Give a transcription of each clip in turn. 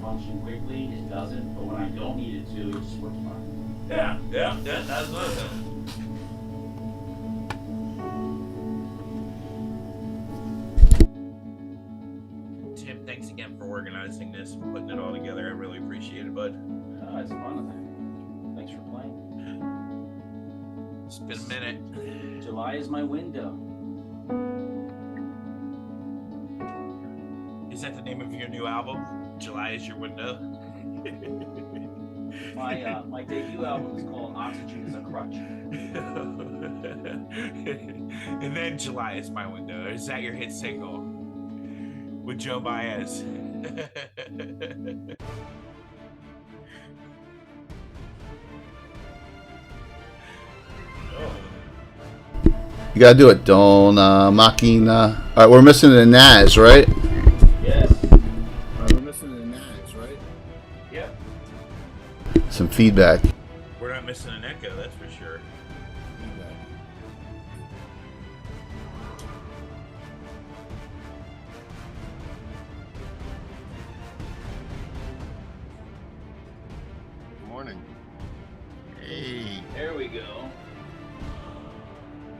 function quickly, it doesn't. But when I don't need it to, it just works fine. Yeah, that's what it is. Tim, thanks again for organizing this and putting it all together. I really appreciate it, bud. It's fun. Thanks for playing. It's been a minute. July is my window. Is that the name of your new album? July is your window? My debut album is called Oxygen is a Crutch. And then July is my window. Is that your hit single? With Joe Baez. You gotta do it, Don Machina. All right, we're missing the Naz, right? Yes. All right, we're missing the Naz, right? Yep. Some feedback. We're not missing an echo, that's for sure. Good morning. Hey. There we go.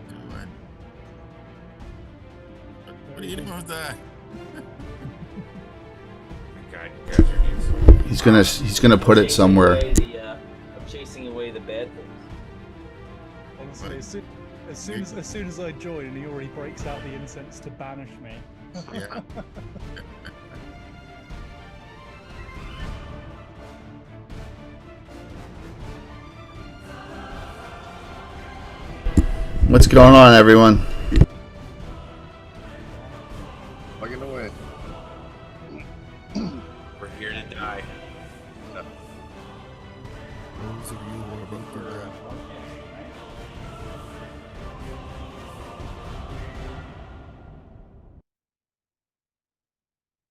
Good. What are you doing with that? God, you guys are handsome. He's gonna put it somewhere. I'm chasing away the bad things. Honestly, as soon as I join, and he already breaks out the incense to banish me. Yeah. What's going on, everyone? Plugging away. We're here to die. Those of you who are about to die.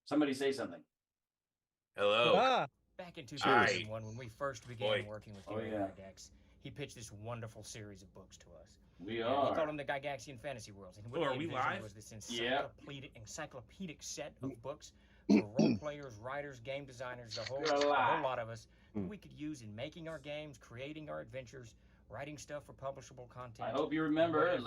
Somebody say something. Hello. Back in 2001, when we first began working with GREYHAWK, he pitched this wonderful series of books to us. We He are. called them the Gygaxian Fantasy Worlds. And what are he we envisioned live? was this Yeah. encyclopedic set of books for role players, writers, game designers, the whole lot of us that we could use in making our games, creating our adventures, writing stuff for publishable content. I hope you remember. It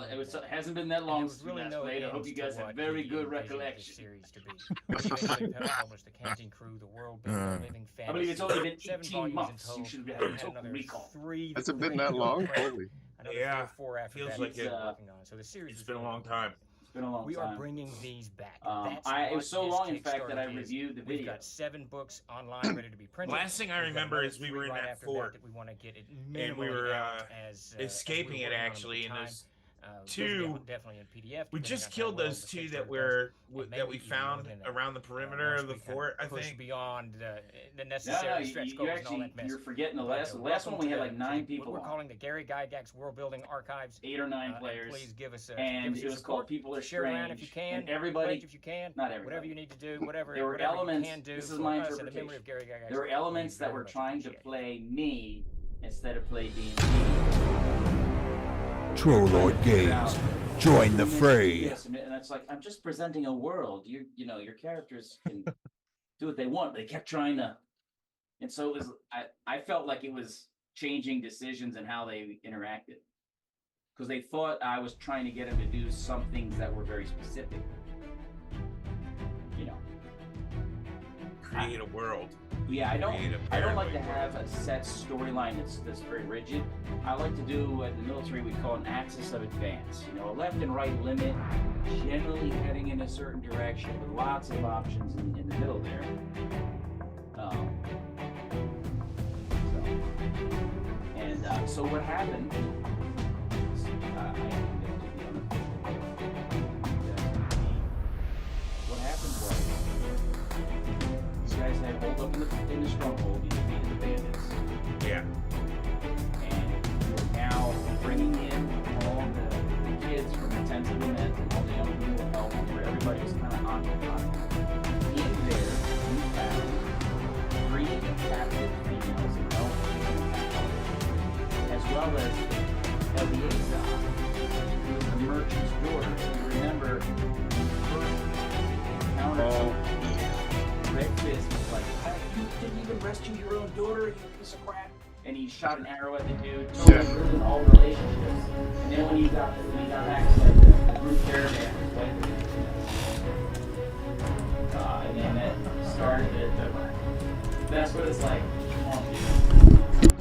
hasn't been that long since we really last no played. I hope end you to guys have what very he good envisioned this recollection. series to be. We eventually published the Canteen Crew, the World Builder, Living Fantasy. I believe it's only been 7 18 volumes months. in total. You should have We had a had total another recall. 3. Has it been that long? Holy. Another Yeah. 3 or 4 after Feels that. like we're it. working on. So the series It's is been a really long cool. time. It's been a long We time. are bringing these back. It was so long, in fact, that I Kickstarter is. reviewed the We've video. got 7 books online ready to be printed. Last thing I We've got remember another is we 3 were in right that after fort. that we want to get it And we were escaping we it were working on them at actually, the and time. there's Those two. are definitely in PDF. We depending just on how killed well those the 2 Kickstarter that does. And that we maybe found even more than around the that. perimeter of the Once we fort. I push think. beyond the No, necessary stretch goals and all that mess. you're forgetting the We'd like last to one. We had like 9 what people we're on. calling the Gary Gygax World Building Archives. 8 or 9 And players. please give us And give us it was support. called People Are Share around if Strange. you can. And everybody, Rate if you can. not everybody. Whatever you need to do. Whatever. There were whatever elements. You can do This is for my us in the memory interpretation. of Gary Gygax. There were elements that We were very much trying to appreciate it. play me instead of play D&D. Trollord Games, join the fray. Yes, and that's like, I'm just presenting a world. Your characters can do what they want. They kept trying to, and so it was. I felt like it was changing decisions and how they interacted, because they thought I was trying to get them to do some things that were very specific. You know. Create a world. Yeah, Create a I don't like to paranoid have a set storyline that's very rigid. I like to do at the military we call an axis of advance. You know, a left and right limit, generally heading in a certain direction with lots of options in the middle there. So what happened? What happened was these guys had hold up in the stronghold. You defeated the bandits. Yeah. And we're now bringing in all the kids from the tents of the men and all the young people to help, where everybody was kind of occupied. In there, we found 3 captive females and no as well as Eliezer, who was the merchant's daughter. If you remember, the first encounter, Red Fist was like like, you didn't even rescue your own daughter, you piece of crap. And he shot an arrow at the dude, totally ruined all relationships. And then when he got back to like the group caravan, his wife was and then that started that's what it's like. Come on, dude.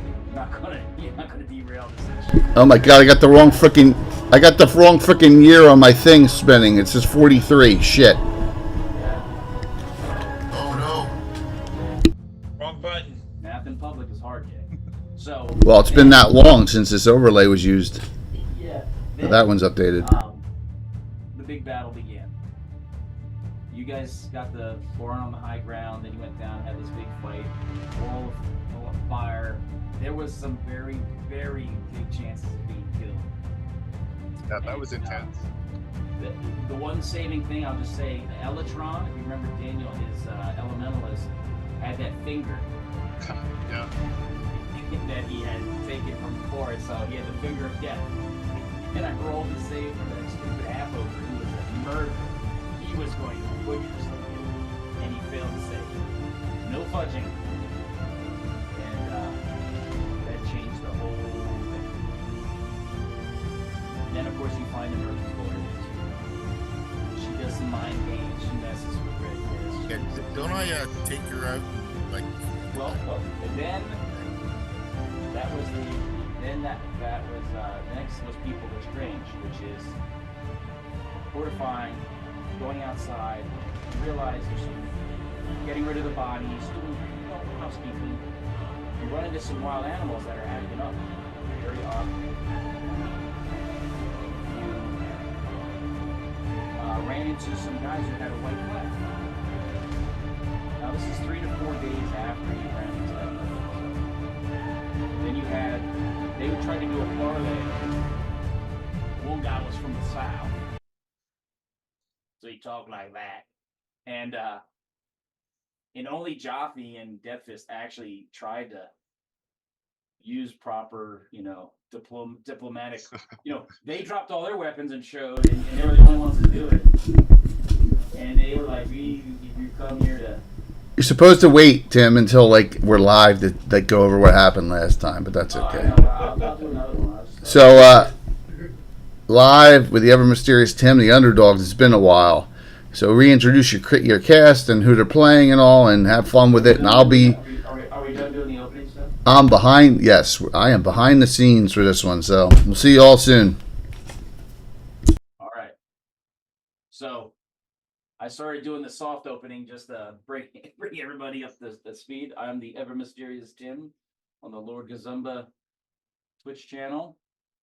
You're not gonna derail this issue. Oh my god, I got the wrong freaking year on my thing spinning. It says 43. Shit. Oh no. Wrong button. Math in public is hard, Jay. So. Well, it's been that long since this overlay was used. Yeah. That one's updated. The big battle began. You guys got the Boron on the high ground, then you went down, had this big fight, wall of fire. There was some very, very big chances of being killed. Yeah, that was intense. The one saving thing, I'll just say, Elatron, if you remember Daniel, his elementalist, had that finger. Yeah. That he had taken from before, so he had the finger of death. And I rolled to save for that stupid half-over who was a murderer. He was going to butcher something, and he failed to save. No fudging. And that changed the whole thing. And then, of course, you find the murder's lawyer. She does some mind games. She messes with Red Fist. Yeah, don't I take her out? Like, Well, and then that was next was People Were Strange, which is fortifying, going outside, you realize you're sort of getting rid of the bodies, doing housekeeping. You run into some wild animals that are acting up very often. You ran into some guys who had a white flag. Now this is 3 to 4 days after you ran into that person. Then they would try to do a parlay. One guy was from the south, so he talked like that, and only Jaffe and Deadfist actually tried to use proper, diplomatic. They dropped all their weapons and showed, and they were the only ones to do it. And they were like, "You come here to." You're supposed to wait, Tim, until like we're live to like go over what happened last time, but that's okay. I'll do another one. So, live with the ever mysterious Tim, the Underdogs. It's been a while, so reintroduce your cast and who they're playing and all, and have fun with it. And I'll be. Are we done doing the opening stuff? I'm behind. Yes, I am behind the scenes for this one. So we'll see you all soon. All right. So I started doing the soft opening just to bring everybody up the speed. I'm the ever mysterious Tim on the Lord Gazumba Twitch channel.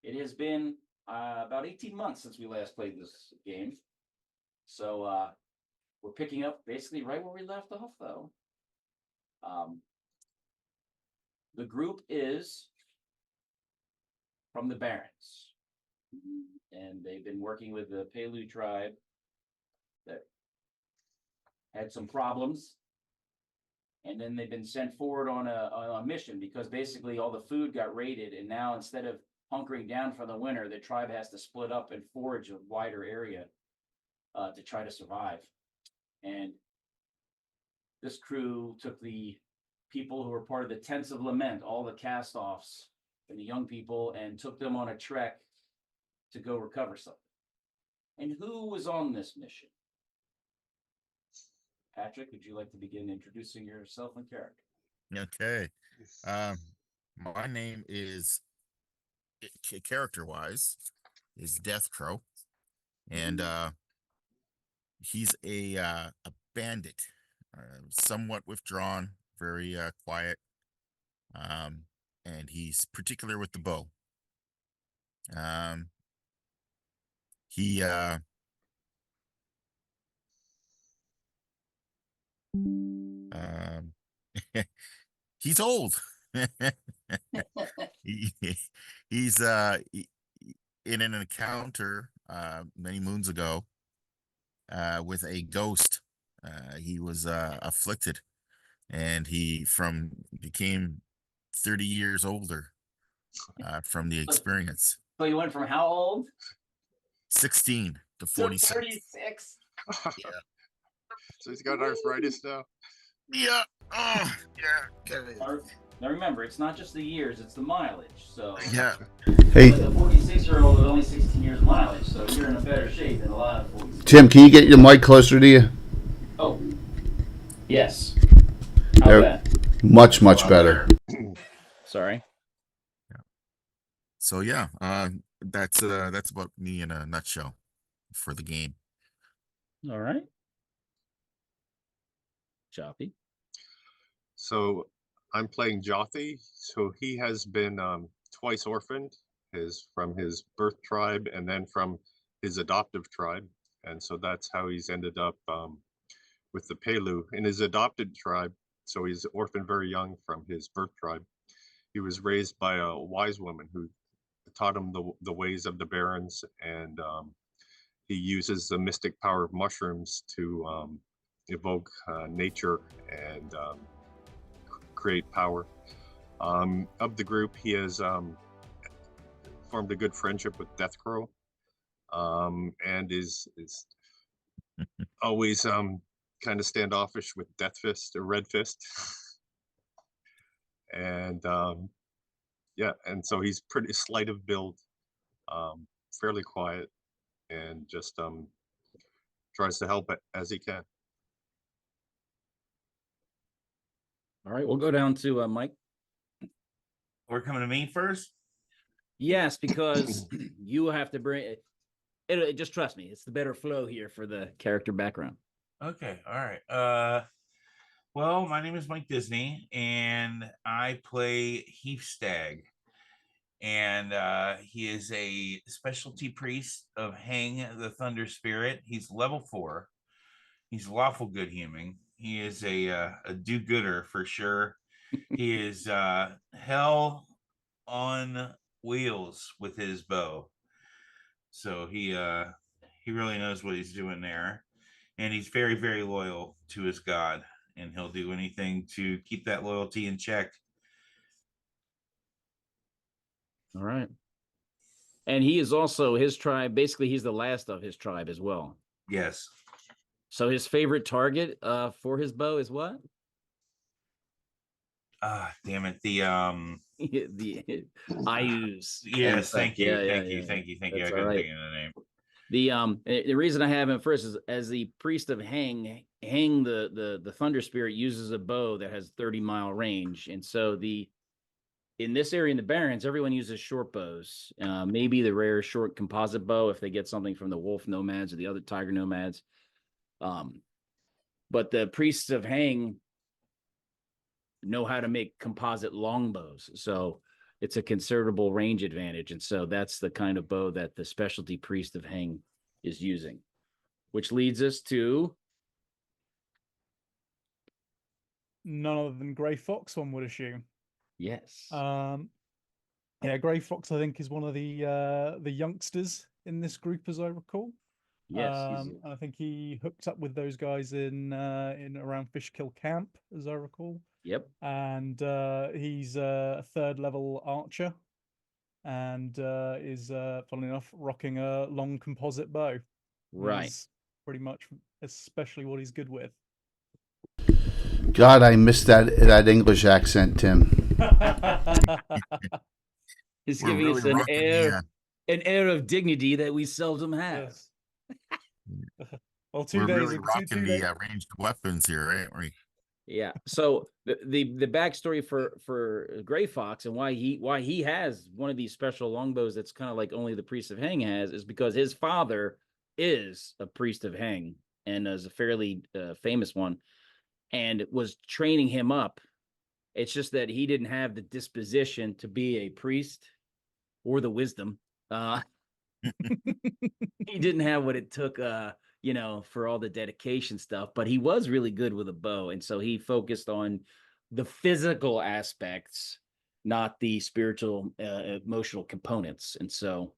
It has been about 18 months since we last played this game. So we're picking up basically right where we left off, though. The group is from the Barrens, and they've been working with the Pelu tribe that had some problems, and then they've been sent forward on a mission because basically all the food got raided, and now instead of hunkering down for the winter, the tribe has to split up and forage a wider area to try to survive. And this crew took the people who were part of the Tents of Lament, all the cast-offs and the young people, and took them on a trek to go recover something. And who was on this mission? Patrick, would you like to begin introducing yourself and character? okay. My name is, character-wise, is Death Crow, and he's a bandit, somewhat withdrawn, very quiet, and he's particular with the bow. He he's old. He's in an encounter many moons ago with a ghost. He was afflicted, and he became 30 years older from the experience. So you went from how old? 16 to 46. 36. So he's got arthritis now. Yeah. Oh, yeah. Now remember, it's not just the years; it's the mileage. So Yeah. Hey, like a 46-year-old with only 16 years mileage, so you're in a better shape than a lot of 46. Tim, can you get your mic closer to you? Oh, yes. How's There- that? Much, much better. Sorry. So yeah, that's about me in a nutshell for the game. All right. Choppy. So I'm playing Jothi. So he has been twice orphaned, from his birth tribe and then from his adoptive tribe, and so that's how he's ended up with the Pelu in his adopted tribe. So he's orphaned very young from his birth tribe. He was raised by a wise woman who taught him the ways of the barons, and he uses the mystic power of mushrooms to evoke nature and create power. Of the group, he has formed a good friendship with Deathcrow, and is always kind of standoffish with Death Fist or Red Fist. And yeah, and so he's pretty slight of build, fairly quiet, and just tries to help it as he can. All right, we'll go down to Mike. We're coming to me first. Yes, because you have to bring it. Just trust me; it's the better flow here for the character background. Okay, all right. Well, my name is Mike Disney, and I play Heath Stag, and he is a specialty priest of Hang the Thunder Spirit. He's level 4. He's lawful good human. He is a do-gooder for sure. He is hell on wheels with his bow. So he really knows what he's doing there, and he's very, very loyal to his god, and he'll do anything to keep that loyalty in check. All right. And he is also his tribe. Basically, he's the last of his tribe as well. Yes. So his favorite target for his bow is what? Damn it. The Ayus. Yes, thank you. Yeah, Thank you. yeah. Thank you. Thank you. I That's couldn't all right. think of the name. The reason I have him first is as the priest of Hang the Thunder Spirit uses a bow that has 30-mile range, and so in this area in the Barrens, everyone uses short bows. Maybe the rare short composite bow if they get something from the wolf nomads or the other tiger nomads. But the priests of Hang know how to make composite longbows, so it's a considerable range advantage, and so that's the kind of bow that the specialty priest of Hang is using, which leads us to None other than Grey Fox, one would assume. yes. Yeah, Grey Fox, I think, is one of the youngsters in this group, as I recall. Yes, And I think he hooked up with those guys in around Fishkill Camp, as I recall. yep. And he's a 3rd level archer, and is, funnily enough, rocking a long composite bow. Right. Is pretty much, especially what he's good with. God, I missed that English accent, Tim. He's We're giving really us an rocking an air of dignity that we seldom have. Yes. Well, we're 2 days really ago, rocking the ranged weapons here, right? Yeah. So the backstory for Gray Fox and why he has one of these special longbows that's kind of like only the priest of Hang has is because his father is a priest of Hang and is a fairly famous one, and was training him up. It's just that he didn't have the disposition to be a priest or the wisdom. He didn't have what it took, for all the dedication stuff, but he was really good with a bow. And so he focused on the physical aspects, not the spiritual, emotional components. And so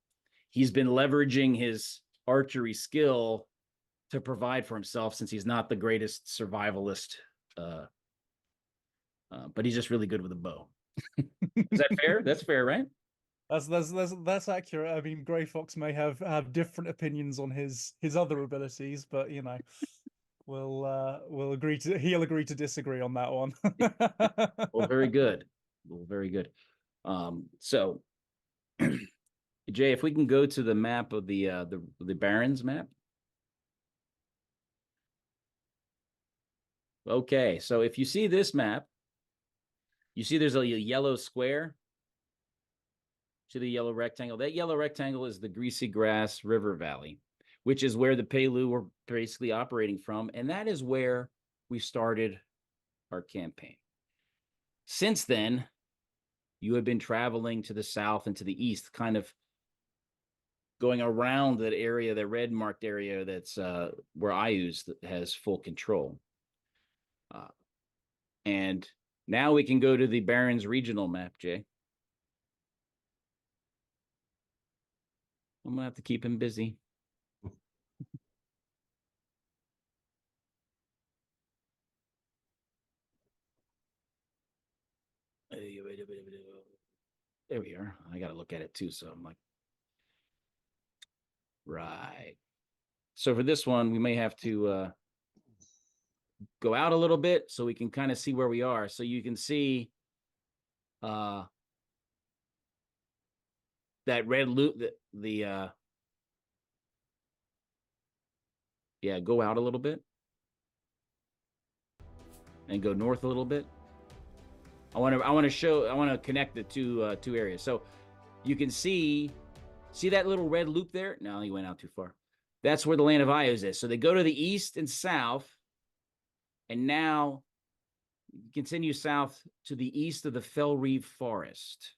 he's been leveraging his archery skill to provide for himself since he's not the greatest survivalist. But he's just really good with a bow. Is that fair? That's fair, right? That's accurate. I mean, Grey Fox may have different opinions on his other abilities, but We'll agree to. He'll agree to disagree on that one. Well, very good. Well, very good. So Jay, if we can go to the map of the Barrens map. Okay, so if you see this map, you see there's a yellow square. See the yellow rectangle? That yellow rectangle is the Greasy Grass River Valley, which is where the Pelu were basically operating from. And that is where we started our campaign. Since then, you have been traveling to the south and to the east, kind of going around that area, the red marked area that's where Ayuz has full control. And now we can go to the Barrens regional map, Jay. I'm gonna have to keep him busy. There we are. I gotta look at it too, so I'm like, right. So for this one, we may have to go out a little bit so we can kind of see where we are. So you can see that red loop, yeah, go out a little bit and go north a little bit. I want to connect the two areas. So you can see that little red loop there? No, he went out too far. That's where the land of Ayuz is. So they go to the east and south, and now continue south to the east of the Fell Reeve Forest.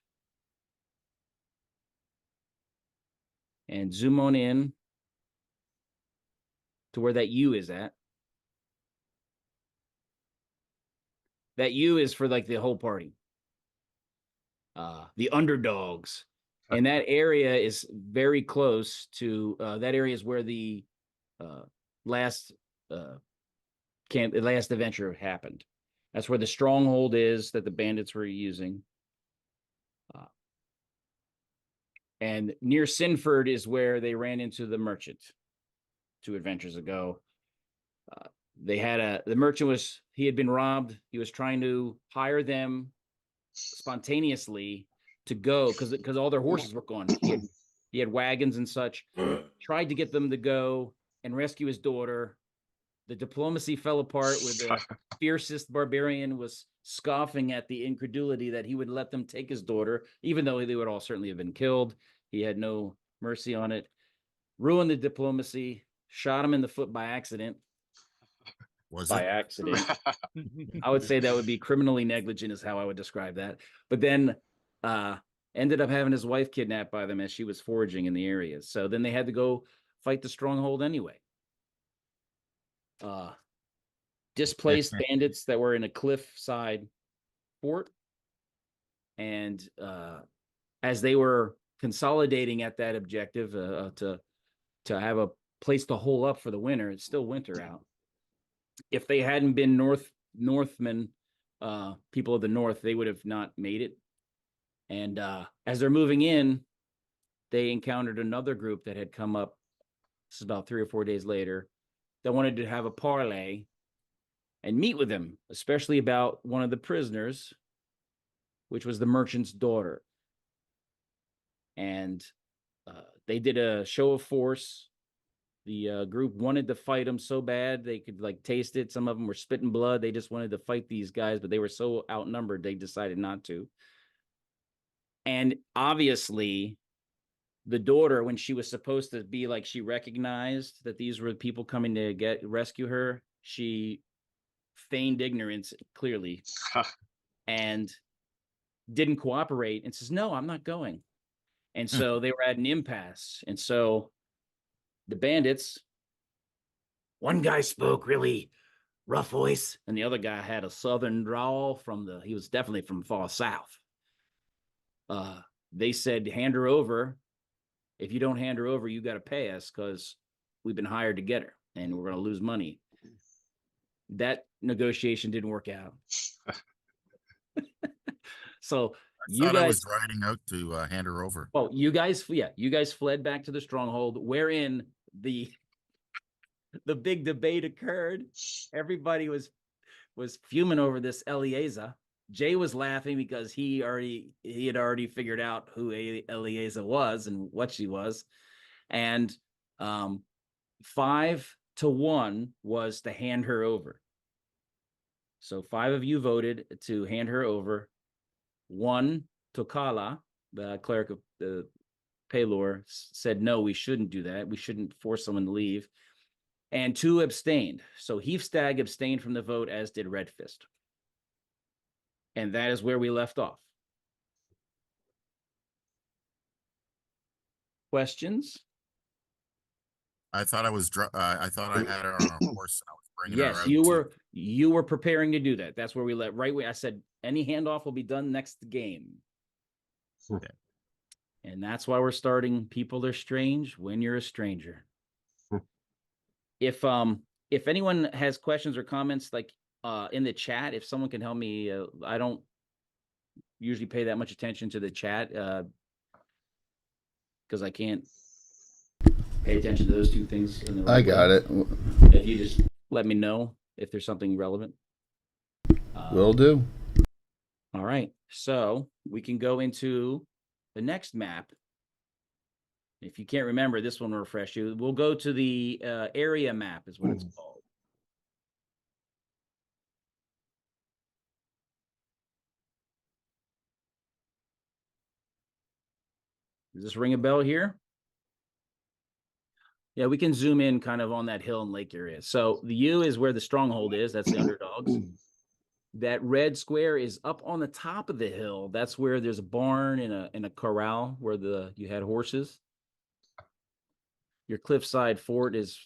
And zoom on in to where that U is at. That U is for like the whole party. The Underdogs. And that area is very close to, that area is where the last adventure happened. That's where the stronghold is that the bandits were using. And near Sinford is where they ran into the merchant 2 adventures ago. The merchant he had been robbed. He was trying to hire them spontaneously to go because all their horses were gone. He had wagons and such. Tried to get them to go and rescue his daughter. The diplomacy fell apart where the fiercest barbarian was scoffing at the incredulity that he would let them take his daughter, even though they would all certainly have been killed. He had no mercy on it. Ruined the diplomacy, shot him in the foot by accident. Accident. I would say that would be criminally negligent is how I would describe that. But then ended up having his wife kidnapped by them as she was foraging in the area. So then they had to go fight the stronghold anyway. Displaced bandits that were in a cliffside fort. And as they were consolidating at that objective to have a place to hole up for the winter, it's still winter out. If they hadn't been Northmen, people of the North, they would have not made it. And as they're moving in, they encountered another group that had come up. This is about 3 or 4 days later. That wanted to have a parley and meet with him, especially about one of the prisoners, which was the merchant's daughter. And they did a show of force. The group wanted to fight them so bad they could like taste it. Some of them were spitting blood. They just wanted to fight these guys, but they were so outnumbered they decided not to. And obviously, the daughter, when she was supposed to be like, she recognized that these were people coming to rescue her. She feigned ignorance clearly and didn't cooperate and says, "No, I'm not going." And so they were at an impasse. And so the bandits, one guy spoke really rough voice, and the other guy had a southern drawl he was definitely from far south. They said, "Hand her over. If you don't hand her over, you got to pay us because we've been hired to get her and we're going to lose money." That negotiation didn't work out. So I was riding out to hand her over. Oh, you guys fled back to the stronghold, wherein the the big debate occurred. Everybody was fuming over this Eliezer. Jay was laughing because he had already figured out who Eliezer was and what she was. And 5-1 was to hand her over. So 5 of you voted to hand her over. 1, Tokala, the cleric of the Paylor, said, no, we shouldn't do that. We shouldn't force someone to leave. And 2 abstained. So Heafstag abstained from the vote, as did Redfist. And that is where we left off. Questions? I thought I was. I thought I had her on a horse. I was bringing her Yes, out. you were preparing to do that. That's where we let right way. I said any handoff will be done next game. Okay. And that's why we're starting People Are Strange When You're a Stranger. If anyone has questions or comments, like in the chat, if someone can help me, I don't usually pay that much attention to the chat because I can't pay attention to those 2 things. I got it. If you just let me know if there's something relevant. Will do. All right. So we can go into the next map. If you can't remember, this one will refresh you. We'll go to the area map is what it's called. Does this ring a bell here? Yeah, we can zoom in kind of on that hill and lake area. So the U is where the stronghold is. That's the Underdogs. That red square is up on the top of the hill. That's where there's a barn and a corral where you had horses. Your cliffside fort is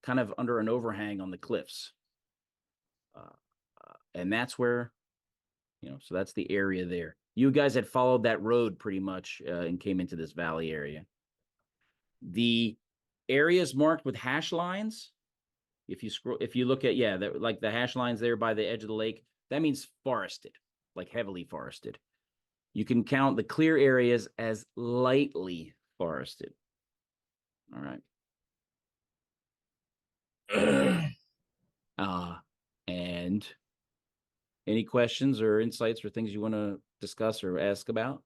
kind of under an overhang on the cliffs. And that's where, so that's the area there. You guys had followed that road pretty much and came into this valley area. The areas marked with hash lines, if you look at, like the hash lines there by the edge of the lake, that means forested, like heavily forested. You can count the clear areas as lightly forested. All right. And any questions or insights or things you want to discuss or ask about?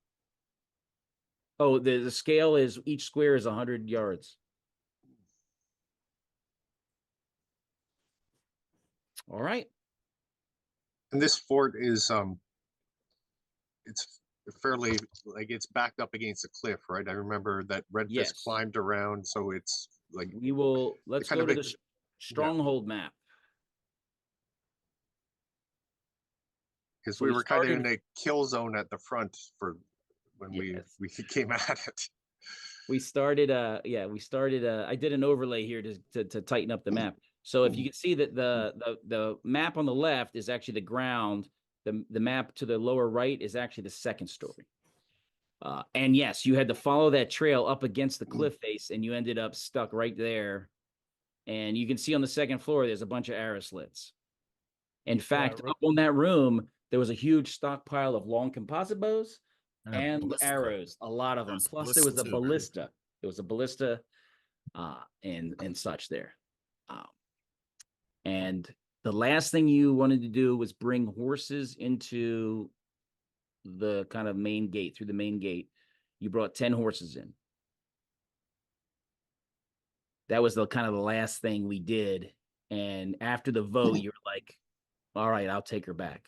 Oh, the scale is each square is 100 yards. All right. And this fort is it's fairly like it's backed up against a cliff, right? I remember that Redfist Yes. climbed around, so it's like Let's kind go of to the stronghold map. Because So we we were kind of started- in a kill zone at the front for when Yes. we came at it. We started I did an overlay here to tighten up the map. So if you can see that the map on the left is actually the ground, the map to the lower right is actually the second story. And yes, you had to follow that trail up against the cliff face and you ended up stuck right there. And you can see on the second floor there's a bunch of arrow slits. In fact, up on that room there was a huge stockpile of long composite bows and ballista. arrows, a lot of them. There's Plus there was a ballistas too, right? ballista. There was a ballista and such there. And the last thing you wanted to do was bring horses into the kind of main gate, through the main gate. You brought 10 horses in. That was the kind of the last thing we did. And after the vote, you were like, all right, I'll take her back.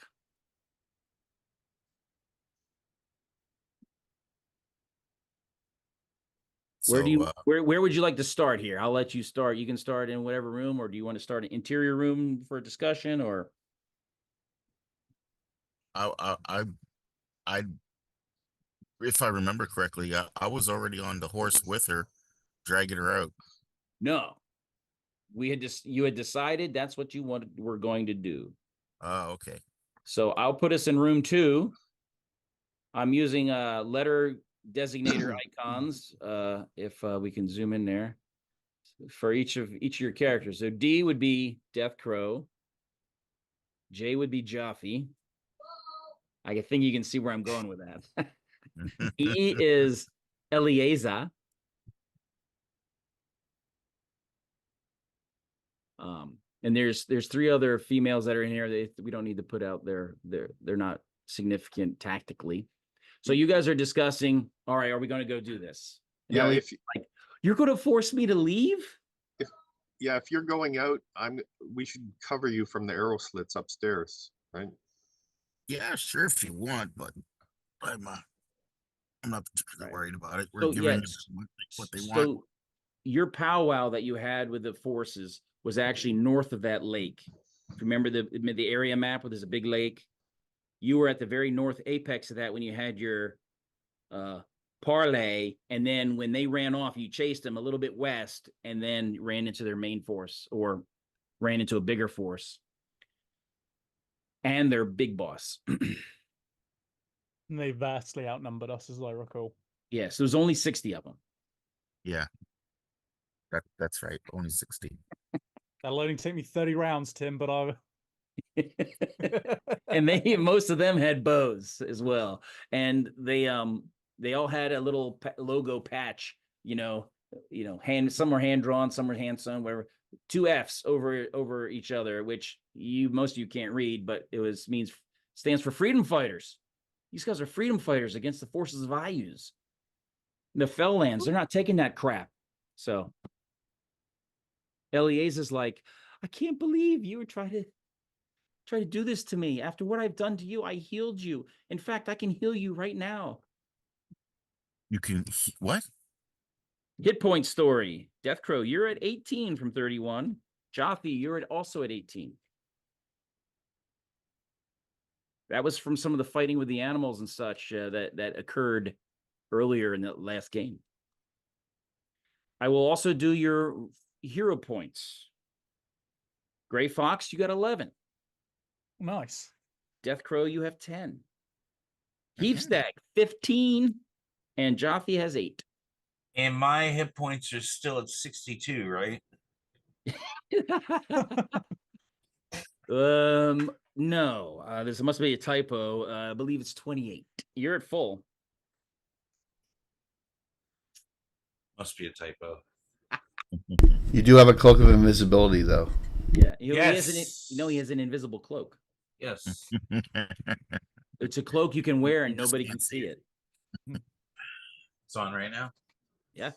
Where would you like to start here? I'll let you start. You can start in whatever room, or do you want to start an interior room for a discussion, or? I if I remember correctly, I was already on the horse with her, dragging her out. No, you had decided that's what you were going to do. Okay. So I'll put us in room 2. I'm using letter designator icons. If we can zoom in there for each of your characters. So D would be Death Crow. J would be Jaffe. I think you can see where I'm going with that. E is Eliezer. And there's 3 other females that are in here. We don't need to put out they're not significant tactically. So you guys are discussing, all right, are we going to go do this? And Yeah, Elliot's like, you're going to force me to leave? if you're going out, we should cover you from the arrow slits upstairs, right? Yeah, sure, if you want, but I'm not particularly worried about it. We're So, giving yes. them what they want. So your powwow that you had with the forces was actually north of that lake. If you remember the area map where there's a big lake, you were at the very north apex of that when you had your parlay, and then when they ran off, you chased them a little bit west and then ran into their main force, or ran into a bigger force and their big boss. And they vastly outnumbered us, as I recall. Yes, there's only 60 of them. Yeah, that's right. Only 60. That'll only take me 30 rounds, Tim, but I. And most of them had bows as well, and they all had a little logo patch, some were hand drawn, some were hand sewn, whatever, 2 F's over each other, which most of you can't read, but stands for freedom fighters. These guys are freedom fighters against the forces of Ayus. The Fell Lands, they're not taking that crap. So Elias like, I can't believe you would try to do this to me. After what I've done to you, I healed you. In fact, I can heal you right now. You can what? Hit point story. Death Crow, you're at 18 from 31. Jothi, you're also at 18. That was from some of the fighting with the animals and such that occurred earlier in the last game. I will also do your hero points. Gray Fox, you got 11. Nice. Death Crow, you have 10. Heave Stag, 15. And Jothi has 8. And my hit points are still at 62, right? No. This must be a typo. I believe it's 28. You're at full. Must be a typo. You do have a cloak of invisibility, though. Yeah. Yes. He has an invisible cloak. Yes. It's a cloak you can wear and nobody can see it. It's on right now. Yeah.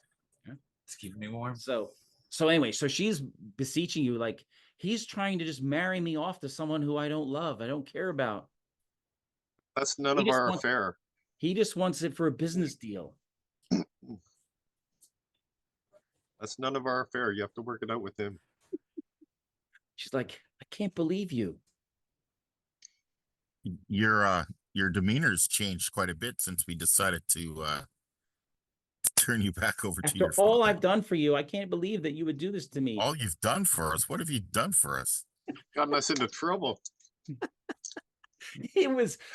It's keeping me warm. So anyway, so she's beseeching you, like, he's trying to just marry me off to someone who I don't love, I don't care about. That's none of our affair. He just wants it for a business deal. That's none of our affair. You have to work it out with him. She's like, I can't believe you. Your demeanor's changed quite a bit since we decided to turn you back over to your After all father. I've done for you, I can't believe that you would do this to me. All you've done for us. What have you done for us? Gotten us into trouble.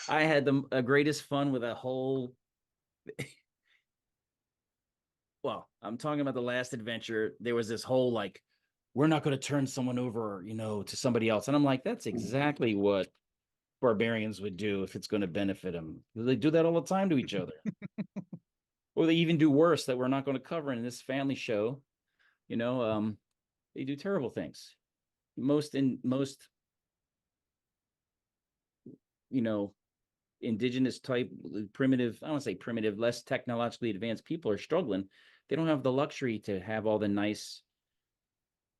I had the greatest fun with a whole. Well, I'm talking about the last adventure. There was this whole, like, we're not going to turn someone over, to somebody else. And I'm like, that's exactly what barbarians would do if it's going to benefit them. They do that all the time to each other. Or they even do worse that we're not going to cover in this family show. They do terrible things. Most indigenous type, primitive, I don't want to say primitive, less technologically advanced people are struggling. They don't have the luxury to have all the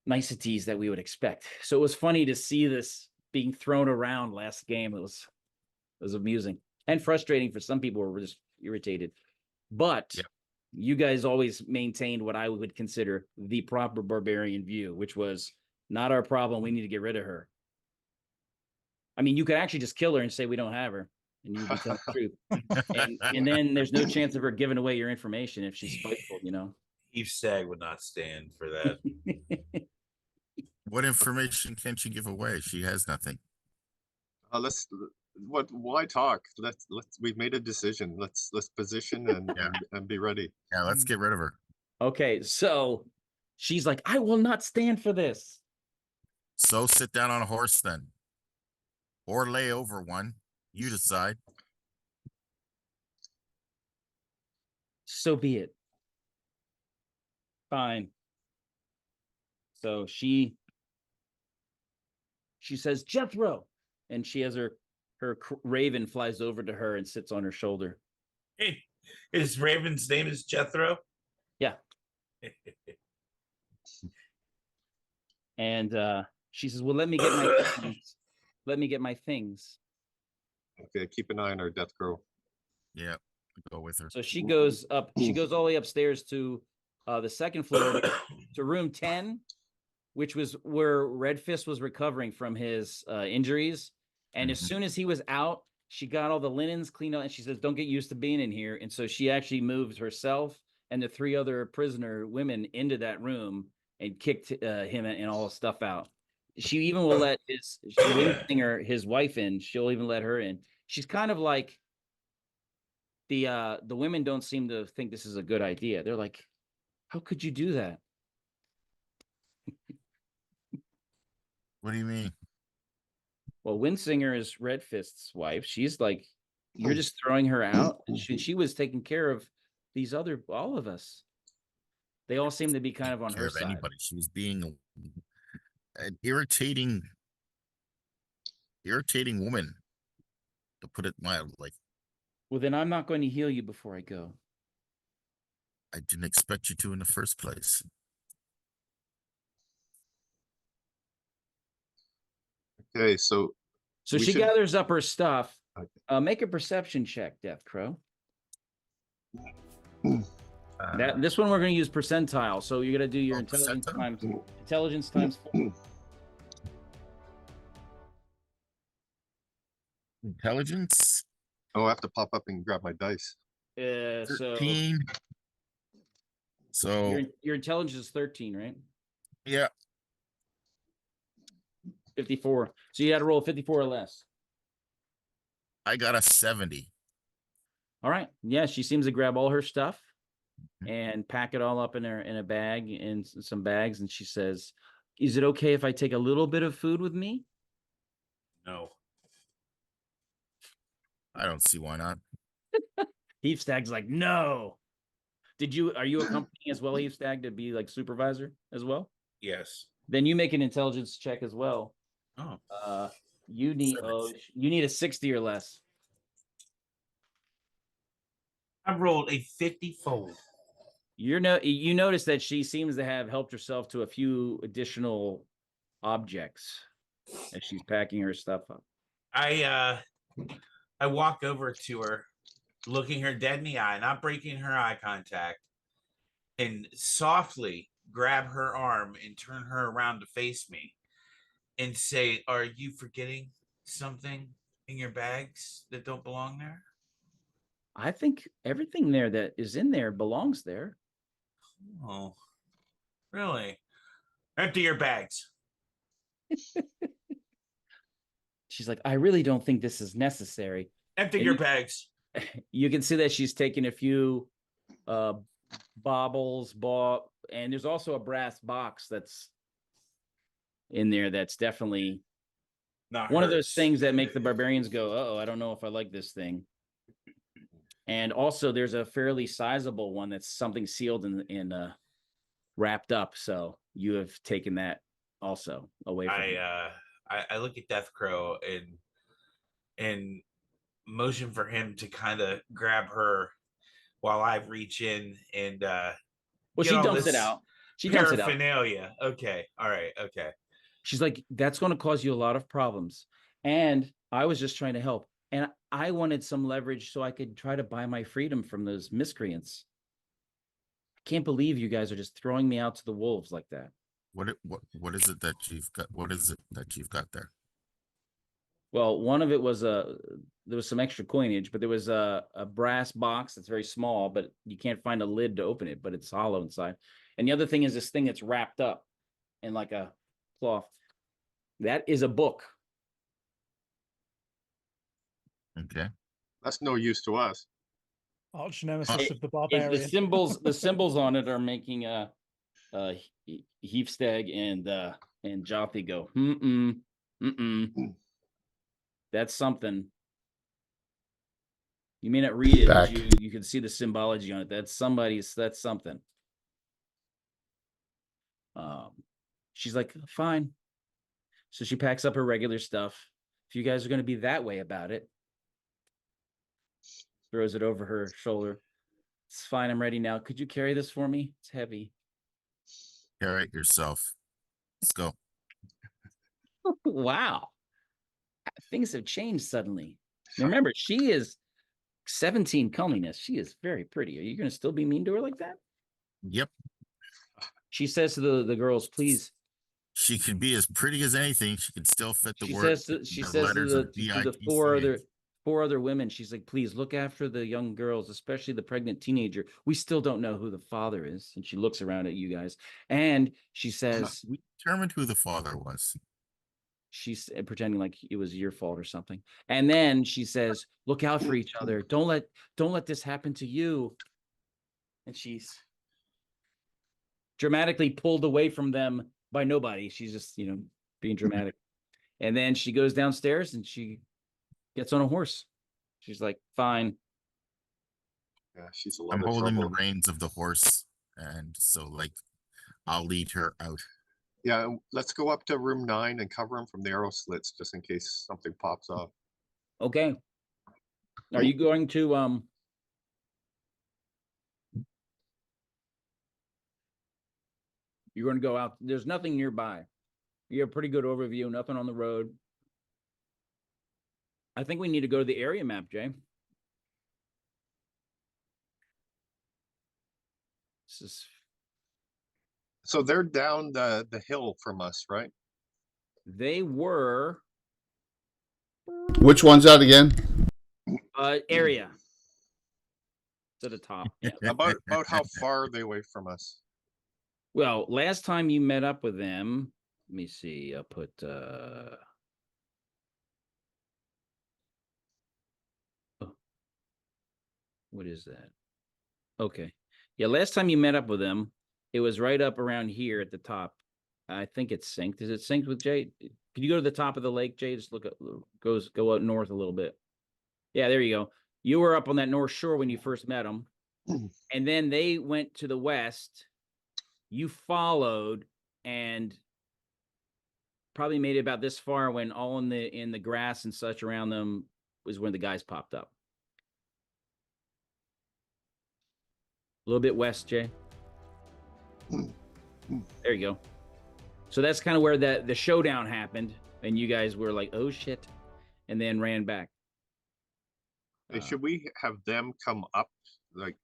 niceties that we would expect. So it was funny to see this being thrown around last game. It was amusing and frustrating for some people who were just irritated. But you guys always maintained what I would consider the proper barbarian view, which was not our problem. We need to get rid of her. I mean, you could actually just kill her and say we don't have her, and you'd be telling the truth. And then there's no chance of her giving away your information if she's spiteful, Eve Stag would not stand for that. What information can she give away? She has nothing. Why talk? We've made a decision. Let's position and be ready. Yeah, let's get rid of her. Okay, so she's like, I will not stand for this. So sit down on a horse then. Or lay over one. You decide. So be it. Fine. So she she says, Jethro. And she has her raven flies over to her and sits on her shoulder. Hey, his Raven's name is Jethro. Yeah. And she says, well, let me get my things. Let me get my things. Okay, keep an eye on our death crow. Yeah, go with her. So she goes up, she goes all the way upstairs to the second floor to room 10, which was where Red Fist was recovering from his injuries. And as soon as he was out, she got all the linens cleaned out, and she says, don't get used to being in here. And so she actually moved herself and the 3 other prisoner women into that room and kicked him and all the stuff out. She even will let his Windsinger, his wife, in. She'll even let her in. She's kind of like, the women don't seem to think this is a good idea. They're like, how could you do that? What do you mean? Well, Windsinger is Red Fist's wife. She's like, you're just throwing her out. And she was taking care of these all of us. They all seem to be kind of on her side. Anybody. She was being an irritating woman, to put it mildly. Well, then I'm not going to heal you before I go. I didn't expect you to in the first place. Okay, so So we she should- gathers up her stuff. Okay. Make a perception check, Death Crow. Uh, This one we're going to use percentile. So you're going to do your Oh, intelligence percentile? times 4. Intelligence? Oh, I have to pop up and grab my dice. So 13. So, your intelligence is 13, right? yeah, 54. So you had to roll 54 or less. I got a 70. All right. Yeah, she seems to grab all her stuff and pack it all up in a bag, in some bags, and she says, "Is it okay if I take a little bit of food with me?" No. I don't see why not. Heavestag's like, "No." Are you accompanying as well, Heavestag, to be like supervisor as well? Yes. Then you make an intelligence check as well. Oh. You need a 60 or less. I rolled a 54. You notice that she seems to have helped herself to a few additional objects as she's packing her stuff up. I walk over to her, looking her dead in the eye, not breaking her eye contact, and softly grab her arm and turn her around to face me and say, "Are you forgetting something in your bags that don't belong there?" I think everything there that is in there belongs there. Oh, really? Empty your bags. She's like, I really don't think this is necessary. Empty And your bags. You can see that she's taken a few baubles, and there's also a brass box that's in there that's definitely Not one of those hers. things that make the barbarians go, uh-oh, I don't know if I like this thing. And also there's a fairly sizable one that's something sealed and wrapped up. So you have taken that also away from her. I look at Death Crow and motion for him to kind of grab her while I reach in and Well, she dumps it out. She dumps it out. Paraphernalia. Okay. All right. Okay. She's like, that's going to cause you a lot of problems. And I was just trying to help. And I wanted some leverage so I could try to buy my freedom from those miscreants. I can't believe you guys are just throwing me out to the wolves like that. What is it that you've got? What is it that you've got there? Well, one of it was there was some extra coinage, but there was a brass box that's very small, but you can't find a lid to open it, but it's hollow inside. And the other thing is this thing that's wrapped up in like a cloth. That is a book. Okay. That's no use to us. Arch nemesis It- of the The barbarian. symbols on it are making Heavestag and Jothi go, That's something. You may not read it, Back. but you can see the symbology on it. That's something. She's like, fine. So she packs up her regular stuff. If you guys are going to be that way about it, throws it over her shoulder. It's fine. I'm ready now. Could you carry this for me? It's heavy. Carry it yourself. Let's go. Wow. Things have changed suddenly. Now remember, she is 17 comeliness. She is very pretty. Are you going to still be mean to her like that? Yep. She says to the girls, please. She could be as pretty as anything. She could still fit the She word. says to, she the says to letters the, of to the BITCH. four other women, she's like, please look after the young girls, especially the pregnant teenager. We still don't know who the father is. And she looks around at you guys. And she says, We determined who the father was. she's pretending like it was your fault or something. And then she says, look out for each other. Don't let this happen to you. And she's dramatically pulled away from them by nobody. She's just, being dramatic. And then she goes downstairs and she gets on a horse. She's like, fine. Yeah, she's a lot I'm of holding trouble. the reins of the horse, and so like I'll lead her out. Yeah, let's go up to room 9 and cover him from the arrow slits just in case something pops off. Okay. Are you going to you're going to go out? There's nothing nearby. You have a pretty good overview, nothing on the road. I think we need to go to the area map, Jay. This is So they're down the hill from us, right? they were Which one's that again? area to the top. Yeah. About how far are they away from us? Well, last time you met up with them, let me see. I'll put what is that? Okay. Yeah, last time you met up with them, it was right up around here at the top. I think it's synced. Is it synced with Jay? Can you go to the top of the lake, Jay? Just look at go out north a little bit. Yeah, there you go. You were up on that north shore when you first met them. And then they went to the west. You followed and probably made it about this far when all in the grass and such around them was when the guys popped up. A little bit west, Jay. There you go. So that's kind of where the showdown happened, and you guys were like, "Oh shit," and then ran back. Hey, should we have them come up? Like,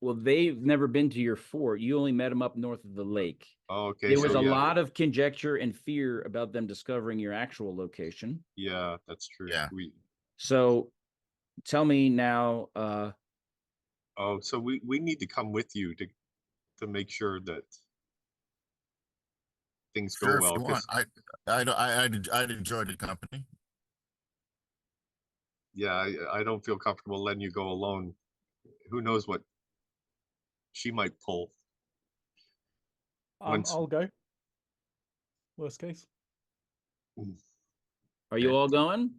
Well, they've never been to your fort. You only met them up north of the lake. oh, okay. There was so a yeah, lot of conjecture and fear about them discovering your actual location. Yeah, that's true. Yeah. So tell me now, Oh, so we need to come with you to make sure that things Sure, go if well. you want. 'Cause, I'd enjoy the company. yeah, I don't feel comfortable letting you go alone. Who knows what she might pull. Once- I'll go. Worst case. are you all going?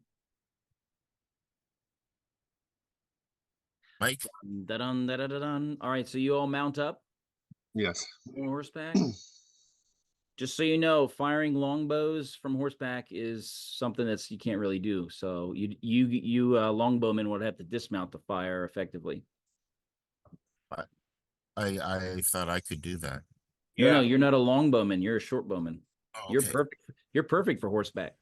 Mike, Dun, dun, dun, dun, dun. All right, so you all mount up Yes. on horseback. Just so you know, firing longbows from horseback is something that's you can't really do. So you longbowmen would have to dismount to fire effectively. I thought I could do that. No, you're not a longbowman. You're a shortbowman. Oh, You're okay. perfect. You're perfect for horseback.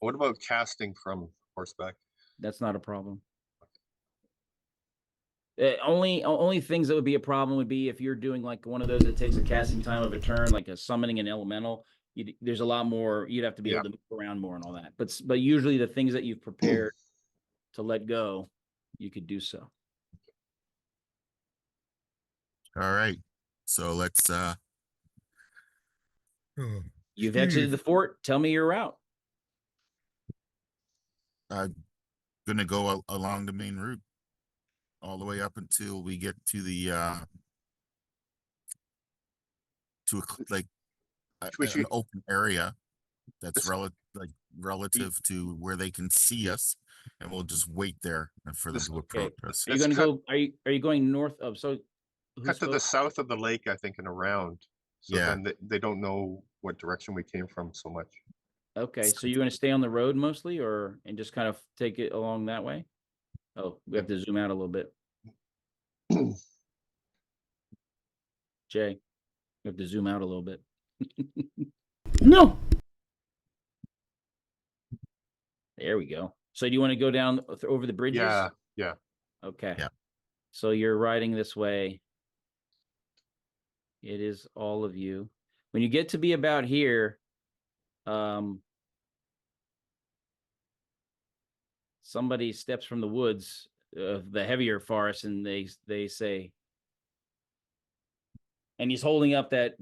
What about casting from horseback? That's not a problem. Only things that would be a problem would be if you're doing like one of those that takes a casting time of a turn, like a summoning an elemental. There's a lot more. You'd have to be able to move around more and all that. But usually the things that you've prepared to let go, you could do so. All right. So let's You've exited the fort. Tell me your route. gonna go along the main route all the way up until we get to the an open area that's relative to where they can see us, and we'll just wait there for them to approach us. Are you going to go? Are you going north of? So cut to the south of the lake, I think, and around. So Yeah. then they don't know what direction we came from so much. Okay, so you're going to stay on the road mostly, and just kind of take it along that way? Oh, we have to zoom out a little bit. Jay, we have to zoom out a little bit. No. There we go. So do you want to go down over the bridges? Yeah, yeah. Okay. Yeah. So you're riding this way. It is all of you. When you get to be about here, somebody steps from the woods of the heavier forest, and they say, and he's holding up that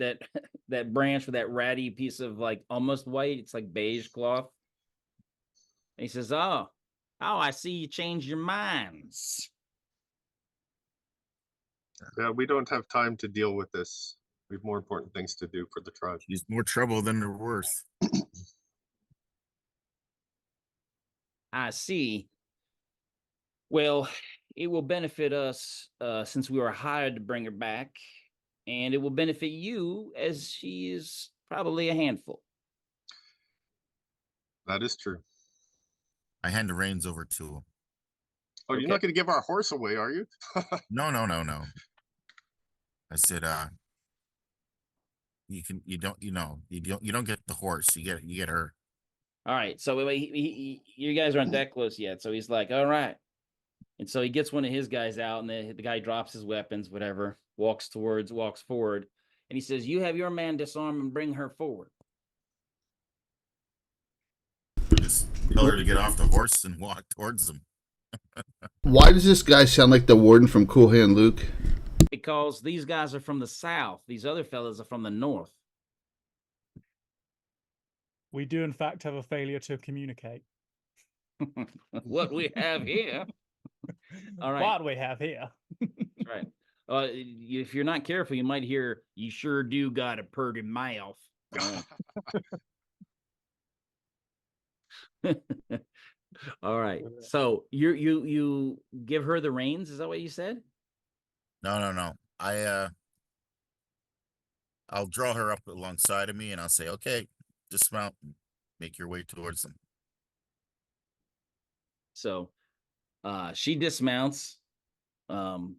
that branch with that ratty piece of like almost white. It's like beige cloth. And he says, "Oh, I see you changed your minds." Yeah, we don't have time to deal with this. We have more important things to do for the tribe. She's more trouble than they're worth. I see. Well, it will benefit us since we were hired to bring her back, and it will benefit you as she is probably a handful. That is true. I hand the reins over to him. Oh, you're not going to give our horse away, are you? No. I said, you don't get the horse. You get her. All right. So you guys aren't that close yet. So he's like, all right. And so he gets one of his guys out, and the guy drops his weapons, whatever, walks forward. And he says, "You have your man disarm and bring her forward." Just tell her to get off the horse and walk towards them. Why does this guy sound like the warden from Cool Hand Luke? Because these guys are from the south. These other fellas are from the north. We do, in fact, have a failure to communicate. What we have here. All right. What we have here. Right. If you're not careful, you might hear, "You sure do got a purty mouth." All right. So you give her the reins. Is that what you said? No. I'll draw her up alongside of me, and I'll say, "Okay, dismount and make your way towards them." So, she dismounts, and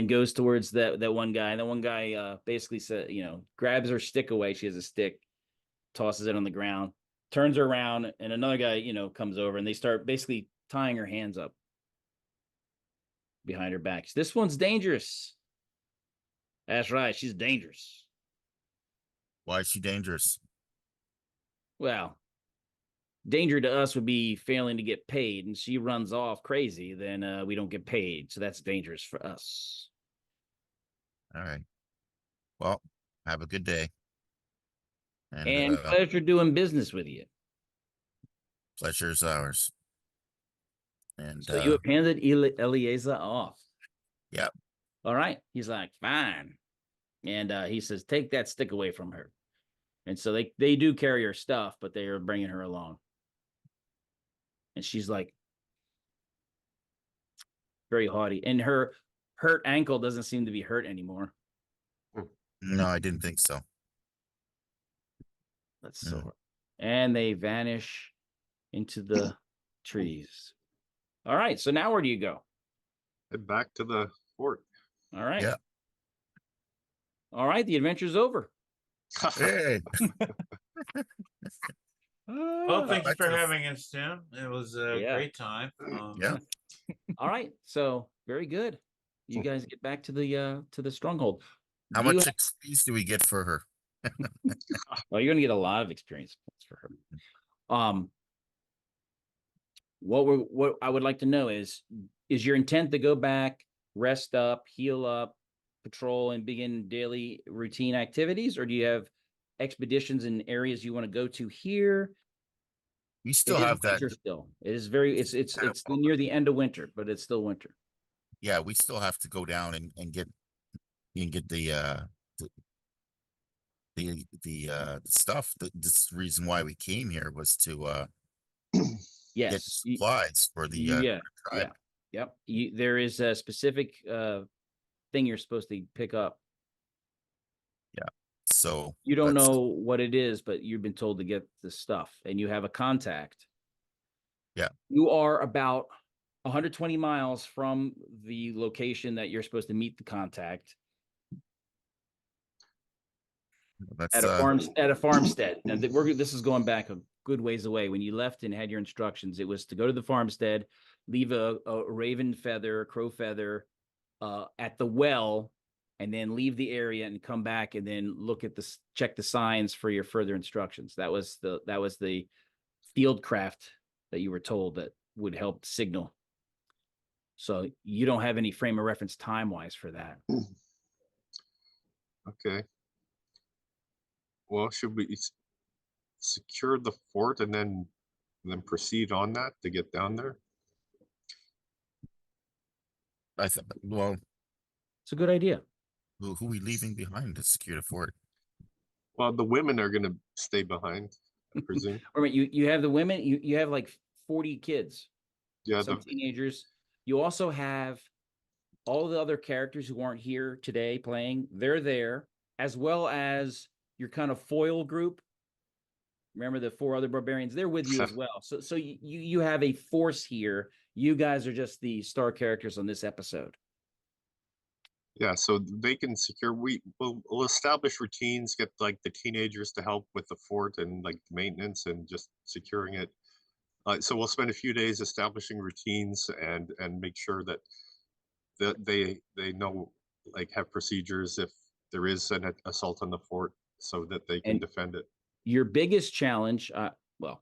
goes towards that one guy. And that one guy, basically said, grabs her stick away. She has a stick, tosses it on the ground, turns her around, and another guy, comes over, and they start basically tying her hands up behind her back. "This one's dangerous." "That's right. She's dangerous." Why is she dangerous? "Well, danger to us would be failing to get paid, and she runs off crazy, then we don't get paid. So that's dangerous for us." All right. Well, have a good day. And pleasure doing business with you. Pleasure is ours. And so you have handed Eliezer off. Yep. All right. He's like, "Fine." And he says, "Take that stick away from her." And so they do carry her stuff, but they are bringing her along. And she's like, very haughty. And her hurt ankle doesn't seem to be hurt anymore. No, I didn't think so. That's so. And they vanish into the trees. All right. So now where do you go? Head back to the fort. All right. Yeah. All right. The adventure's over. Hey. Well, thank you for having us, Tim. It was a Yeah. great time. Yeah. All right. So very good. You guys get back to the stronghold. How much XP do we get for her? Well, you're gonna get a lot of experience points for her. What I would like to know is your intent to go back, rest up, heal up, patrol, and begin daily routine activities, or do you have expeditions in areas you want to go to here? We still have that. Still, it is very. It's near the end of winter, but it's still winter. Yeah, we still have to go down and get the stuff. This reason why we came here was to get Yes. supplies for the tribe. Yep. There is a specific thing you're supposed to pick up. Yeah. So You don't that's- know what it is, but you've been told to get the stuff, and you have a contact. Yeah. You are about 120 miles from the location that you're supposed to meet the contact That's at a farmstead. And this is going back a good ways away. When you left and had your instructions, it was to go to the farmstead, leave a raven feather, crow feather, at the well, and then leave the area and come back and then look at check the signs for your further instructions. That was the field craft that you were told that would help signal. So you don't have any frame of reference time wise for that. Okay. Well, should we secure the fort and then proceed on that to get down there? well, It's a good idea. who we leaving behind to secure the fort? Well, the women are going to stay behind, I presume. Or you have the women, you have like 40 kids, Yeah, some teenagers. You also have all the other characters who aren't here today playing. They're there, as well as your kind of foil group. Remember the 4 other barbarians? They're with you as well. So you have a force here. You guys are just the star characters on this episode. yeah, so they can secure. We'll establish routines, get like the teenagers to help with the fort and like maintenance and just securing it. So we'll spend a few days establishing routines and make sure that they know, like, have procedures if there is an assault on the fort, so that they can defend it. Your biggest challenge, well,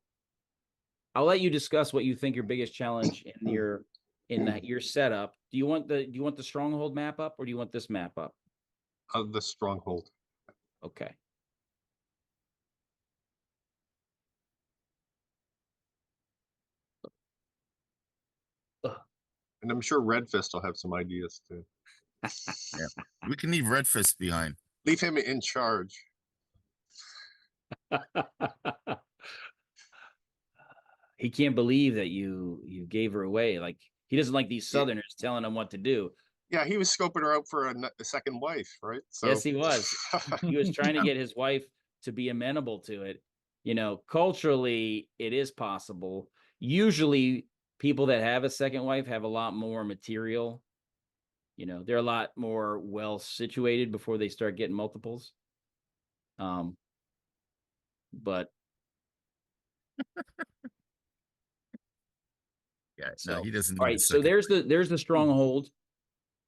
I'll let you discuss what you think your biggest challenge in your setup. Do you want the stronghold map up, or do you want this map up? The stronghold. Okay. And I'm sure Red Fist will have some ideas too. Yeah, we can leave Red Fist behind. Leave him in charge. He can't believe that you gave her away. Like, he doesn't like these Southerners telling him what to do. Yeah, he was scoping her out for a second wife, right? So Yes, he was. He was trying to get his wife to be amenable to it. Culturally, it is possible. Usually, people that have a second wife have a lot more material. They're a lot more well situated before they start getting multiples. But Yeah, no, he doesn't. All right, so there's the stronghold.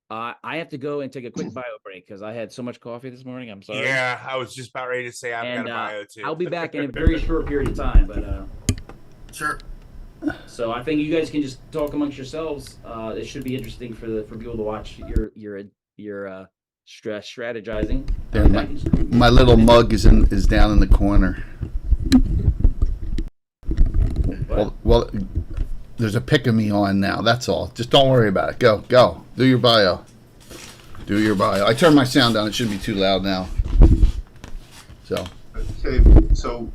I have to go and take a quick bio break because I had so much coffee this morning. I'm sorry. Yeah, I was just about ready to say I've got a bio too. I'll be back in a very short period of time, but Sure. So I think you guys can just talk amongst yourselves. It should be interesting for people to watch your strategizing. My little mug is down in the corner. Well, there's a pick of me on now. That's all. Just don't worry about it. Go. Do your bio. I turned my sound down. It shouldn't be too loud now. So. Okay, so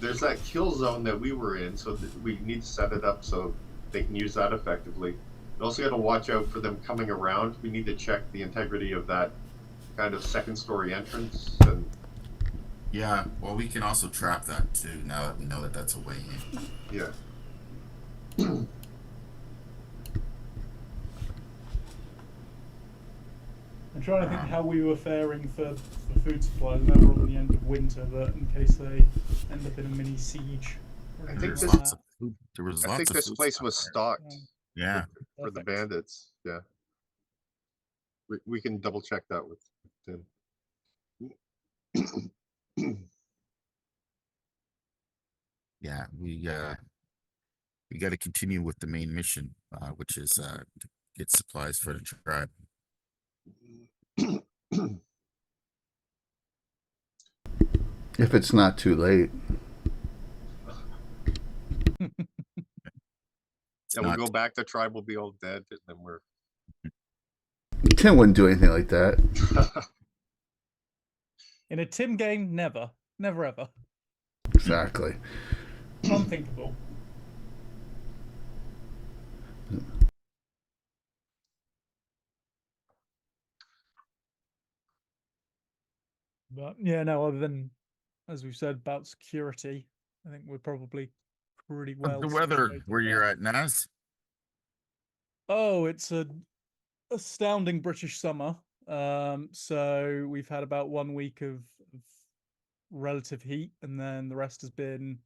there's that kill zone that we were in, so we need to set it up so they can use that effectively. We also got to watch out for them coming around. We need to check the integrity of that kind of second story entrance. And yeah, well, we can also trap that too. Now that we know that that's a way in. Yeah. I'm trying to think how we were faring for food supplies. Now we're on the end of winter, but in case they end up in a mini siege. I think There was I lots think of this food place stuff was there. stocked Yeah. for the Perfect. bandits. Yeah. We can double check that with Tim. Yeah, we got to continue with the main mission, which is to get supplies for the tribe. If it's not too late. Yeah, we'll go back. The tribe will be all dead, and then we're. Tim wouldn't do anything like that. In a Tim game, never ever. Exactly. Unthinkable. But yeah, no, other than, as we've said about security, I think we're probably pretty How's well the weather situated. where you're at, Naz? Oh, it's a astounding British summer. So we've had about 1 week of relative heat, and then the rest has been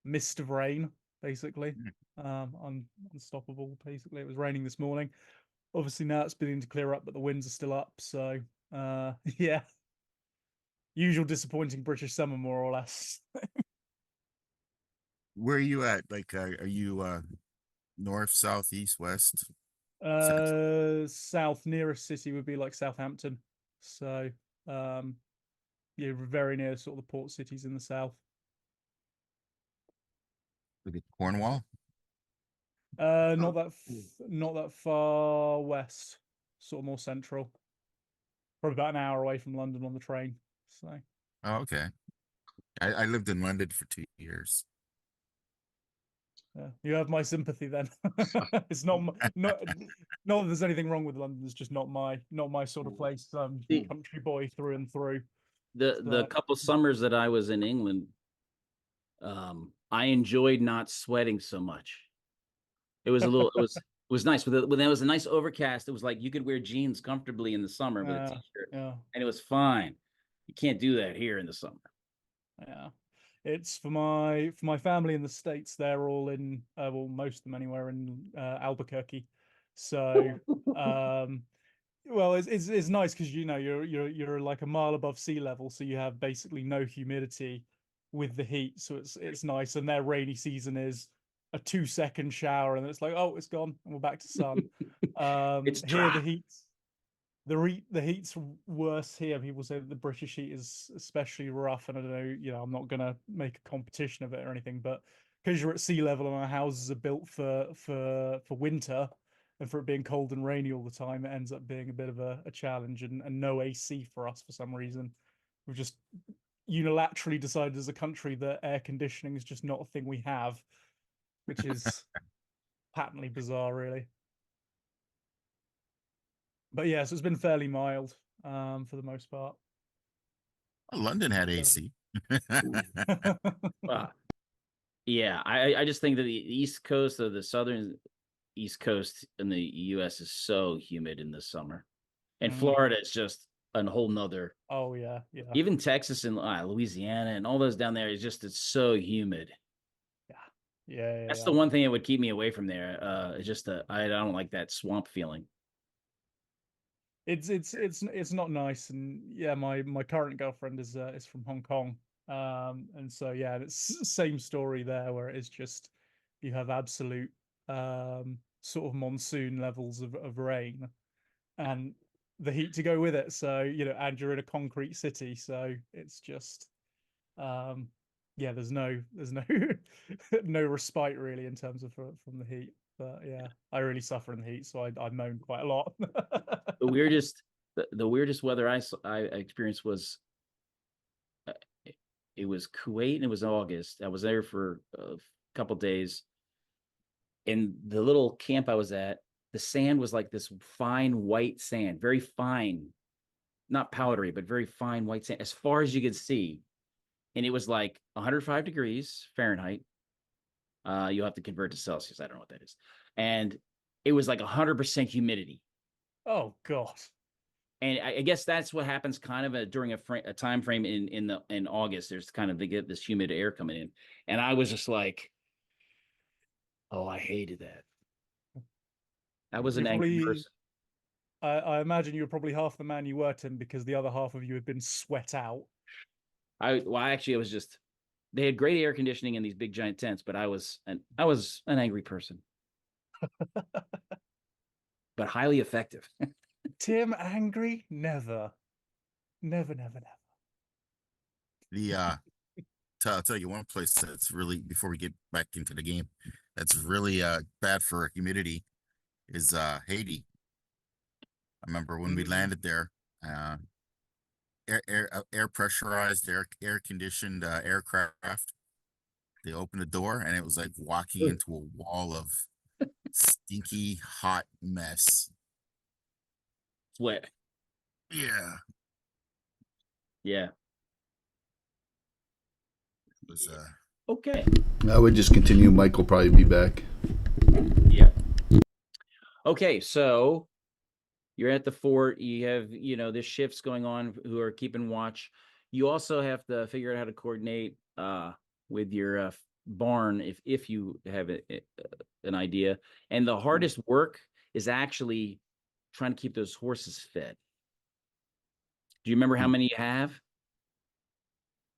mist of rain, basically. Unstoppable. Basically, it was raining this morning. Obviously, now it's beginning to clear up, but the winds are still up. So, yeah, usual disappointing British summer, more or less. Where are you at? Like, are you north, south, east, west, central? South nearest city would be like Southampton. So, um, yeah, very near sort of the port cities in the south. Like Cornwall? Not that far west, sort of more central. Probably about an hour away from London on the train. So, Oh, okay. I lived in London for 2 years. yeah, you have my sympathy then. It's not not that there's anything wrong with London. It's just not my sort of place. See- Country boy through and through. The So, couple summers that I was in England, I enjoyed not sweating so much. It was nice. When there was a nice overcast, it was like you could wear jeans comfortably in the summer with a t-shirt, yeah, and it was fine. You can't do that here in the summer. yeah. It's for my family in the States. They're all in, well, most of them anywhere in Albuquerque. So, well, it's nice because you're like a mile above sea level, so you have basically no humidity with the heat. So it's nice, and their rainy season is a 2-second shower, and it's like, oh, it's gone, and we're back to sun. It's Here dry. the heat's worse here. People say that the British heat is especially rough, and I don't know, I'm not gonna make a competition of it or anything, but because you're at sea level and our houses are built for winter, and for it being cold and rainy all the time, it ends up being a bit of a challenge, and no AC for us for some reason. We've just unilaterally decided as a country that air conditioning is just not a thing we have, which is patently bizarre, really. But yeah, so it's been fairly mild for the most part. London had AC. Uh, yeah, I just think that the East Coast or the southern East Coast in the U.S. is so humid in the summer, and Mm. Florida is just a whole nother. Oh yeah. Even Texas and Louisiana and all those down there is just it's so humid. Yeah. That's the one thing that would keep me away from there. It's just I don't like that swamp feeling. It's not nice, and yeah, my current girlfriend is from Hong Kong, and so yeah, it's same story there, where it is just you have absolute sort of monsoon levels of rain, and the heat to go with it. So and you're in a concrete city, so it's just yeah, there's no no respite really in terms of from the heat. But yeah, I really suffer in the heat, so I moan quite a lot. The weirdest weather I experienced was it was Kuwait, and it was August. I was there for a couple days. In the little camp I was at, the sand was like this fine white sand, very fine, not powdery, but very fine white sand, as far as you could see. And it was like 105 degrees Fahrenheit. You'll have to convert to Celsius. I don't know what that is. And it was like 100% humidity. Oh God. And I guess that's what happens kind of during a time frame in August. There's kind of they get this humid air coming in, and I was just like, oh, I hated that. I was an You're angry probably, person. I imagine you were probably half the man you were, Tim, because the other half of you had been sweat out. I was just they had great air conditioning in these big giant tents, but I was an angry person, but highly effective. Tim angry? Never. Never. The I'll tell you one place that's really, before we get back into the game, that's really bad for humidity is Haiti. I remember when we landed there, air pressurized, air conditioned aircraft. They opened the door and it was like walking into a wall of stinky hot mess. Sweat. Yeah. Yeah. It was Okay. I would just continue. Mike will probably be back. Yeah. Okay, so you're at the fort. You have, this shift's going on who are keeping watch. You also have to figure out how to coordinate with your barn if you have an idea. And the hardest work is actually trying to keep those horses fed. Do you remember how many you have?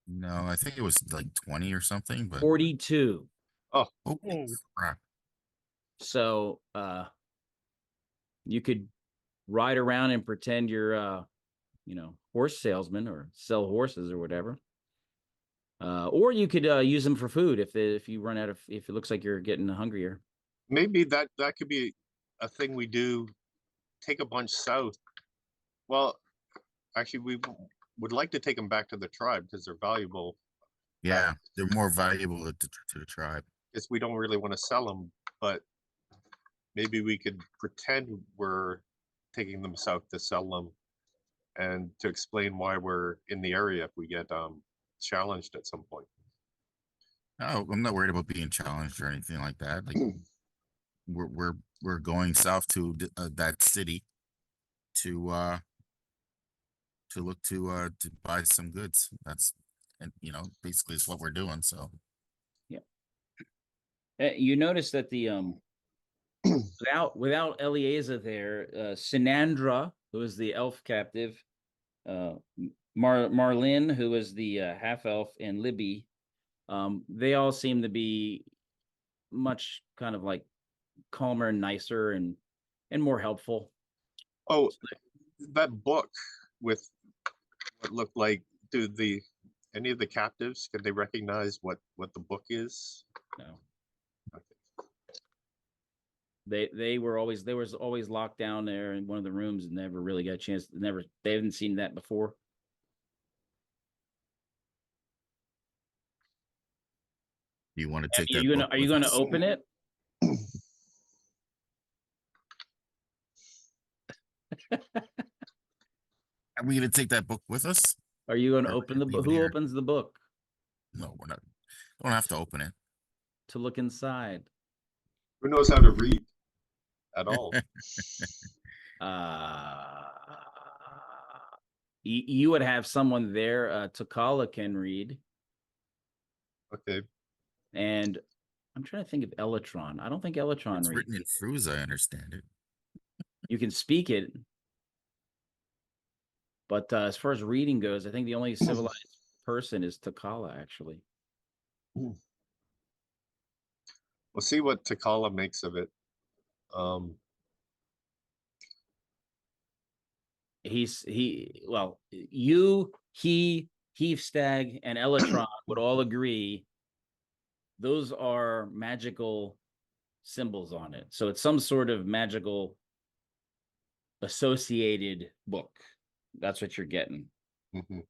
no, I think it was like 20 or something, but 42. oh, Oh. crap. So you could ride around and pretend you're horse salesman or sell horses or whatever. Or you could use them for food if you run out of, if it looks like you're getting hungrier. Maybe that could be a thing we do. Take a bunch south. Well, actually, we would like to take them back to the tribe because they're valuable. Yeah, they're more valuable to the tribe. Because we don't really want to sell them, but maybe we could pretend we're taking them south to sell them, and to explain why we're in the area if we get challenged at some point. Oh, I'm not worried about being challenged or anything like that. Like we're going south to that city to look to buy some goods. That's, and basically it's what we're doing. So You notice that the without Eliezer there, Sinandra, who is the elf captive, Marlin, who is the half elf, and Libby, they all seem to be much kind of like calmer and nicer and more helpful. Oh, that book with what looked like, any of the captives, can they recognize what the book is? No. Okay. They was always locked down there in one of the rooms and never really got a chance. They haven't seen that before. you want to take Are that you gonna book are you with gonna us? open it? Are we gonna take that book with us? Are you gonna Or open the leave book? it Who here? opens the book No, we're not. Don't have to open it. to look inside? Who knows how to read at all? You would have someone there. Takala can read, Okay. and I'm trying to think of Elatron. I don't think Elatron It's reads. written in Fruz, I understand it. You can speak it, but as far as reading goes, I think the only civilized person is Takala, actually. We'll see what Takala makes of it. He, Heafstag, and Elatron would all agree those are magical symbols on it. So it's some sort of magical associated book. That's what you're getting. Mhm.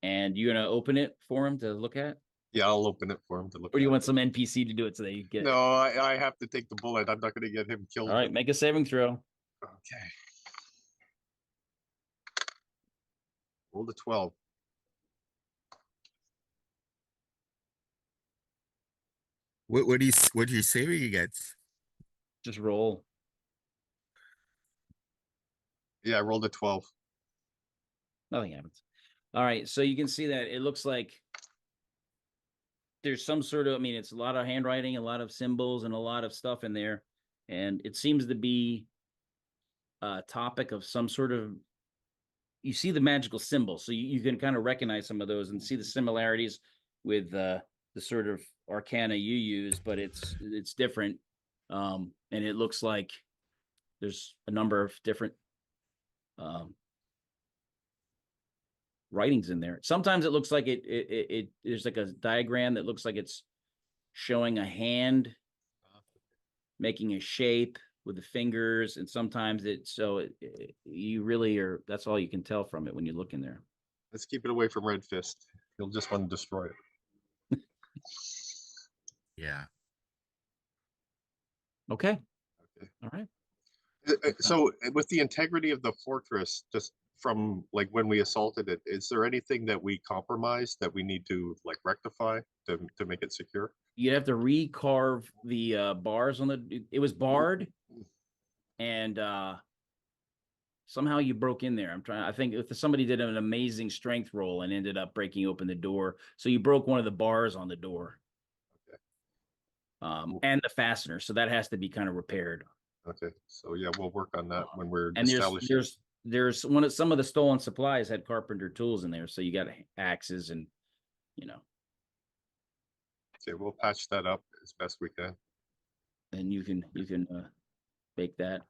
And you're gonna open it for him to look at? Yeah, I'll open it for him to look Or do you at. want some NPC to do it so they get No, I have to take the bullet. I'm not going to get him killed. All right, make a saving throw. Okay. Roll the 12. What do you say when you get? Just roll. Yeah, I rolled a 12. Nothing happens. All right, so you can see that it looks like there's some sort of, I mean, it's a lot of handwriting, a lot of symbols, and a lot of stuff in there. And it seems to be a topic of some sort of, you see the magical symbols. So you can kind of recognize some of those and see the similarities with the sort of arcana you use, but it's different. And it looks like there's a number of different writings in there. Sometimes it looks like it there's like a diagram that looks like it's showing a hand making a shape with the fingers, and sometimes you really are, that's all you can tell from it when you look in there. Let's keep it away from Red Fist. He'll just want to destroy it. Yeah. Okay. Okay. All right. So with the integrity of the fortress, just from like when we assaulted it, is there anything that we compromised that we need to like rectify to make it secure? You'd have to recarve the bars on the. It was barred, and somehow you broke in there. I think if somebody did an amazing strength roll and ended up breaking open the door, so you broke one of the bars on the door. And the fastener, so that has to be kind of repaired. Okay, so yeah, we'll work on that when we're And establishing. there's some of the stolen supplies had carpenter tools in there, so you got axes and Okay, we'll patch that up as best we can. and you can bake that.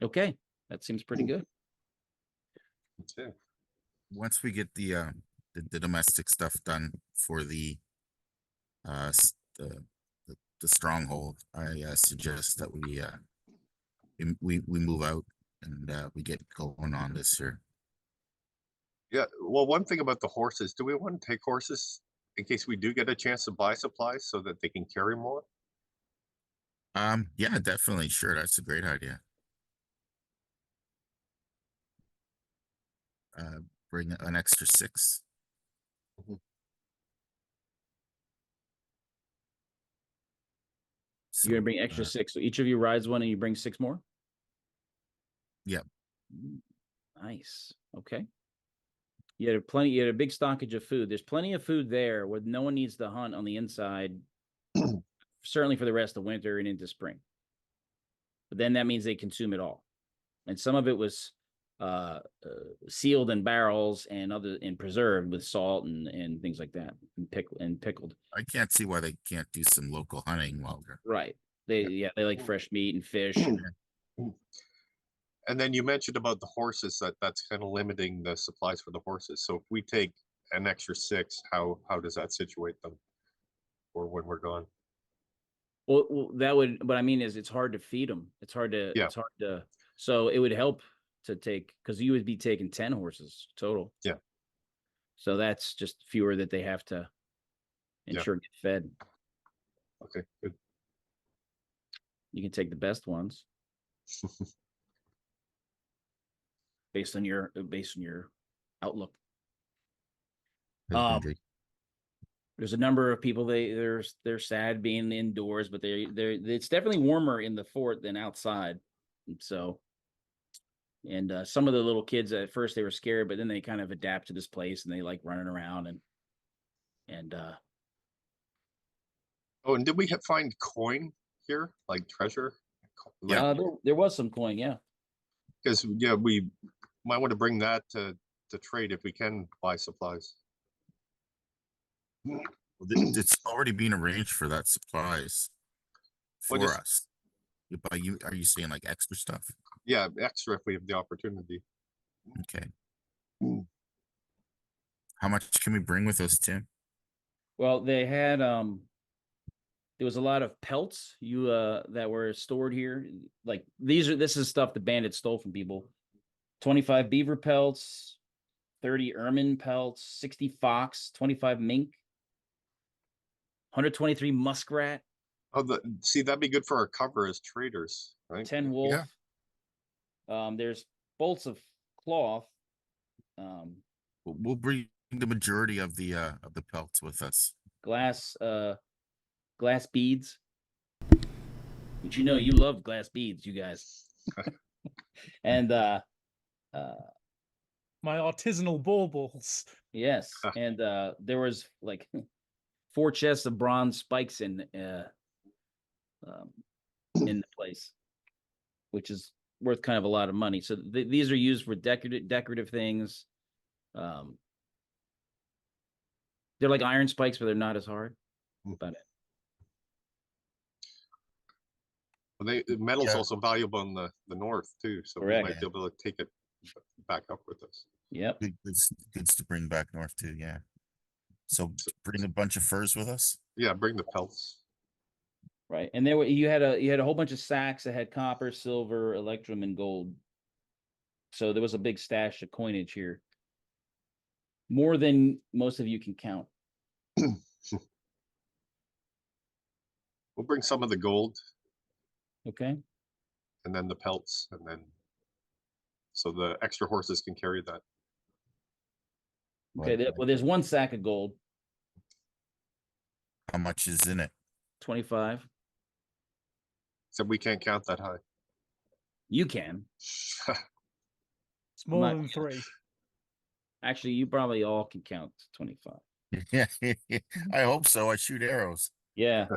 Okay, that seems pretty good. Okay. Once we get the domestic stuff done for the the stronghold, I suggest that we move out and we get going on this year. Yeah, well, one thing about the horses, do we want to take horses in case we do get a chance to buy supplies so that they can carry more? Yeah, definitely, sure, that's a great idea. Bring an extra 6. You're gonna bring extra 6, so each of you rides one, and you bring 6 more. Yep. Nice. Okay. You had a big stockage of food. There's plenty of food there where no one needs to hunt on the inside, certainly for the rest of winter and into spring. But then that means they consume it all. And some of it was sealed in barrels and preserved with salt and things like that, and pickled. I can't see why they can't do some local hunting while they're Right. They like fresh meat and fish. And then you mentioned about the horses, that's kind of limiting the supplies for the horses. So if we take an extra 6, how does that situate them for when we're gone? Well, that would, but I mean, it's hard to feed them. It's hard to, so it would help to take, because you would be taking 10 horses total. Yeah. So that's just fewer that they have to ensure get fed. Okay, good. You can take the best ones. based on your outlook. There's a number of people they're sad being indoors, but it's definitely warmer in the fort than outside. And some of the little kids at first they were scared, but then they kind of adapt to this place and they like running around and Oh, and did we find coin here, like treasure? Yeah. There was some coin, yeah. Because we might want to bring that to trade if we can buy supplies. It's already being arranged for that supplies for us. Are you saying like extra stuff? Yeah, extra if we have the opportunity. Okay. How much can we bring with us, Tim? Well, they had there was a lot of pelts that were stored here. Like this is stuff the bandits stole from people. 25 beaver pelts, 30 ermine pelts, 60 fox, 25 mink, 123 muskrat. Oh, see, that'd be good for our cover as traders, right? 10 wolf. Yeah. There's bolts of cloth. We'll bring the majority of the pelts with us. Glass beads. But you love glass beads, you guys. And my artisanal baubles. yes, and there was like 4 chests of bronze spikes in the place, which is worth kind of a lot of money. So these are used for decorative things. They're like iron spikes, but they're not as hard. But The metal's also valuable in the north too, so Correct. we might be able to take it back up with us. Yep. Goods to bring back north too. Yeah. So bring a bunch of furs with us. Yeah, bring the pelts. Right, and you had a whole bunch of sacks that had copper, silver, electrum, and gold. So there was a big stash of coinage here, more than most of you can count. We'll bring some of the gold. Okay. And then the pelts, and then so the extra horses can carry that. Okay, well, there's 1 sack of gold, How much is in it? 25. So we can't count that high. You can. It's more not- than 3. Actually, you probably all can count 25. Yeah, I hope so. I shoot arrows. Yeah.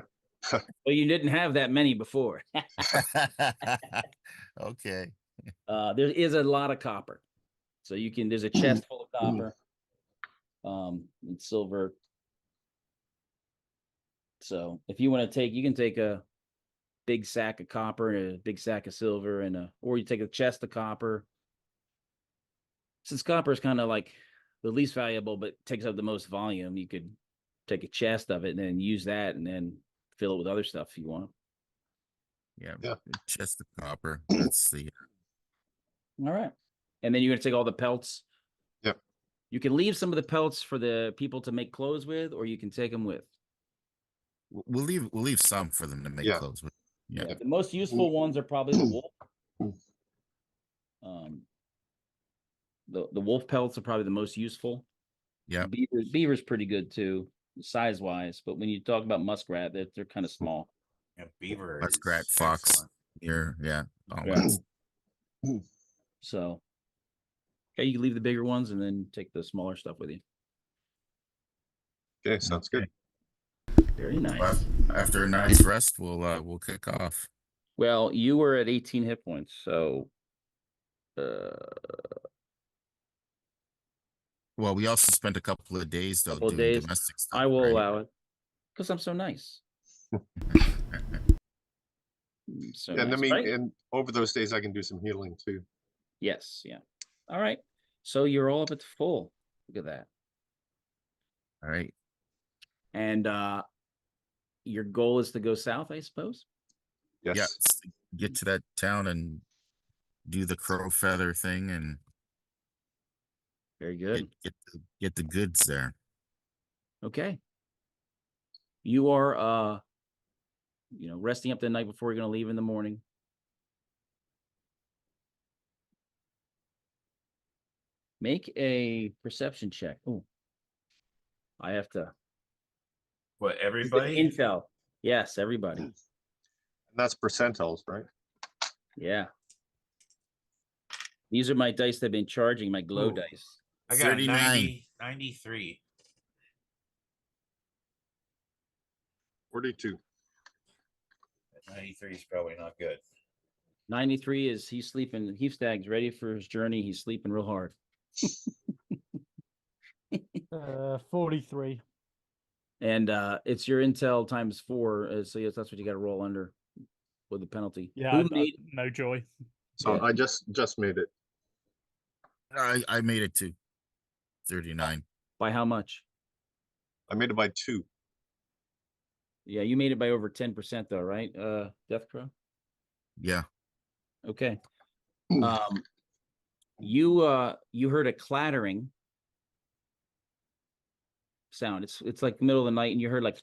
Well, you didn't have that many before. Okay. There is a lot of copper. So you can, there's a chest full of copper. And silver. So if you want to take, you can take a big sack of copper and a big sack of silver or you take a chest of copper. Since copper is kind of like the least valuable, but takes up the most volume, you could take a chest of it and then use that and then fill it with other stuff if you want. Yeah. Yeah. Chest of copper. That's the All right. And then you're going to take all the pelts. Yep. You can leave some of the pelts for the people to make clothes with, or you can take them with. we'll leave some for them to make Yeah. clothes with. Yeah. The most useful ones are probably the wolf. The wolf pelts are probably the most useful. Yeah. Beaver's pretty good too, size wise. But when you talk about muskrat, they're kind of small. Yeah, beaver. Muskrat, is fox, excellent. deer, yeah. All Yeah. that. So, okay, you can leave the bigger ones and then take the smaller stuff with you. Okay, sounds good. Very nice. Well, after a night's rest, we'll kick off. Well, you were at 18 hit points, so Well, we also spent a couple of days though Couple of doing days. domestic stuff. I will right? allow it because I'm so nice. So And I nice, mean, right? and over those days, I can do some healing too. Yes, yeah. All right. So you're all up at full. Look at that. All right. And your goal is to go south, I suppose. Yes. Yeah. Get to that town and do the crow feather thing and Very good. get the goods there. Okay. You are resting up the night before you're going to leave in the morning. Make a perception check. Oh, I have to. What, everybody? Intel. Yes, everybody. And that's percentiles, right? Yeah. These are my dice that I've been charging, my glow Ooh. dice. I got 39. 93. 42. 93 is probably not good. 93 is he's sleeping. Heathstag's ready for his journey. He's sleeping real hard. 43. And it's your intel times 4. So yes, that's what you got to roll under with the penalty. Yeah, Who made no joy. So Yeah. I just made it. I made it to 39. by how much? I made it by 2. Yeah, you made it by over 10% though, right? Death Crow. Yeah. Okay. You heard a clattering sound. It's like the middle of the night, and you heard like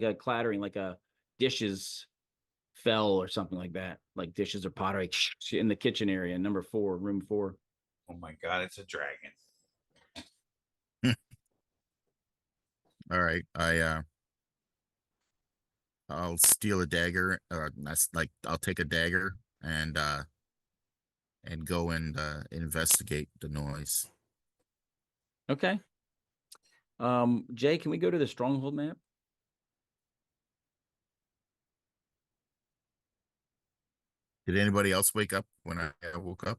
a clattering, like a dishes fell or something like that, like dishes or pottery in the kitchen area, number 4, room 4. Oh my god, it's a dragon. All right. I'll steal a dagger, or that's like I'll take a dagger and go and investigate the noise. Okay. Jay, can we go to the stronghold map? Did anybody else wake up when I woke up?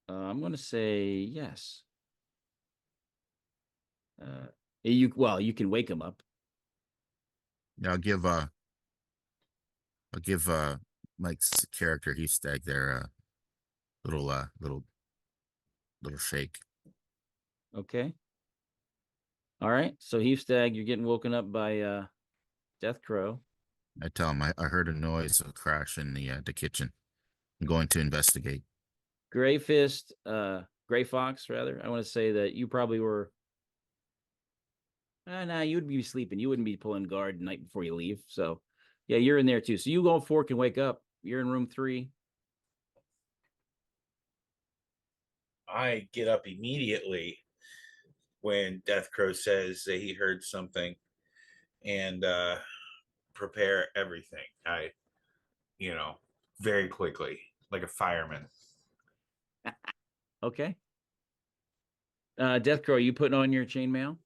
I'm going to say yes. You can wake him up. Yeah, I'll give Mike's character Heathstag there a little shake. Okay. All right. So Heathstag, you're getting woken up by Death Crow. I tell him I heard a noise, a crash in the kitchen. I'm going to investigate. Gray Fox, rather. I want to say that you probably were. You would be sleeping. You wouldn't be pulling guard the night before you leave. So, yeah, you're in there too. So you go 4 can wake up. You're in room 3. I get up immediately when Death Crow says that he heard something, and prepare everything. Very quickly, like a fireman. Okay. Death Crow, are you putting on your chainmail?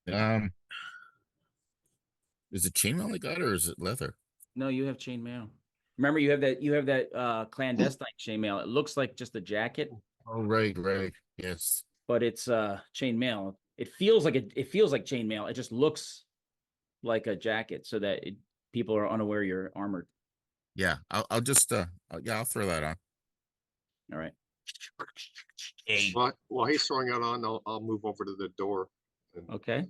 Is it chainmail I got, or is it leather? No, you have chainmail. Remember, you have that clandestine chainmail. It looks like just a jacket, Oh, right. Yes. but it's chainmail. It feels like chainmail. It just looks like a jacket, so that people are unaware you're armored. Yeah, I'll just I'll throw that on. All right. While he's throwing it on, I'll move over to the door. Okay.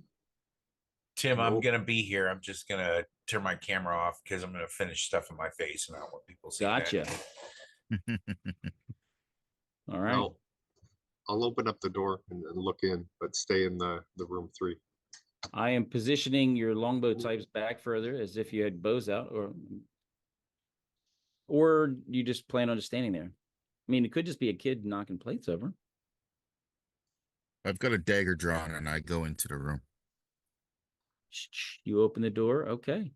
Tim, I'm Nope. gonna be here. I'm just gonna turn my camera off because I'm gonna finish stuff in my face, and I don't want people seeing Gotcha. that. All right. I'll open up the door and look in, but stay in the room 3. I am positioning your longbow types back further as if you had bows out, or you just plan on just standing there. I mean, it could just be a kid knocking plates over. I've got a dagger drawn, and I go into the room. You open the door. Okay.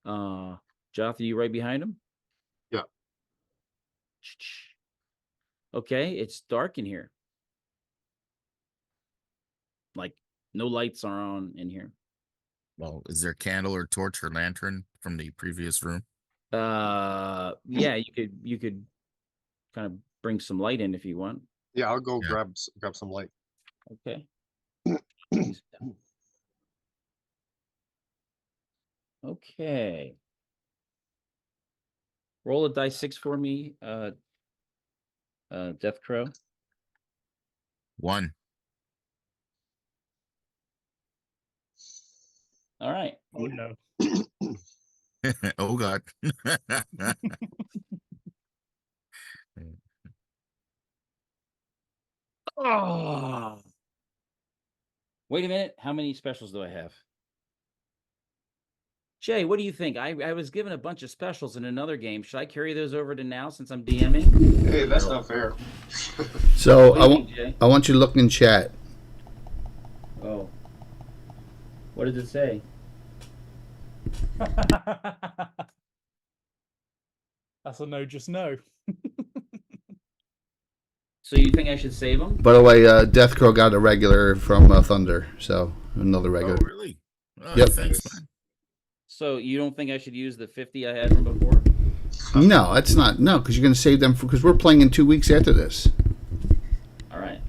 Joth, are you right behind him? Yeah. Okay, it's dark in here. Like no lights are on in here. Well, is there a candle or torch or lantern from the previous room? Yeah, you could kind of bring some light in if you want. Yeah, I'll go Yeah. grab some light. Okay. Okay. Roll a dice 6 for me, Death Crow. 1. All right. Oh no. Oh God. Oh. Wait a minute. How many specials do I have? Jay, what do you think? I was given a bunch of specials in another game. Should I carry those over to now since I'm DMing? Hey, that's not fair. So What do you think, Jay? I want you to look in chat. Oh. What does it say? That's a no, just no. So you think I should save them? By the way, Death Crow got a regular from Thunder, so another Oh, regular. really? Oh, Yep. Thanks, man. So you don't think I should use the 50 I had from before? No, it's not. No, because you're going to save them because we're playing in 2 weeks after this. All right.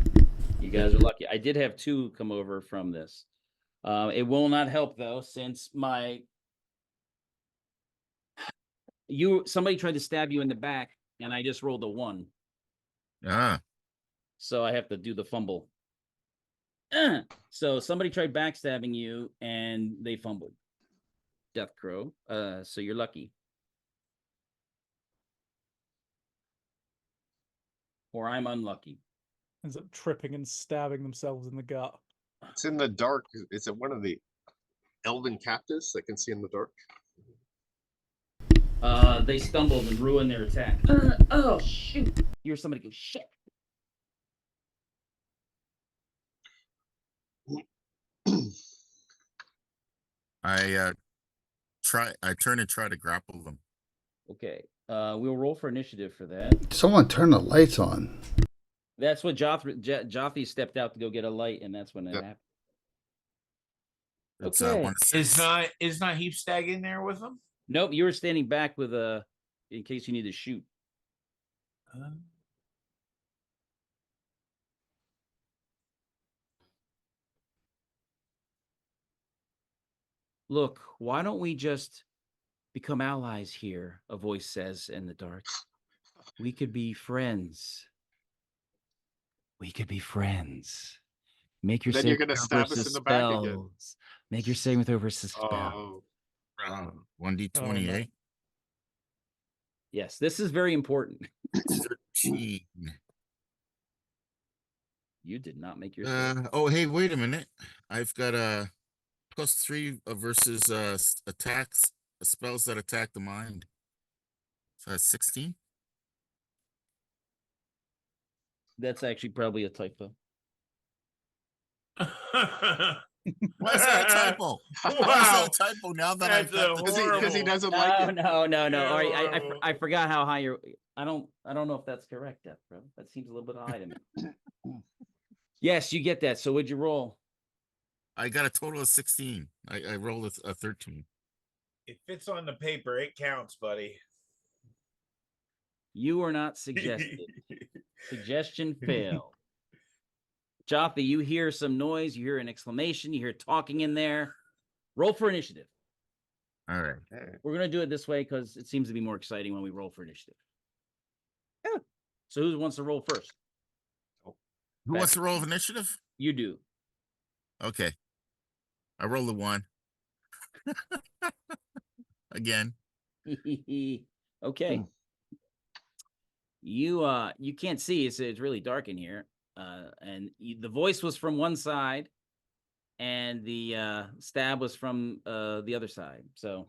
You guys are lucky. I did have 2 come over from this. It will not help though, since somebody tried to stab you in the back and I just rolled a 1. Ah, So I have to do the fumble. So somebody tried backstabbing you and they fumbled. Death Crow. So you're lucky. Or I'm unlucky. Ends up tripping and stabbing themselves in the gut. It's in the dark. Is it one of the elven captives that can see in the dark? They stumbled and ruined their attack. Oh shoot! You hear somebody go shit. I turn and try to grapple them. Okay. We'll roll for initiative for that. Someone turn the lights on. That's what Joffy stepped out to go get a light, and that's when that happened. It's Okay. 1 to 6. Is not Heapstag in there with them? Nope, you were standing back with in case you need to shoot. Look, why don't we just become allies here? A voice says in the dark. We could be friends. We could be friends. Make your Then saving you're gonna throw stab versus us in the back again. spells. Make your saving throw versus spells. Oh, 1d20, Oh, no. eh? Yes, this is very important. 13. You did not make your save. Oh, hey, wait a minute. I've got a +3 versus attacks, spells that attack the mind. So that's 16. That's actually probably a typo. Why is that a typo? Why is Wow. that a typo now that That's I've got a the Because he horrible- doesn't like it. No. Yeah, All right, horrible. I forgot how high you're. I don't know if that's correct, Death Bro. That seems a little bit high to me. Yes, you get that. So what'd you roll? I got a total of 16. I rolled a 13. It fits on the paper. It counts, buddy. You are not suggested. Suggestion failed. Jaffe, you hear some noise. You hear an exclamation. You hear talking in there. Roll for initiative. All right. We're going to do it this way because it seems to be more exciting when we roll for initiative. Yeah. So who wants to roll first? Who wants to roll of initiative? You do. Okay. I rolled a 1. Again. Okay. You can't see. It's really dark in here. And the voice was from one side, and the stab was from the other side. So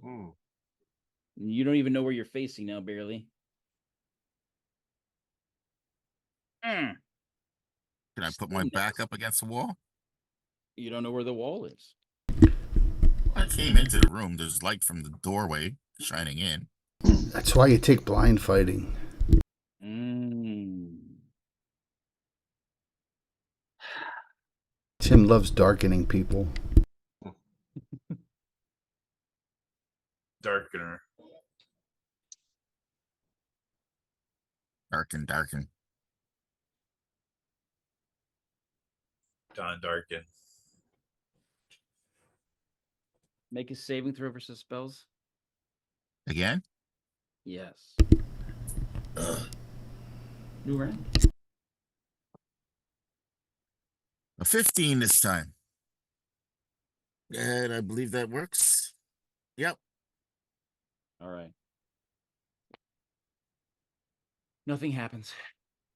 you don't even know where you're facing now, barely. Can I put my back up against the wall? You don't know where the wall is. I came into the room. There's light from the doorway shining in. That's why you take blind fighting. Tim loves darkening people. Darkener. Darken. Don Darken. Make a saving throw versus spells. Again? Yes. New round. A 15 this time. And I believe that works. Yep. All right. Nothing happens.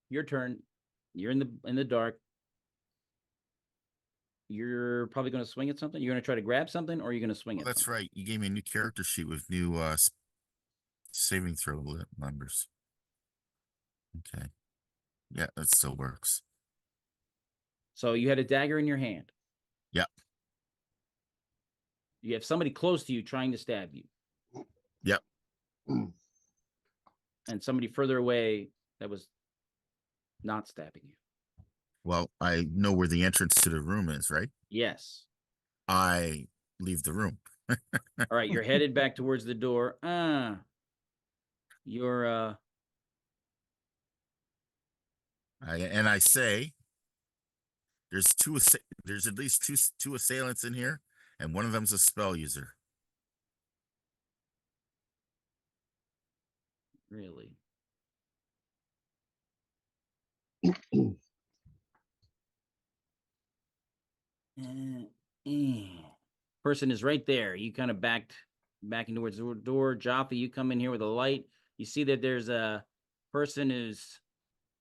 Your turn. You're in the dark. You're probably going to swing at something. You're going to try to grab something, or you're going to swing at That's something. right. You gave me a new character sheet with new saving throw numbers. Okay. Yeah, that still works. So you had a dagger in your hand. Yep. You have somebody close to you trying to stab you. Yep. And somebody further away that was not stabbing you. Well, I know where the entrance to the room is, right? Yes. I leave the room. All right, you're headed back towards the door. You're I say there's there's at least two assailants in here, and one of them's a spell user. really. Person is right there. You kind of backing towards the door. Jaffe, you come in here with a light. You see that there's a person who's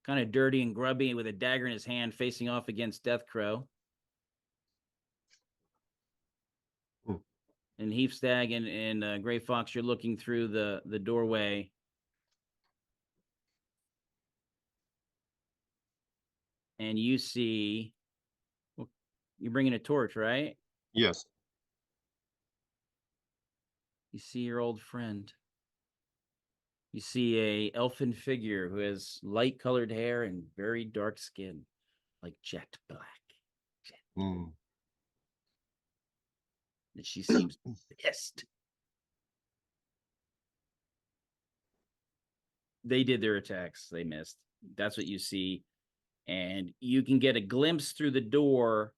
kind of dirty and grubby with a dagger in his hand facing off against Death Crow. And Heapstag and Grey Fox, you're looking through the doorway. And you see, you're bringing a torch, right? Yes. You see your old friend. You see a elfin figure who has light colored hair and very dark skin, like jet black. And she seems pissed. They did their attacks. They missed. That's what you see. And you can get a glimpse through the door,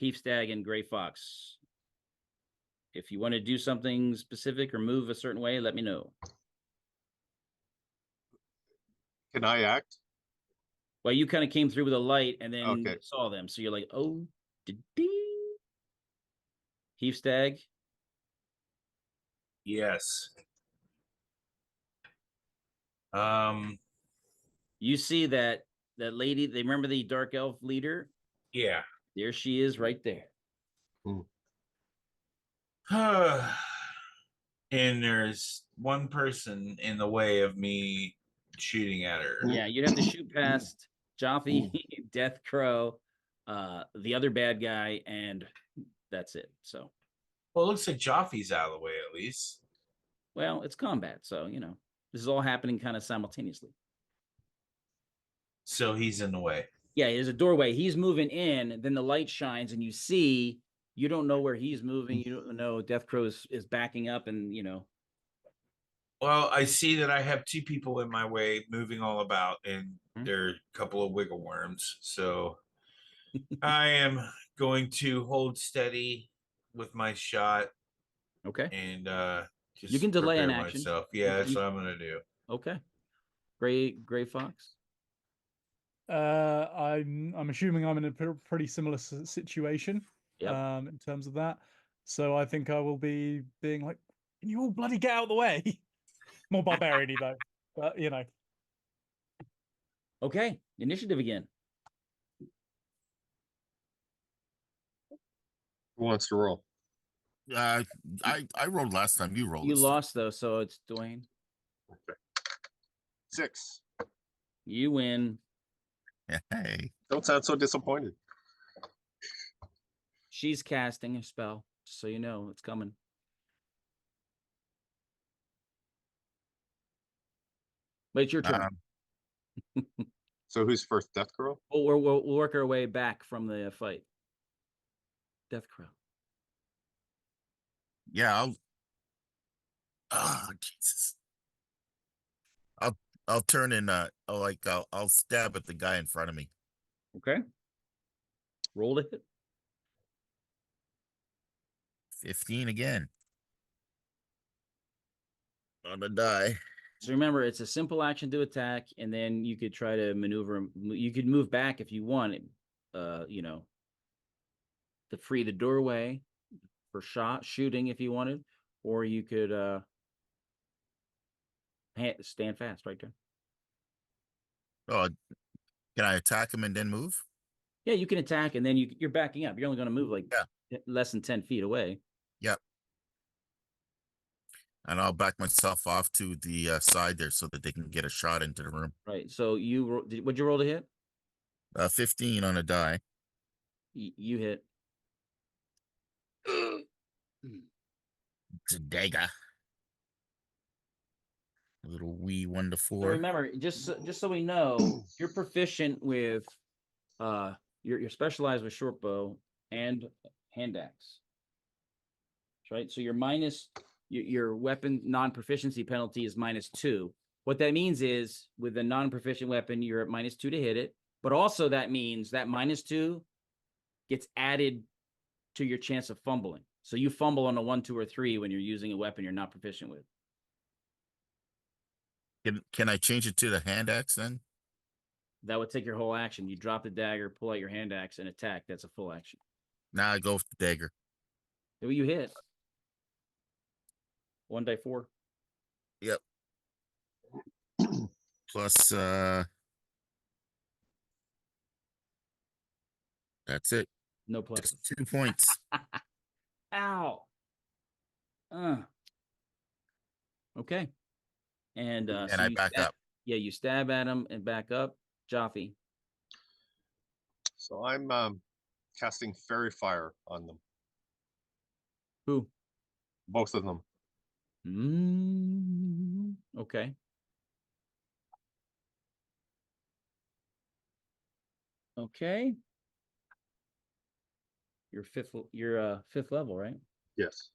Heapstag and Grey Fox. If you want to do something specific or move a certain way, let me know. Can I act? Well, you kind of came through with a light and then Okay. saw them. So you're like, oh, ding. Heapstag. Yes. You see that lady, they remember the dark elf leader? Yeah. There she is right there. And there's one person in the way of me shooting at her. Yeah, you'd have to shoot past Joffe, Death Crow, the other bad guy, and that's it. So, Well, it looks like Joffy's out of the way at least. well, it's combat, so this is all happening kind of simultaneously. So he's in the way. Yeah, there's a doorway. He's moving in, then the light shines, and you see. You don't know where he's moving. You don't know Death Crow is backing up, and Well, I see that I have two people in my way moving all about, and they're a couple of wiggle worms. So I am going to hold steady with my shot. Okay. And just you can delay an prepare action. myself. Yeah, that's what I'm gonna do. Okay. Gray Fox. I'm assuming I'm in a pretty similar situation. Yep. In terms of that. So I think I will be being like, can you all bloody get out of the way? More barbarian though. But Okay. Initiative again. Who wants to roll? I rolled last time. You rolled. You this time. lost though, so it's Dwayne. Okay. 6. You win. Hey. Don't sound so disappointed. She's casting a spell, so you know it's coming. But it's your turn. So who's first? Death Crow? We'll work our way back from the fight. Death Crow. Yeah, Jesus. I'll turn and I'll stab at the guy in front of me. Okay. Roll to hit. 15 again. On the die. So remember, it's a simple action to attack, and then you could try to maneuver. You could move back if you want, to free the doorway for shooting if you wanted, or you could stand fast right there. Oh, can I attack him and then move? Yeah, you can attack, and then you're backing up. You're only going to move like less than 10 feet away. Yep. And I'll back myself off to the side there so that they can get a shot into the room. Right. So what'd you roll to hit? 15 on a die. You hit. It's a dagger. A little wee 1 to 4. So remember, just so we know, you're proficient with you're specialized with short bow and hand axe. Right. So your weapon non-proficiency penalty is -2. What that means is with a non-proficient weapon, you're at -2 to hit it. But also that means that -2 gets added to your chance of fumbling. So you fumble on a 1, 2, or 3 when you're using a weapon you're not proficient with. Can I change it to the hand axe then? That would take your whole action. You drop the dagger, pull out your hand axe, and attack. That's a full action. Now I go with the dagger. Who you hit? 1d4. Yep. Plus that's it. No plus. Just 2 points. Ow. Okay. And so I back up. Yeah, you stab at him and back up. Joffe. So I'm casting Fairy Fire on them. Who? Both of them. Okay. Okay. You're fifth level, right? Yes.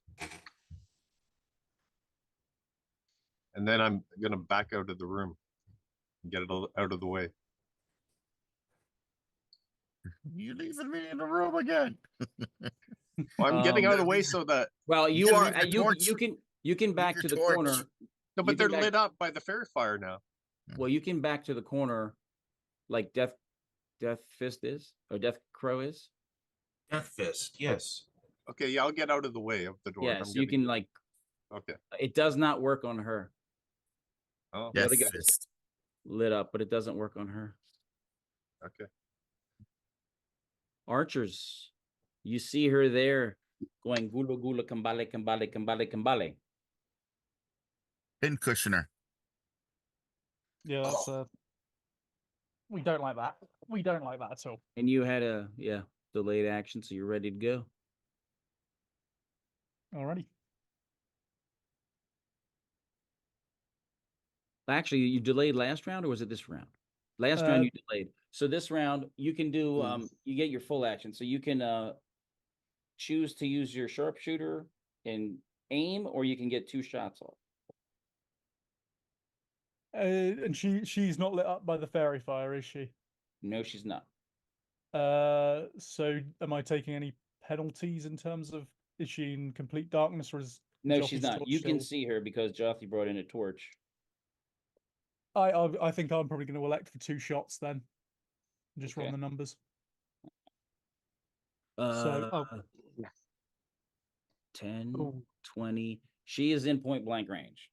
And then I'm gonna back out of the room and get it out of the way. You leaving me in the room again? Well, I'm getting out of the way so that. Well, You you gotta are leave the you can back your to the torch. corner. No, You but they're can back- lit up by the Fairy Fire now. Well, you can back to the corner like Death Fist is, or Death Crow is. Death Fist, yes. Okay, yeah, I'll get out of the way of the door. Yeah, so you can like. Okay. It does not work on her. Oh, The Death other guy Fist. lit up, but it doesn't work on her. okay. Archers, you see her there going gula gula kambale kambale kambale kambale. Pin cushioner. Yeah, that's we don't like that. We don't like that at all. And you had a delayed action, so you're ready to go. Alrighty. Actually, you delayed last round, or was it this round? Last round you delayed. So this round you can do you get your full action. So you can choose to use your sharpshooter and aim, or you can get 2 shots off. And she's not lit up by the fairy fire, is she? No, she's not. So am I taking any penalties in terms of, is she in complete darkness, or is No, Joffy's she's not. torch You can still- see her because Jothy brought in a torch. I think I'm probably going to elect for 2 shots then. Just run Okay. the numbers. Uh, 10, 20. She is in point blank range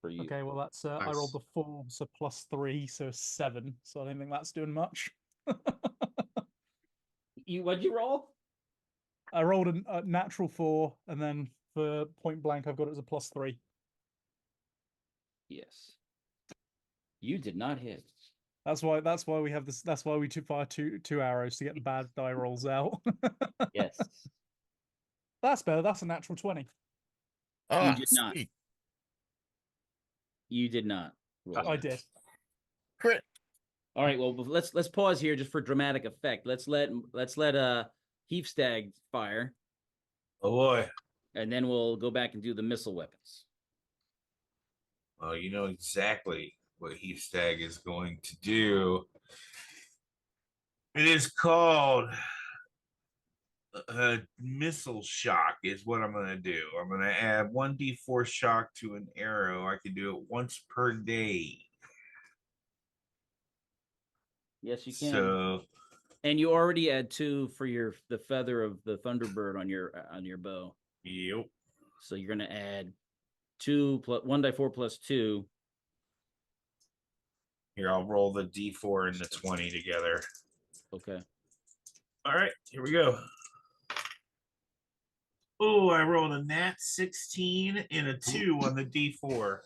for you. Okay, well that's I rolled the 4, so +3, so 7. So I don't think that's doing much. What'd you roll? I rolled a natural 4, and then for point blank, I've got it as a +3. Yes. You did not hit. That's why we have this. That's why we fire two arrows to get the bad die rolls out. Yes. That's better. That's a natural 20. Ah, did not. sweet. You did not roll. I did. Crit. All right. Well, let's pause here just for dramatic effect. Let's let Heapstag fire, Oh boy. and then we'll go back and do the missile weapons. Well, you know exactly what Heapstag is going to do. It is called missile shock is what I'm going to do. I'm going to add 1d4 shock to an arrow. I can do it once per day. Yes, you can. So, And you already had 2 for the feather of the Thunderbird on your bow. yep. So you're gonna add 2 plus 1d4 plus 2. Here, I'll roll the d4 and the 20 together. Okay. All right, here we go. Oh, I rolled a nat 16 and a 2 on the d4.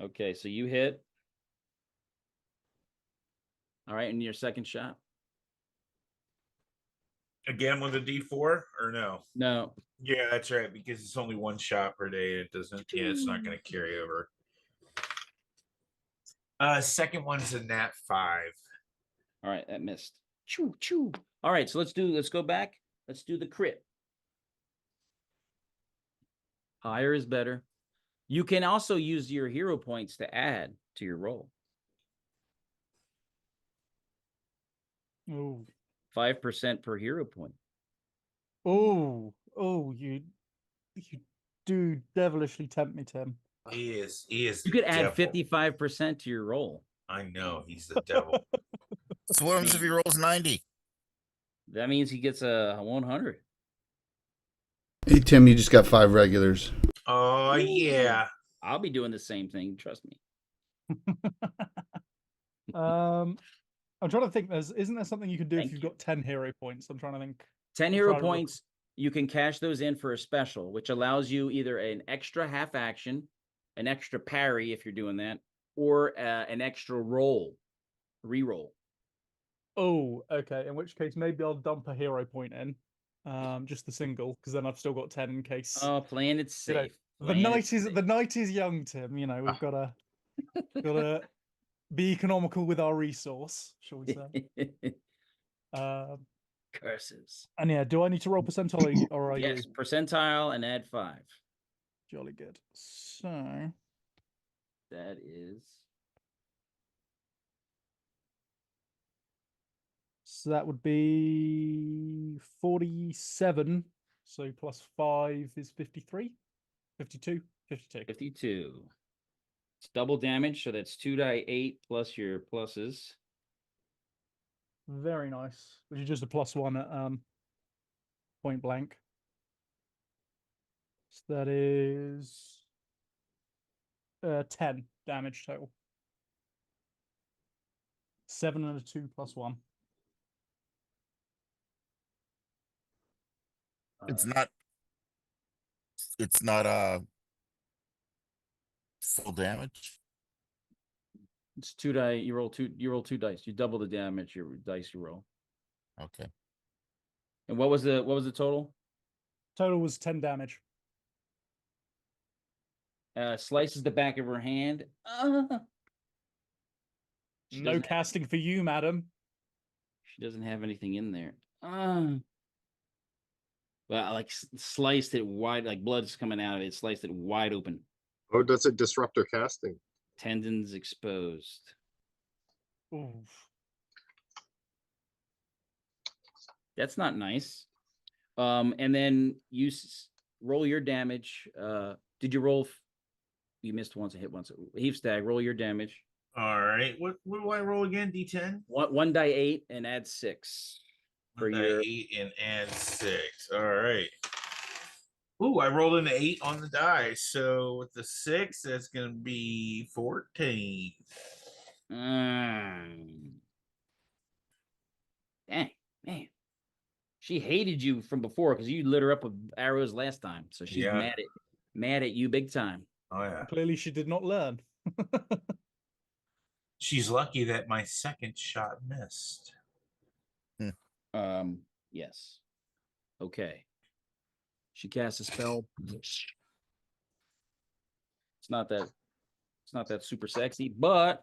Okay, so you hit. All right, and your second shot. Again with a d4 or no? No. Yeah, that's right, because it's only 1 shot per day. It doesn't, yeah, it's not going to carry over. Second one's a nat 5. All right, that missed. Choo choo. All right, so let's go back. Let's do the crit. Higher is better. You can also use your hero points to add to your roll. Oh, 5% per hero point. oh, you do devilishly tempt me, Tim. He is. You You could add 55% to your roll. I know he's the devil. So what happens if he rolls 90? That means he gets a 100. Hey, Tim, you just got 5 regulars. Oh yeah. I'll be doing the same thing. Trust me. I'm trying to think. Isn't there something you can do Thank if you've you. got 10 hero points? I'm trying to think. 10 If hero I roll- points, you can cash those in for a special, which allows you either an extra half action, an extra parry if you're doing that, or an extra roll, re-roll. Oh, okay. In which case, maybe I'll dump a hero point in, just the single, because then I've still got 10 in case. Oh, playing it You know, safe. the night is young, Tim. You know, we've gotta be economical with our resource, shall we say? Curses. And yeah, do I need to roll percentile or are you? Yes, percentile and add 5. Jolly good. So That is that would be 47. So plus 5 is 53. 52. 52. 52. It's double damage, so that's 2d8 plus your pluses. Very nice. Which is just a +1 at point blank. So that is 10 damage total. 7 and a 2 plus 1. It's not full damage. It's 2 die. You roll 2 dice. You double the damage. Your dice you roll. Okay. And what was the total? Total was 10 damage. Slices the back of her hand. She No doesn't have- casting for you, madam. She doesn't have anything in there. Well, like sliced it wide, like blood's coming out of it. Sliced it wide open. Oh, does it disrupt her casting? Tendons exposed. Oof. That's not nice. And then you roll your damage. Did you roll? You missed once. I hit once. Heave stag. Roll your damage. All right. What do I roll again? D10. One die 8 and add 6 for One die your 8 and add 6. All right. Ooh, I rolled an 8 on the die. So with the 6, that's gonna be 14. Dang, man. She hated you from before because you lit her up with arrows last time. So she's Yeah. mad at you big time. Oh yeah. Clearly, she did not learn. She's lucky that my second shot missed. Yes. Okay. She casts a spell. It's not that super sexy, but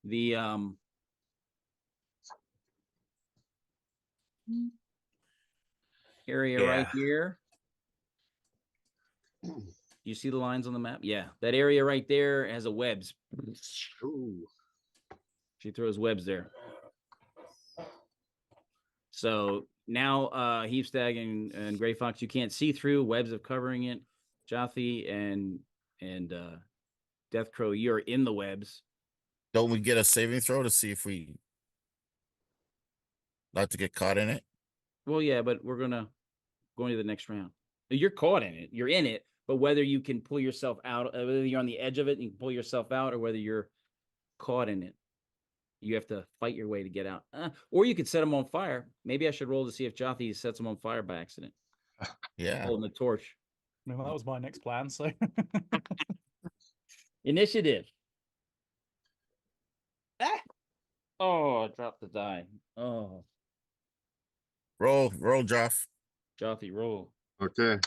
the area right Yeah. here. You see the lines on the map? Yeah, that area right there has a webs. Ooh. She throws webs there. So now Heapstag and Gray Fox, you can't see through. Webs of covering it. Jothi and Death Crow, you're in the webs. Don't we get a saving throw to see if we like to get caught in it? Well, yeah, but we're going to the next round. You're caught in it. You're in it, but whether you can pull yourself out, whether you're on the edge of it and you can pull yourself out, or whether you're caught in it, you have to fight your way to get out. Or you could set them on fire. Maybe I should roll to see if Jothi sets them on fire by accident. Yeah. Holding the torch. I mean, that was my next plan. So Initiative. Oh, I dropped the die. Oh, Roll, Joff. Jothi, roll. Okay.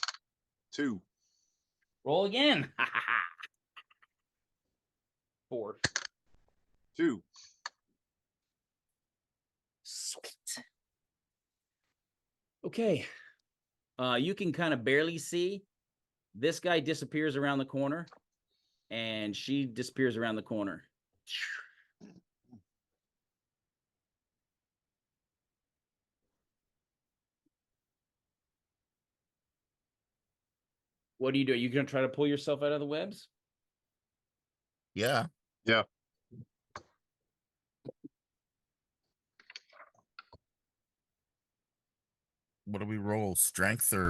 2. Roll again. 4. 2. Sweet. Okay. You can kind of barely see. This guy disappears around the corner, and she disappears around the corner. What do? Are you gonna try to pull yourself out of the webs? Yeah. Yeah. What do we roll? Strength or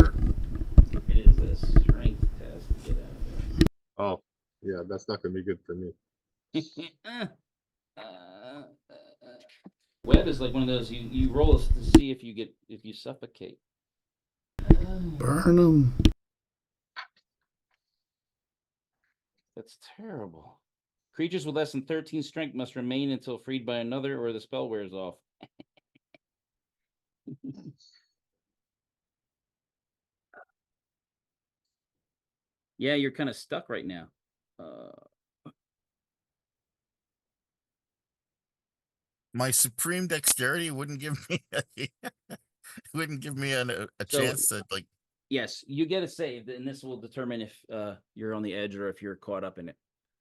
It is a strength test to get out of there. Oh, yeah, that's not going to be good for me. Web is like one of those you roll to see if you suffocate. Burn them. That's terrible. Creatures with less than 13 strength must remain until freed by another or the spell wears off. Yeah, you're kind of stuck right now. my supreme dexterity wouldn't give me a chance to like. Yes, you get a save, and this will determine if you're on the edge or if you're caught up in it.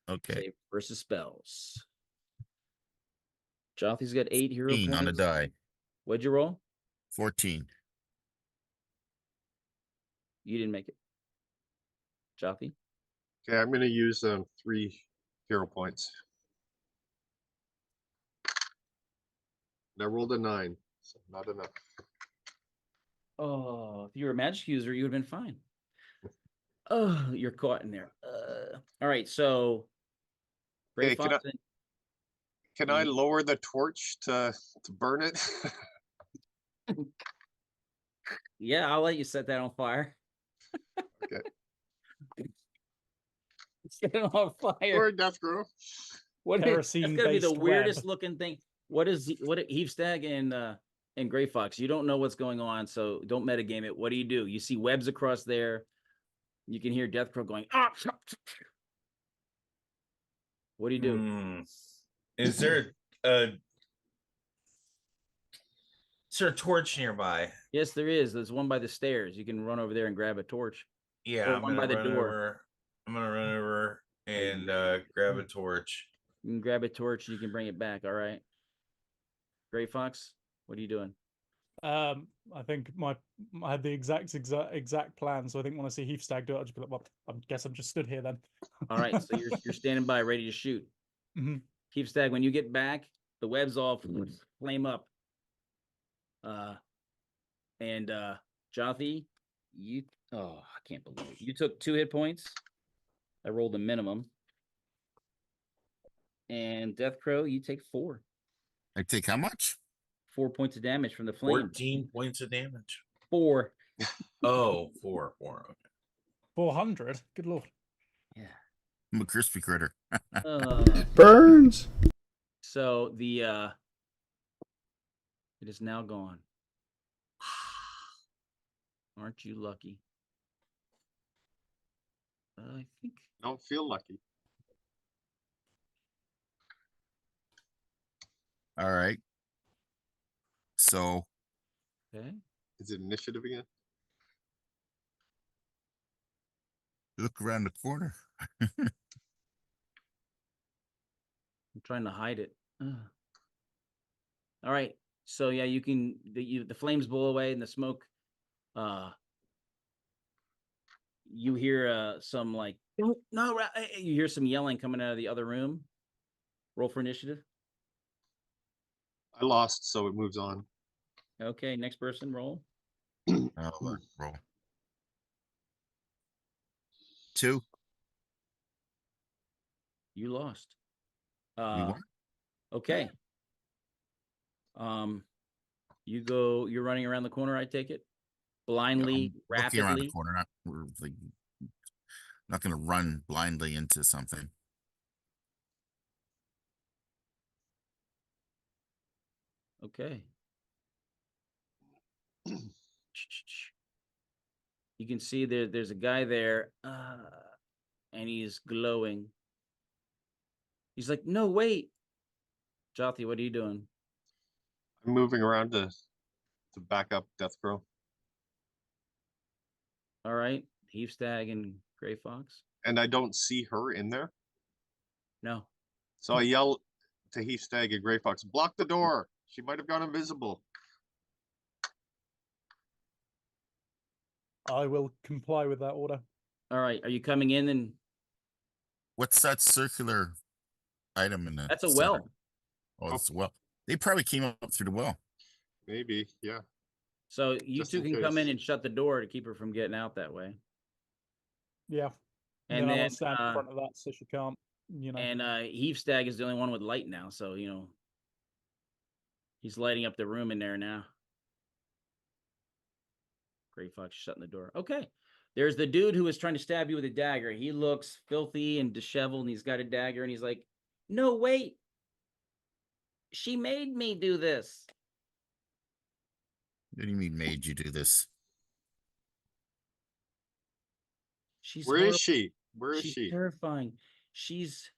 Okay. Save versus spells. Jothy's got 8 hero 14 on the points. die. What'd you roll? 14. You didn't make it. Jothy? Okay, I'm going to use 3 hero points. And I rolled a 9, so not enough. Oh, if you were a magic user, you would have been fine. Oh, you're caught in there. All right, so Gray Hey, Fox. Can I lower the torch to burn it? Yeah, I'll let you set that on fire. Okay. Set it on fire. Or Death Grow. What is, that's kerosene gotta be the based weirdest web. looking thing. What is Heavestag and Gray Fox? You don't know what's going on, so don't metagame it. What do? You see webs across there. You can hear Death Crow going, ah! What do you do? Is there a torch nearby? Yes, there is. There's one by the stairs. You can run over there and grab a torch. Yeah, Or I'm one gonna by the run door. over. I'm gonna run over and grab a torch. You can grab a torch. You can bring it back. All right. Gray Fox, what are you doing? I think I had the exact plan. So I think when I see Heathstag do it, I'll just be like, well, I guess I'm just stood here then. All right, so you're standing by, ready to shoot. Heavestag, when you get back, the webs all flame up. And Jothy, I can't believe it. You took 2 hit points. I rolled a minimum. And Death Crow, you take 4. I take how much? 4 points of damage from the flame. 14 points of damage. 4. Oh, 4. Okay. 400. Good lord. Yeah. I'm a crispy critter. It burns. So the it is now gone. Aren't you lucky? I think Don't feel lucky. All right. So okay. Is it initiative again? look around the corner. I'm trying to hide it. All right. So yeah, you can the flames blow away and the smoke. You hear some like no, you hear some yelling coming out of the other room. Roll for initiative. I lost, so it moves on. Okay, next person, roll. Roll. 2. You lost. We won. Okay. You're running around the corner, I take it? Blindly, Looking around the rapidly. corner, not going to run blindly into something. Okay. You can see there's a guy there, and he's glowing. He's like, no, wait. Jothy, what are you doing? I'm moving around to back up Death Crow. All right. Heavestag and Gray Fox. And I don't see her in there. No. So I yell to Heavestag and Grey Fox, block the door. She might have gone invisible. I will comply with that order. All right. Are you coming in and What's that circular item in the that's a center? well. Oh, it's a well. They probably came up through the well. Maybe, yeah. So you Just two in can come in case. and shut the door to keep her from getting out that way. Yeah. And then then I'll stand in front of that so she can't, and Heavestag is the only one with light now, so he's lighting up the room in there now. Gray Fox shutting the door. Okay. There's the dude who was trying to stab you with a dagger. He looks filthy and disheveled, and he's got a dagger, and he's like, no, wait. She made me do this. What do you mean made you do this? She's Where horrible. is she? Where is She's she? terrifying. She's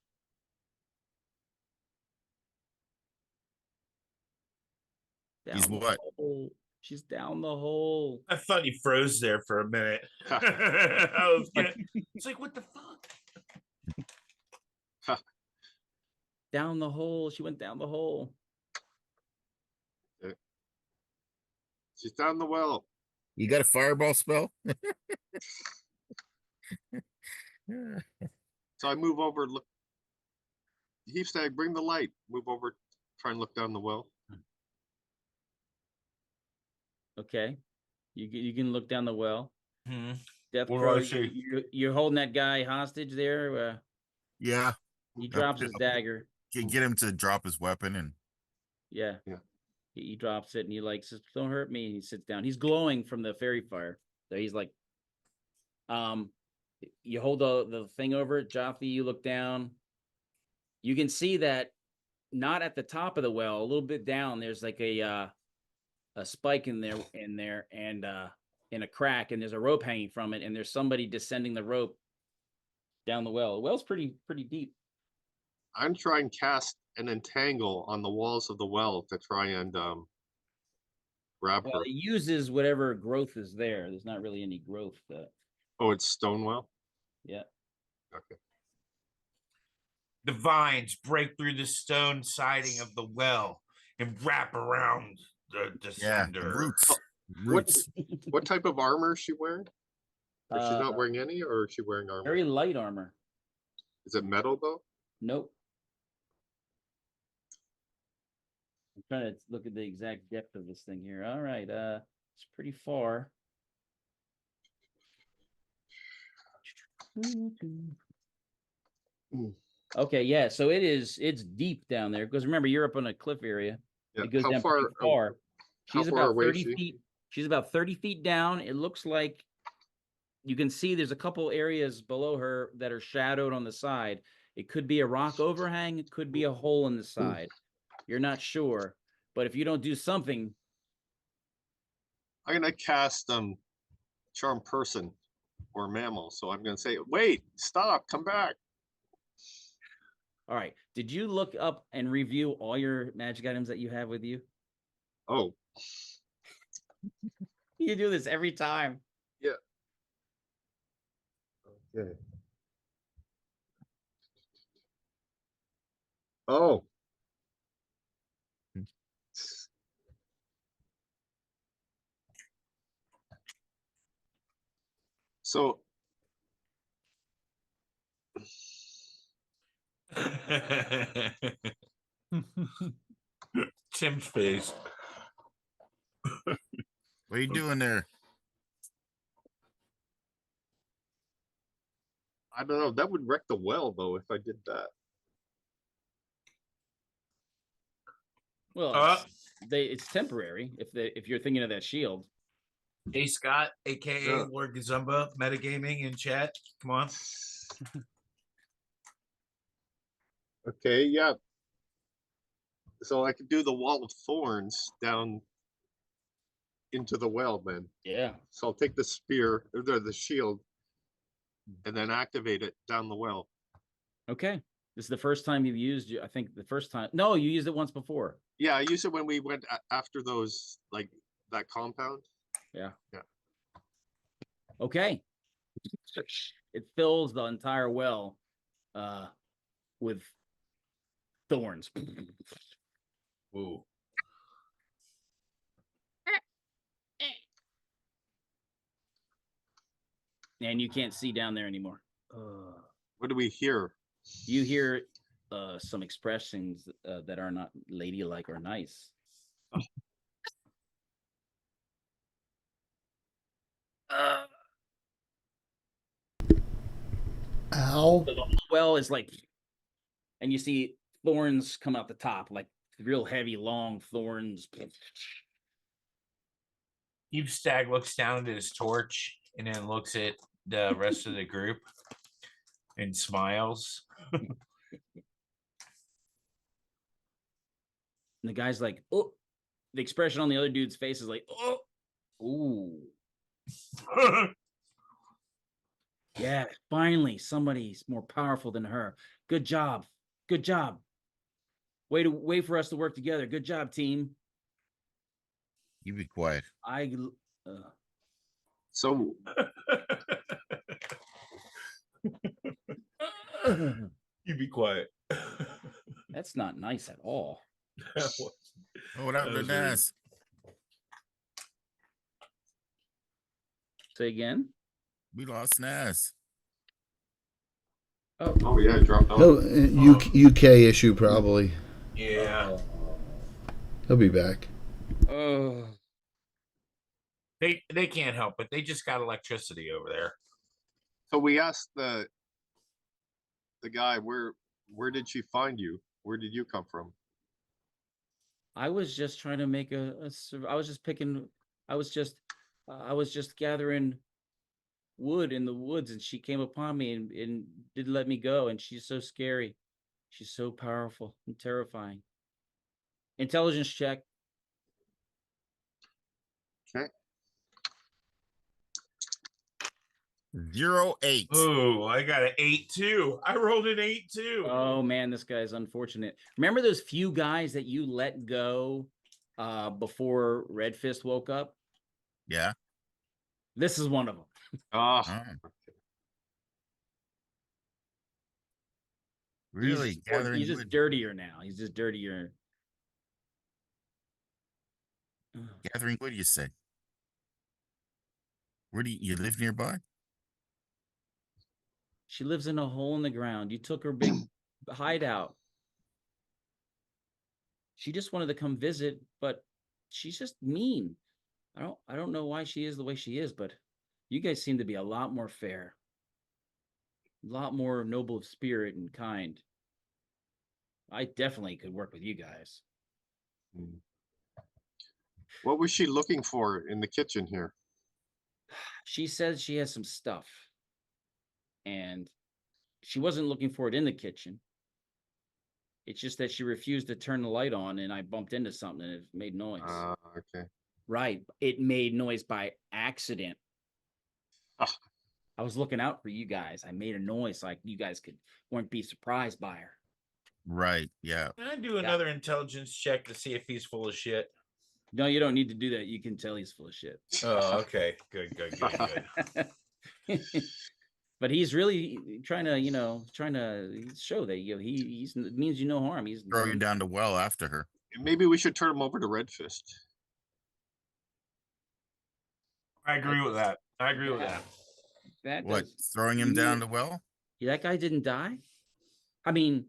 down He's the what? hole. She's down the hole. I thought you froze there for a minute. It's like, what the fuck? Down the hole. She went down the hole. She's down the well. You got a fireball spell? So I move over, look. Heavestag, bring the light. Move over, try and look down the well. Okay. You can look down the well. Death What do Crow, I see? you're holding that guy hostage there. Yeah. He drops his dagger. Get him to drop his weapon and Yeah. Yeah. He drops it and he like says, don't hurt me. And he sits down. He's glowing from the fairy fire. So he's like, you hold the thing over it, Jothy, you look down. you can see that not at the top of the well, a little bit down, there's like a spike in there, and in a crack, and there's a rope hanging from it, and there's somebody descending the rope down the well. The well's pretty deep. I'm trying to cast an entangle on the walls of the well to try and grab Well, her. it uses whatever growth is there. There's not really any growth. Oh, it's stone well? Yeah. Okay. The vines break through the stone siding of the well and wrap around the Yeah, descender. the roots. What Roots. what type of armor is she wearing? Or she's not Uh, wearing any, or is she wearing armor? Very light armor. Is it metal though? Nope. I'm trying to look at the exact depth of this thing here. All right, it's pretty far. Okay, yeah, so it's deep down there, because remember, you're up on a cliff area. Yeah. It goes How down far? pretty far. how She's far about away is 30 she? feet. She's about 30 feet down. It looks like you can see there's a couple areas below her that are shadowed on the side. It could be a rock overhang. It could be a hole in the side. You're not sure, but if you don't do something, I'm gonna cast charm person or mammal. So I'm gonna say, wait, stop, come back. all right. Did you look up and review all your magic items that you have with you? Oh, You do this every time. yeah. Okay. Oh. So Tim's face. What are you doing there? I don't know. That would wreck the well though if I did that. Well, it's temporary if you're thinking of that shield. Hey Scott, aka Yeah. Lord Gazumba, metagaming in chat. Come on. Okay, yeah. So I could do the wall of thorns down into the well then. Yeah. So I'll take the spear or the shield and then activate it down the well. Okay. This is the first time you've used I think the first time. No, you used it once before. Yeah, I used it when we went after those, like that compound. Yeah. Yeah. Okay. It fills the entire well with thorns. Ooh. And you can't see down there anymore. What do we hear? You hear some expressions that are not ladylike or nice. Ow. So the well is like, and you see thorns come out the top, like real heavy, long thorns. Stag looks down at his torch and then looks at the rest of the group and smiles. And the guy's like, oh, the expression on the other dude's face is like, oh, ooh. Yeah, finally, somebody's more powerful than her. Good job. Good job. Wait for us to work together. Good job, team. You be quiet. So You be quiet. That's not nice at all. Oh, what happened to That was rude. Nas? Say again. We lost Nas. oh yeah, it dropped off. UK issue probably. Yeah. He'll be back. Oh. They can't help it. They just got electricity over there. So we asked the guy, where did she find you? Where did you come from? I was just trying to make I was just picking, I was just gathering wood in the woods, and she came upon me and didn't let me go, and she's so scary. She's so powerful and terrifying. Intelligence check. Okay. 08. Oh, I got an 8 too. I rolled an 8 too. Oh man, this guy's unfortunate. Remember those few guys that you let go before Red Fist woke up? Yeah. This is one of them. Ah, Oh, really? Gathering He's just wood. dirtier now. He's just dirtier. Gathering wood, you say? Where do you live nearby? She lives in a hole in the ground. You took her big hideout. She just wanted to come visit, but she's just mean. I don't know why she is the way she is, but you guys seem to be a lot more fair. A lot more noble of spirit and kind. I definitely could work with you guys. what was she looking for in the kitchen here? She says she has some stuff. And she wasn't looking for it in the kitchen. It's just that she refused to turn the light on and I bumped into something and it made noise. Okay. Right. It made noise by accident. Ah. I was looking out for you guys. I made a noise like you guys weren't be surprised by her. Right. Yeah. Can I do another intelligence check to see if he's full of shit? No, you don't need to do that. You can tell he's full of shit. Oh, okay. Good. But he's really trying to show that he's means you no harm. He's Throwing down the well after her. Maybe we should turn him over to Red Fist. I agree with that. That What? does, Throwing him down the well? that guy didn't die. I mean,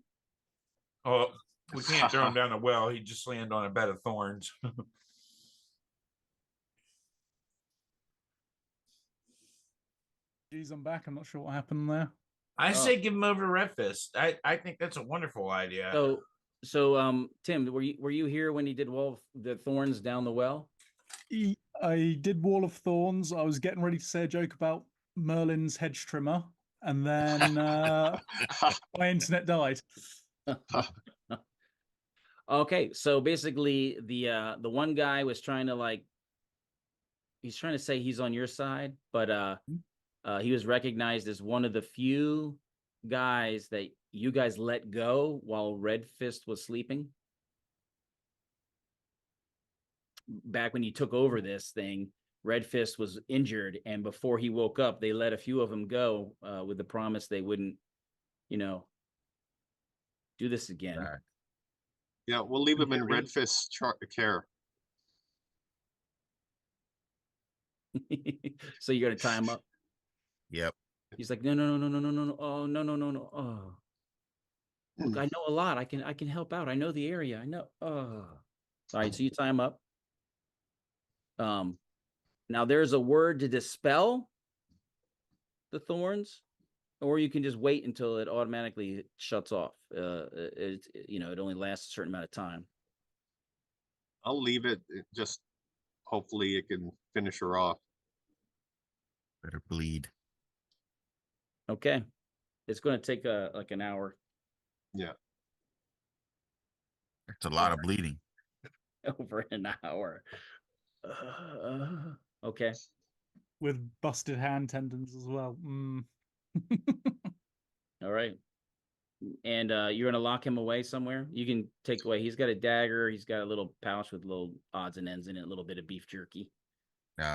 Oh, we can't throw him down the well. He just landed on a bed of thorns. Geez, I'm back. I'm not sure what happened there. I say give him over to Red Fist. I think that's a wonderful idea. so Tim, were you here when he did wall the thorns down the well? I did Wall of Thorns. I was getting ready to say a joke about Merlin's hedge trimmer, and then my internet died. Okay, so basically the one guy was trying to he's trying to say he's on your side, but he was recognized as one of the few guys that you guys let go while Red Fist was sleeping. Back when you took over this thing, Red Fist was injured, and before he woke up, they let a few of them go with the promise they wouldn't, do this again. Right. Yeah, we'll leave him in Red Fist's care. So you're gonna tie him up? Yep. He's like, no. Oh, no. Oh, look, I know a lot. I can help out. I know the area. I know. Oh, all right. So you tie him up. Now there's a word to dispel the thorns, or you can just wait until it automatically shuts off. It only lasts a certain amount of time. I'll leave it. Just hopefully it can finish her off. Better bleed. Okay, it's going to take like an hour. Yeah. That's a lot of bleeding. Over an hour. Okay. With busted hand tendons as well. All right. And you're gonna lock him away somewhere. You can take away. He's got a dagger. He's got a little pouch with little odds and ends in it. A little bit of beef jerky,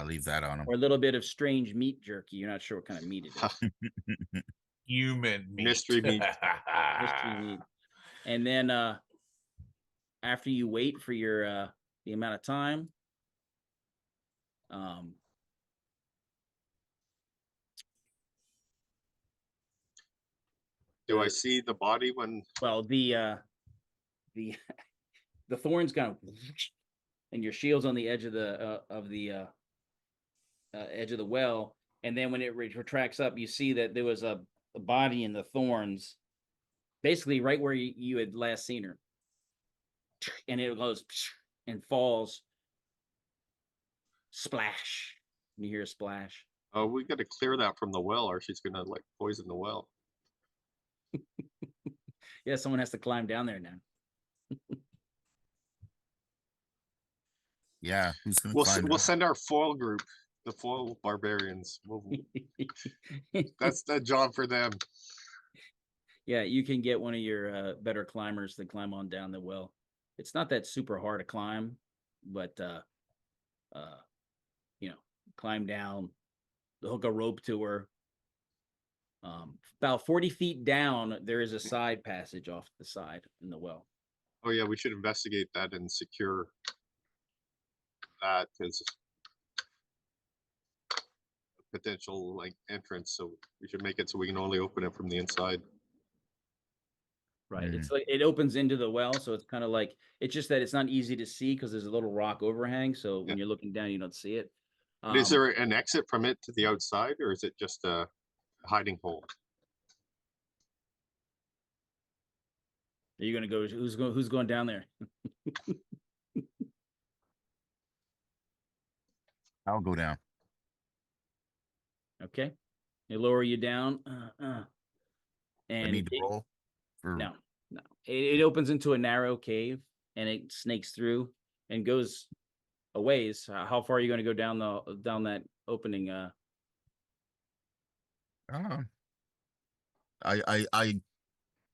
Leave that on him. or a little bit of strange meat jerky. You're not sure what kind of meat it is. Human meat. Mystery meat. Mystery meat. And then after you wait for your the amount of time, Do I see the body when? well, the thorns kind of, and your shield's on the edge of the edge of the well, and then when it retracts up, you see that there was a body in the thorns, basically right where you had last seen her, and it goes and falls, splash. And you hear a splash. Oh, we got to clear that from the well, or she's gonna poison the well. Yeah, someone has to climb down there now. Yeah, who's gonna We'll climb we'll down? send our foil group, the foil barbarians. That's the job for them. Yeah, you can get one of your better climbers to climb on down the well. It's not that super hard to climb, but you know, climb down, hook a rope to her. About 40 feet down, there is a side passage off the side in the well. Oh yeah, we should investigate that and secure that as a potential like entrance. So we should make it so we can only open it from the inside. Right. It's like it opens into the well, so it's kind of like it's just that it's not easy to see because there's a little rock overhang. So when Yeah. you're looking down, you don't see it. But is there an exit from it to the outside, or is it just a hiding hole? Are you gonna go? Who's going down there? I'll go down. Okay. They lower you down. I And need to roll for no. It opens into a narrow cave and it snakes through and goes a ways. How far are you going to go down that opening?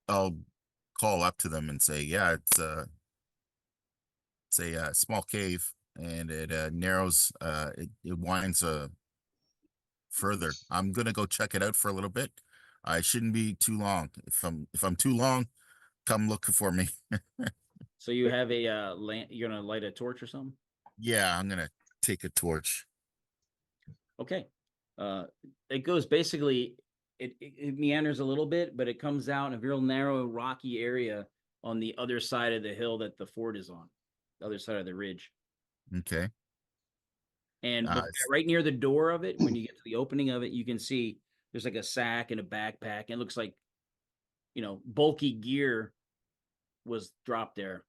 I'll call up to them and say, yeah, it's a small cave and it narrows, it winds further. I'm gonna go check it out for a little bit. I shouldn't be too long. If I'm too long, come looking for me. So you have a you're gonna light a torch or something? Yeah, I'm gonna take a torch. Okay. It goes basically it meanders a little bit, but it comes out in a real narrow, rocky area on the other side of the hill that the fort is on, the other side of the ridge. Okay. And It's- right near the door of it, when you get to the opening of it, you can see there's like a sack and a backpack. It looks like, bulky gear was dropped there,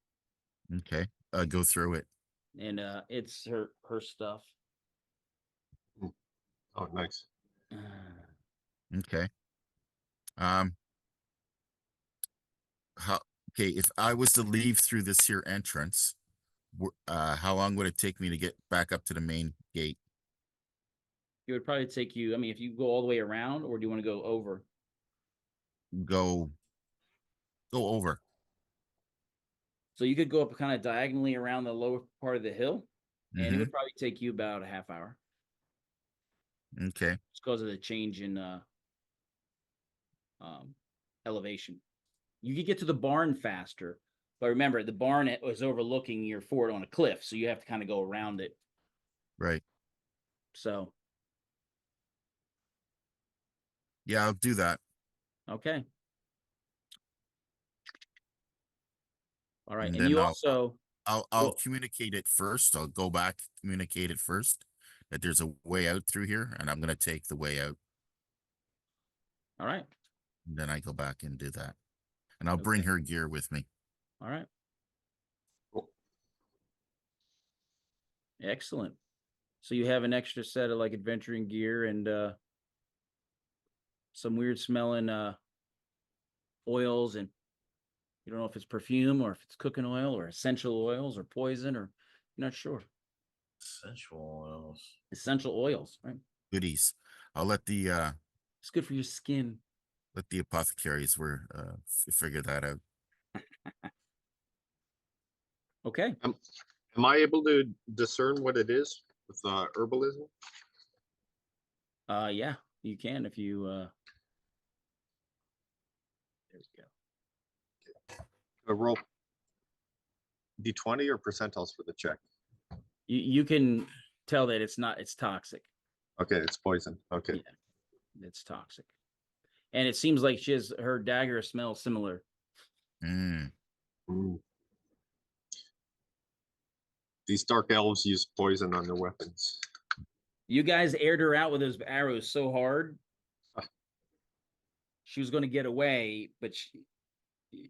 Okay. Go through it. and it's her stuff. Oh, nice. Okay. How? Okay. If I was to leave through this here entrance, how long would it take me to get back up to the main gate? It would probably take you. I mean, if you go all the way around, or do you want to go over? Go over. So you could go up kind of diagonally around the lower part of the hill, and it Mhm. would probably take you about a half hour. Okay. It's because of the change in elevation. You could get to the barn faster, but remember the barn was overlooking your fort on a cliff, so you have to kind of go around it. Right. So Yeah, I'll do that. okay, all right, And and then you also I'll well, communicate it first. I'll go back, communicate it first that there's a way out through here, and I'm gonna take the way out. all right, And then I go back and do that. And I'll bring Okay. her gear with me. all right, Cool. excellent. So you have an extra set of like adventuring gear and some weird smelling oils, and you don't know if it's perfume or if it's cooking oil or essential oils or poison, or you're not sure. Sensual oils. Essential oils, right? Goodies. I'll let the It's good for your skin. apothecaries figure that out. Okay. Am I able to discern what it is with herbalism? Yeah, you can if you there we go. A roll D20 or percentiles for the check? You can tell that it's toxic. Okay, it's poison. Okay. Yeah, it's toxic. And it seems like her dagger smells similar. Mm. Mm. These dark elves use poison on their weapons. You guys aired her out with those arrows so hard. She was going to get away, but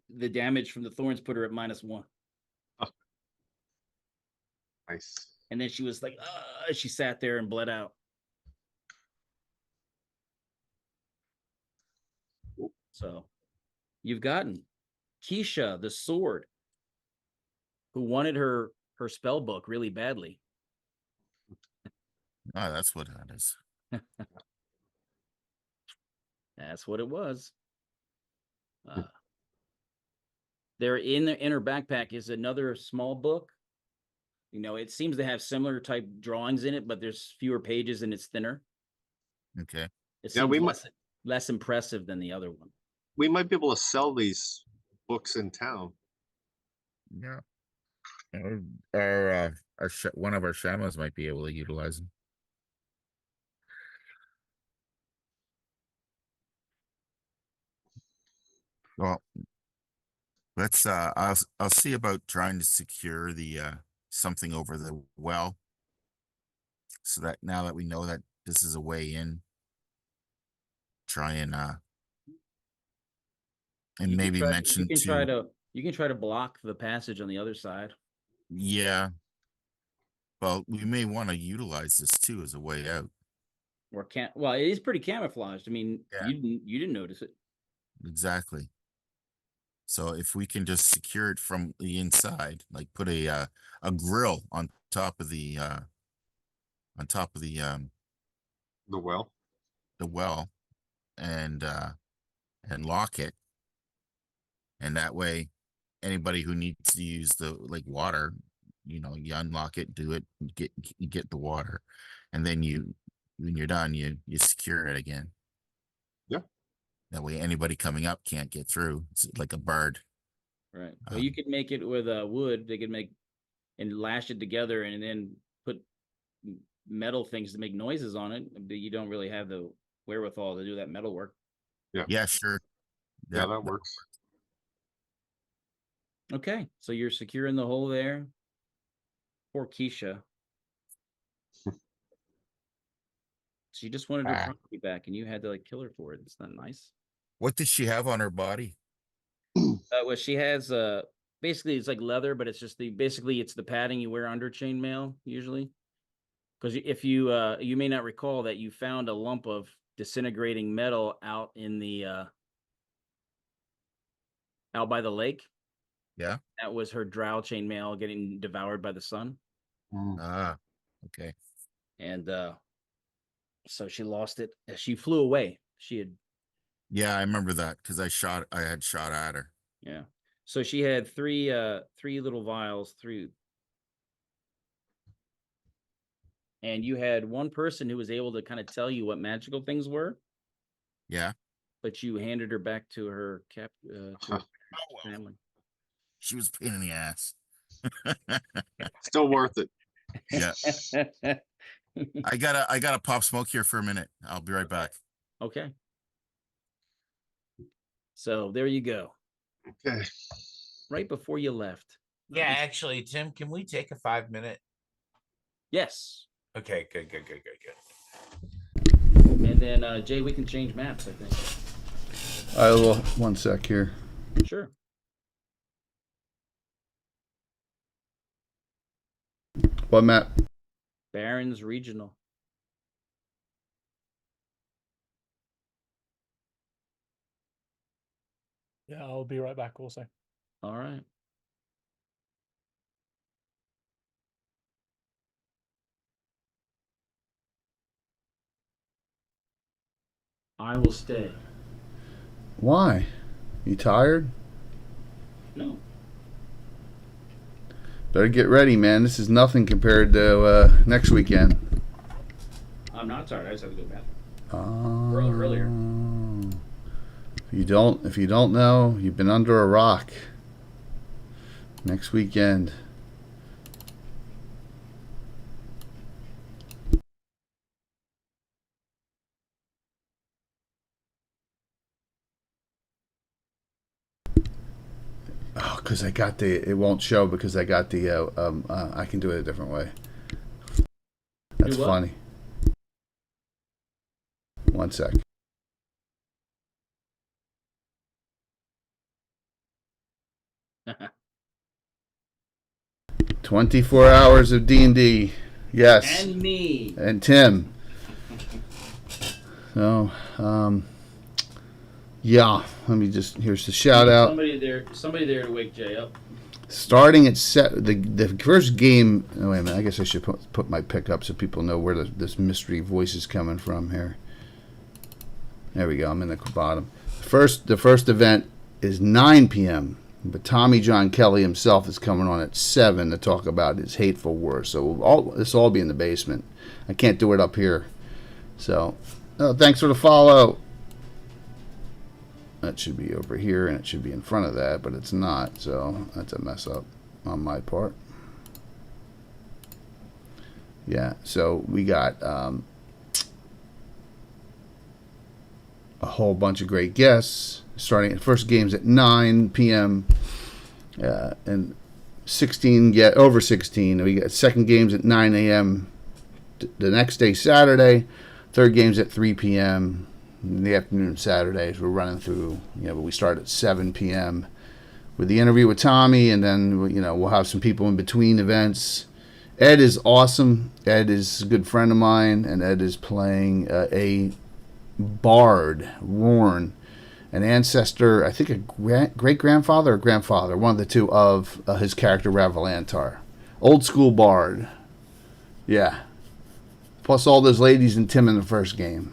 the damage from the thorns put her at -1. Oh. Nice. And then she was like, she sat there and bled out. So you've gotten Keisha, the sword, who wanted her spell book really badly. Oh, that's what that is. That's what it was. There in her backpack is another small book. You know, it seems to have similar type drawings in it, but there's fewer pages and it's thinner. Okay. It Yeah, seems less impressive than the other one. We might be able to sell these books in town. Yeah. One of our shamas might be able to utilize them. Well, let's I'll see about trying to secure the something over the well, so that now that we know that this is a way in, try and You maybe can mention you can try to block the passage on the other side. yeah. Well, we may want to utilize this too as a way out. Or well, it is pretty camouflaged. I mean, Yeah. you didn't notice it. Exactly. So if we can just secure it from the inside, like put a grill on top of the The well. well and lock it, and that way anybody who needs to use the water, you unlock it, do it, get the water, and then when you're done, you secure it again. Yeah. That way anybody coming up can't get through. It's like a bird. Right. Well, you could make it with wood. They could make and lash it together and then put metal things to make noises on it. But you don't really have the wherewithal to do that metal work. Yeah, sure. Yeah, that works. Okay, so you're securing the hole there. Poor Keisha. She just wanted her property back, and you had to kill her for it. It's not nice. What does she have on her body? Well, she has basically it's like leather, but it's just it's the padding you wear under chainmail usually. Because if you you may not recall that you found a lump of disintegrating metal out in the out by the lake. Yeah. That was her drow chainmail getting devoured by the sun. Ah, okay. And so she lost it as she flew away. She had Yeah, I remember that because I had shot at her. Yeah. So she had three little vials, and you had one person who was able to kind of tell you what magical things were. Yeah. But you handed her back to her to her family. She was a pain in the ass. Still worth it. Yeah. I gotta pop smoke here for a minute. I'll be right back. Okay. So there you go. Okay. Right before you left. Yeah, actually, Tim, can we take a 5-minute? Yes. Okay, good. And then Jay, we can change maps, I think. I will 1 sec here. Sure. What map? Barron's Regional. Yeah, I'll be right back also. All right. I will stay. Why? You tired? No. Better get ready, man. This is nothing compared to next weekend. I'm not tired. I just have to go back. Oh. Earlier. If you don't know, you've been under a rock. Next weekend. Oh, because I got it won't show because I got I can do it a different way. That's funny. 1 sec. "24 hours of D&D." Yes. And me. And Tim. So, Yeah, let me just, here's the shout out. Somebody there to wake Jay up. Starting at the first game. Oh, wait a minute. I guess I should put my pick up so people know where this mystery voice is coming from here. There we go. I'm in the bottom. The first event is 9 p.m. But Tommy John Kelly himself is coming on at 7 to talk about his hateful words. So this will all be in the basement. I can't do it up here. So, thanks for the follow. That should be over here, and it should be in front of that, but it's not. So that's a mess up on my part. Yeah. So we got a whole bunch of great guests. Starting at first games at 9 p.m. And 16 over 16. We got second games at 9 a.m. The next day, Saturday. Third games at 3 p.m. in the afternoon Saturdays. We're running through, but we start at 7 p.m. with the interview with Tommy, and then we'll have some people in between events. Ed is awesome. Ed is a good friend of mine, and Ed is playing a bard, Rorn, an ancestor, I think a great-grandfather or grandfather, one of the two, of his character Ravalantar. Old school bard. Yeah. Plus all those ladies and Tim in the first game.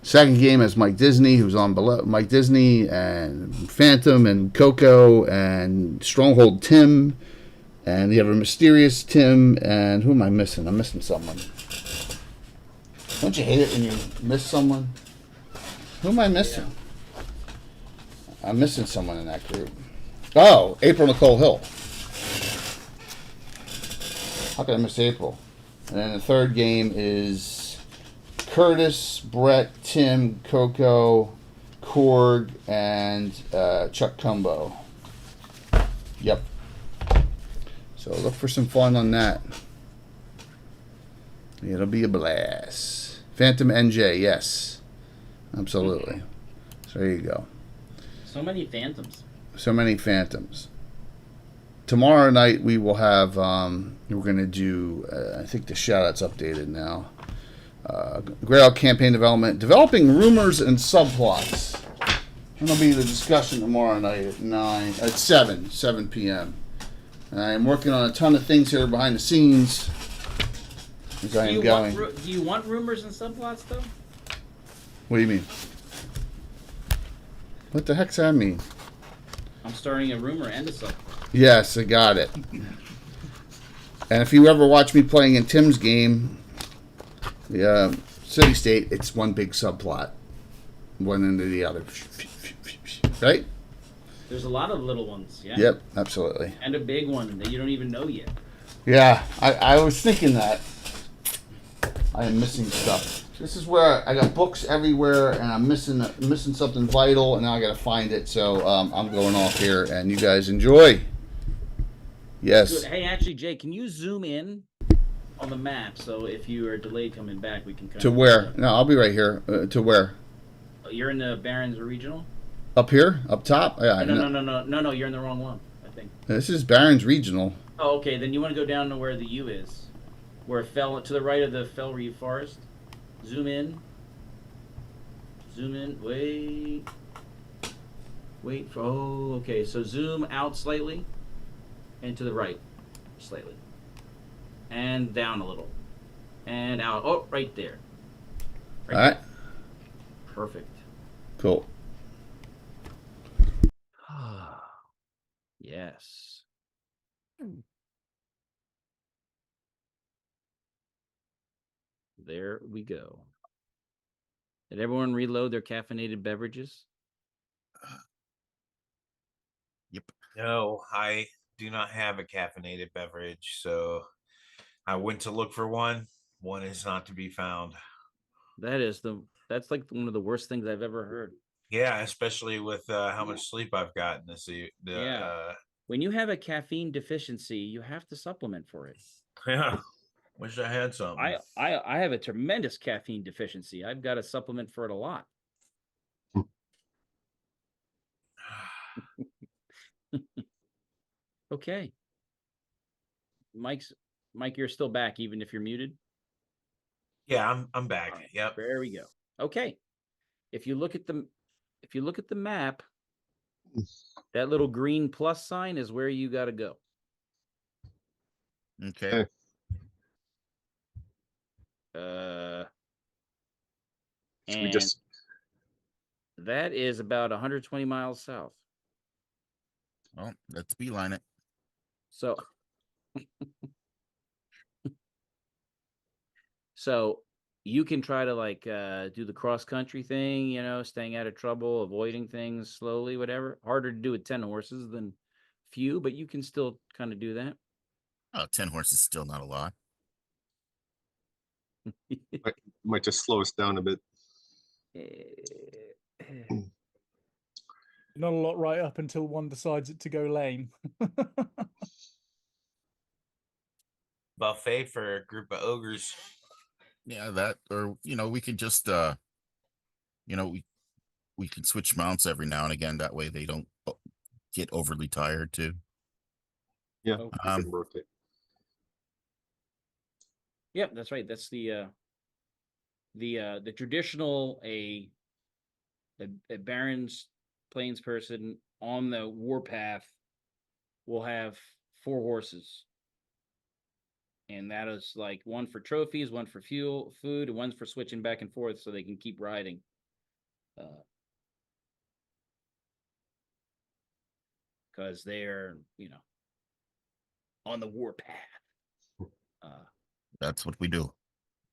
Second game is Mike Disney, who's on below. Mike Disney and Phantom and Coco and Stronghold Tim. And you have a mysterious Tim. And who am I missing? I'm missing someone. Don't you hate it when you miss someone? Who am I missing? Yeah. I'm missing someone in that group. Oh, April Nicole Hill. How could I miss April? And then the third game is Curtis, Brett, Tim, Coco, Korg, and Chuck Cumbo. Yep. So look for some fun on that. It'll be a blast. Phantom NJ, yes. Absolutely. So there you go. So many phantoms. So many phantoms. Tomorrow night we will have, we're going to do, I think the shout-out's updated now. GREYHAWK campaign development, developing rumors and subplots. That'll be the discussion tomorrow night at 7 p.m. And I am working on a ton of things here behind the scenes as I am going. Do you want rumors and subplots, though? What do you mean? What the heck's that mean? I'm starting a rumor and a subplot. Yes, I got it. And if you ever watch me playing in Tim's game, the City State, it's one big subplot. One into the other. Right? There's a lot of little ones, yeah. Yep, absolutely. And a big one that you don't even know yet. Yeah, I was thinking that. I am missing stuff. This is where I got books everywhere, and I'm missing something vital, and now I got to find it. So I'm going off here, and you guys enjoy. Yes. Good. Hey, actually, Jay, can you zoom in on the map so if you are delayed coming back, we can kind to where? No, I'll be right here. To where? You're in the Barron's Regional. Up here, up top. Yeah. No. You're in the wrong one. I think. This is Barron's Regional. Oh, okay. Then you want to go down to where the U is, where it fell to the right of the Fellree Forest. Zoom in. Wait for, okay. So zoom out slightly and to the right slightly. And down a little. And out. Oh, right there. All right. Perfect. Cool. Yes. There we go. Did everyone reload their caffeinated beverages? Yep. No, I do not have a caffeinated beverage, so I went to look for one. One is not to be found. That's like one of the worst things I've ever heard. Yeah, especially with how much sleep I've gotten this When you have a caffeine deficiency, you have to supplement for it. Yeah. Wish I had some. I have a tremendous caffeine deficiency. I've got to supplement for it a lot. Okay. Mike, you're still back, even if you're muted. Yeah, I'm back. Right, Yep. There we go. Okay. If you look at the if you look at the map, that little green plus sign is where you got to go. Okay. Okay. Should we And just that is about 120 miles south. Well, let's beeline it. So, so you can try to like do the cross country thing, you know, staying out of trouble, avoiding things slowly, whatever. Harder to do with 10 horses than few, but you can still kind of do that. Oh, 10 horses still not a lot. might just slow us down a bit? Not a lot right up until one decides to go lame. Buffet for a group of ogres. Yeah, that, or we could just we can switch mounts every now and again. That way they don't get overly tired too. Yeah, Oh. we can rotate. Yep, that's right. That's the traditional a Baron's Plains person on the warpath will have 4 horses. And that is like one for trophies, one for food, and one's for switching back and forth so they can keep riding. Because they're, on the warpath. That's what we do.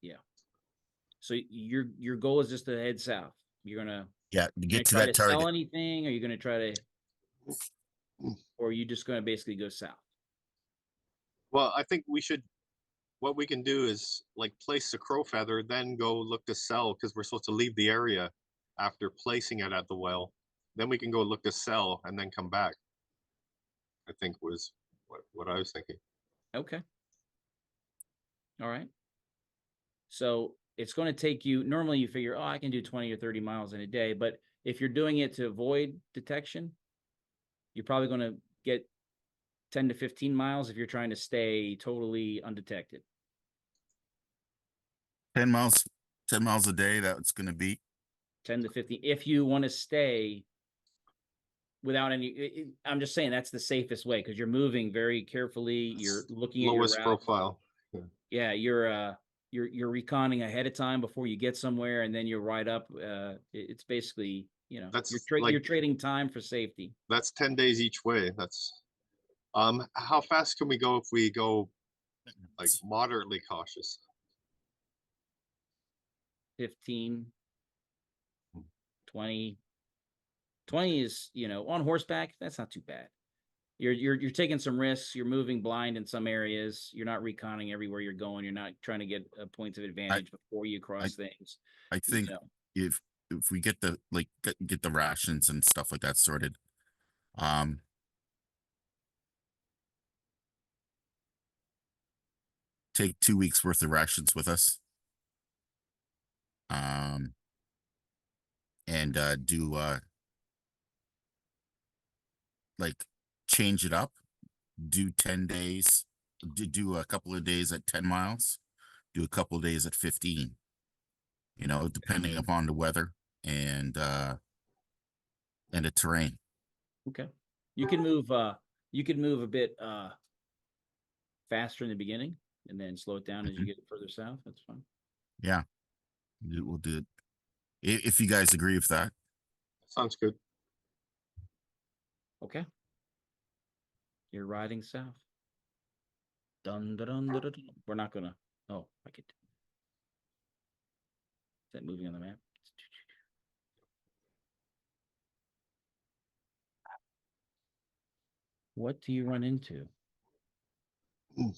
Yeah. So your goal is just to head south. You're gonna Get to try that to sell target. anything, or you're gonna try to, or are you just gonna basically go south? Well, I think what we can do is like place the crow feather, then go look to sell, because we're supposed to leave the area after placing it at the well. Then we can go look to sell and then come back. I think was what I was thinking. Okay. All right. So it's going to take you, normally you figure, I can do 20 or 30 miles in a day. But if you're doing it to avoid detection, you're probably going to get 10 to 15 miles if you're trying to stay totally undetected. 10 miles a day. That's going to be 10 to 15. If you want to stay without any, I'm just saying that's the safest way, because you're moving very carefully. You're looking at your Lowest route. profile. Yeah, you're reconning ahead of time before you get somewhere, and then you ride up. It's basically, That's you're trading time for safety. That's 10 days each way. That's how fast can we go if we go like moderately cautious? 15, 20. 20 is, on horseback, that's not too bad. You're taking some risks. You're moving blind in some areas. You're not reconning everywhere you're going. You're not trying to get points of advantage before you cross things. I think if we get the get the rations and stuff like that sorted, take 2 weeks worth of rations with us, and do like change it up, do 10 days, do a couple of days at 10 miles, do a couple of days at 15, depending upon the weather and the terrain. Okay. You can move a bit faster in the beginning and then slow it down as you get further south. That's fine. Yeah. We'll do it. If you guys agree with that. Sounds good. Okay. You're riding south. Dun, dun, dun, dun, dun, dun. We're not gonna. Oh, I could. Is that moving on the map? What do you run into? I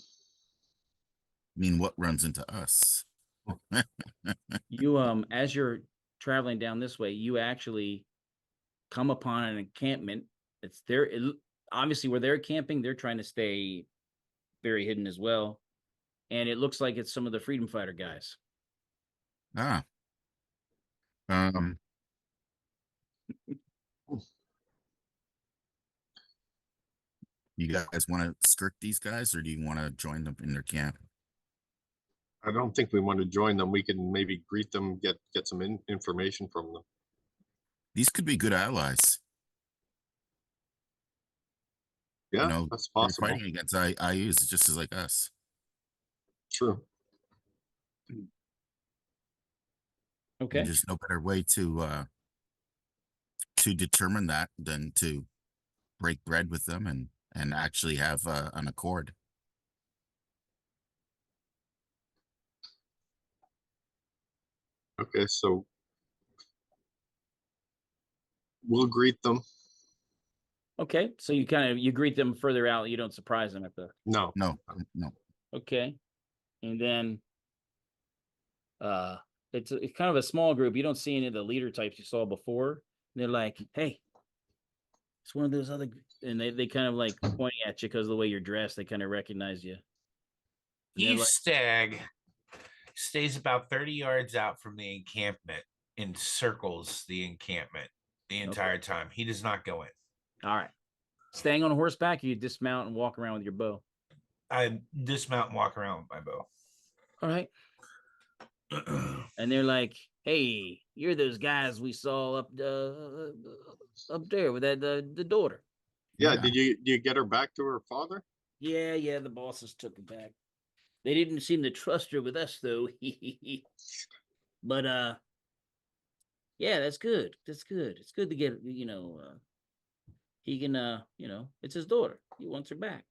mean, what runs into us? You as you're traveling down this way, you actually come upon an encampment. It's there. Obviously, where they're camping, they're trying to stay very hidden as well. And it looks like it's some of the freedom fighter guys. You guys want to skirt these guys, or do you want to join them in their camp? I don't think we want to join them. We can maybe greet them, get some information from them. These could be good allies. Yeah, You know, that's they're possible. fighting against IUs just as like us. True. Okay. And there's no better way to determine that than to break bread with them and actually have an accord. Okay, so we'll greet them. Okay. So you greet them further out. You don't surprise them at the. No. No. Okay. And then it's kind of a small group. You don't see any of the leader types you saw before. They're like, hey, it's one of those other, and they kind of like point at you because of the way you're dressed. They kind of recognize you. And they're Eve like, Stag stays about 30 yards out from the encampment and circles the encampment the entire time. He does not go in. all right. Staying on horseback, you dismount and walk around with your bow. I dismount and walk around with my bow. All right. And they're like, hey, you're those guys we saw up there with that the daughter. Yeah, Yeah. did you get her back to her father? Yeah, the bosses took her back. They didn't seem to trust her with us though. But yeah, that's good. That's good. It's good to get, he can it's his daughter. He wants her back.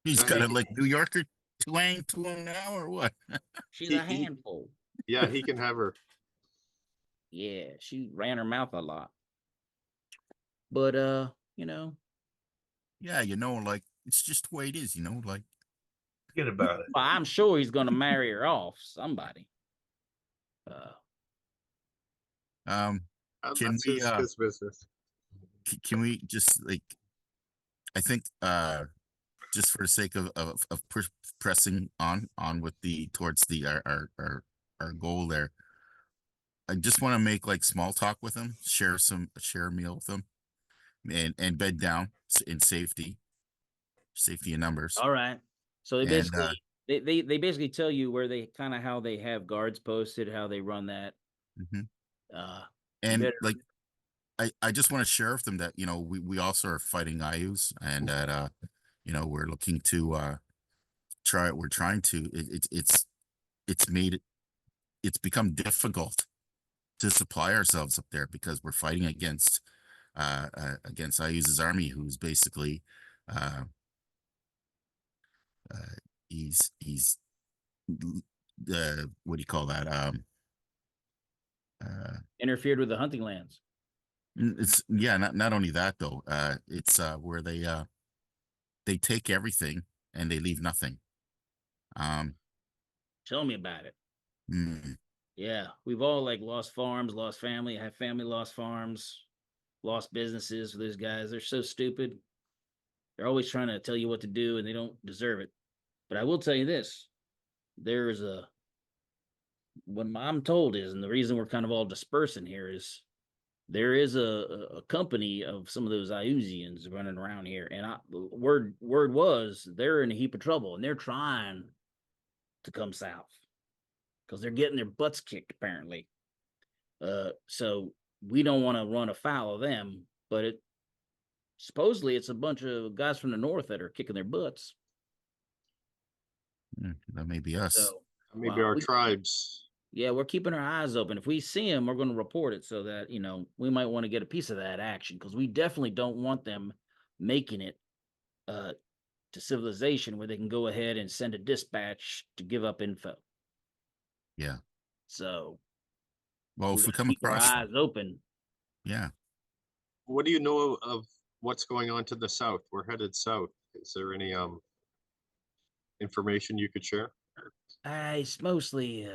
He's Yeah, got he- a like New Yorker twang to him now, or what? She's He- a he- handful. Yeah, he can have her. Yeah, she ran her mouth a lot. But Yeah, like it's just the way it is, like. Forget about it. well, I'm sure he's gonna marry her off somebody. Can That's we his business. can we just like, I think just for the sake of pressing on with towards our goal there, I just want to make like small talk with him, share a meal with him, and bed down in safety in numbers. All right. So they And, basically they basically tell you where they kind of how they have guards posted, how they run that. Mhm. You And better- like I just want to share with them that we also are fighting IUs, and that we're looking to we're trying to it's become difficult to supply ourselves up there because we're fighting against IU's army, who's basically he's what do you call that interfered with the hunting lands. it's not only that though, it's where they take everything and they leave nothing. Tell me about it. Mm, Yeah, we've all like lost farms, lost family, have family lost farms, lost businesses. Those guys, they're so stupid. They're always trying to tell you what to do, and they don't deserve it. But I will tell you this: there's what I'm told is, and the reason we're kind of all dispersing here is there is a company of some of those Iusians running around here, and word was they're in a heap of trouble, and they're trying to come south because they're getting their butts kicked apparently. So we don't want to run afoul of them, but supposedly it's a bunch of guys from the north that are kicking their butts. that may be us. So Maybe our tribes. yeah, we're keeping our eyes open. If we see them, we're going to report it so that we might want to get a piece of that action, because we definitely don't want them making it to civilization where they can go ahead and send a dispatch to give up info. Yeah. So Well, if we come keep our across eyes open. Yeah. What do you know of what's going on to the south? We're headed south. Is there any information you could share? It's mostly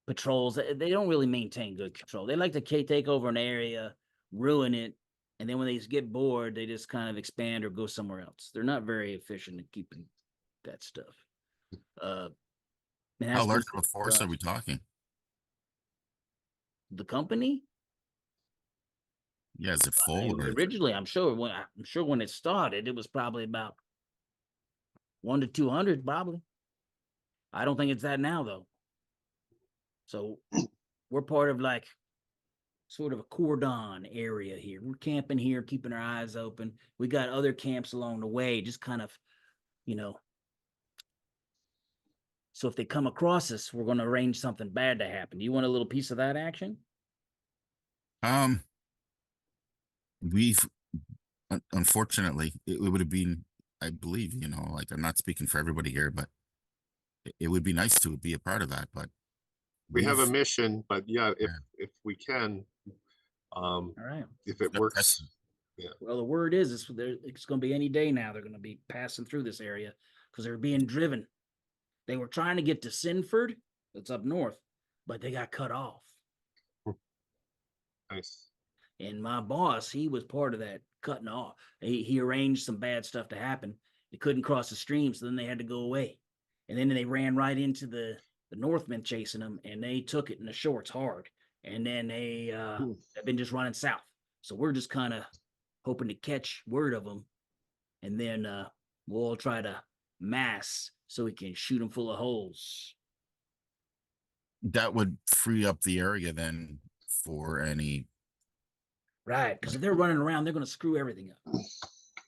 patrols. They don't really maintain good control. They like to take over an area, ruin it, and then when they get bored, they just kind of expand or go somewhere else. They're not very efficient at keeping that stuff. How large of a force are we talking? The company? Yeah, is it full? Originally, I'm sure when it started, it was probably about 1 to 200, probably. I don't think it's that now, though. So we're part of like sort of a cordon area here. We're camping here, keeping our eyes open. We got other camps along the way, just kind of, you know. So if they come across us, we're going to arrange something bad to happen. Do you want a little piece of that action? We've unfortunately, it would have been, I believe, you know, like I'm not speaking for everybody here, but it would be nice to be a part of that. But We have a we've mission, but yeah, Yeah. if we can, All right. if it got works, tested. Well, the word is it's going to be any day now. They're going to be passing through this area because they're being driven. They were trying to get to Sinford, that's up north, but they got cut off. nice. And my boss, he was part of that cutting off. He arranged some bad stuff to happen. They couldn't cross the stream, so then they had to go away. And then they ran right into the Northmen chasing them, and they took it in the shorts hard. And then they have been just running south. So we're just kind of hoping to catch word of them, and then we'll all try to mass so we can shoot them full of holes. That would free up the area then for any. Right, because if they're running around, they're going to screw everything up.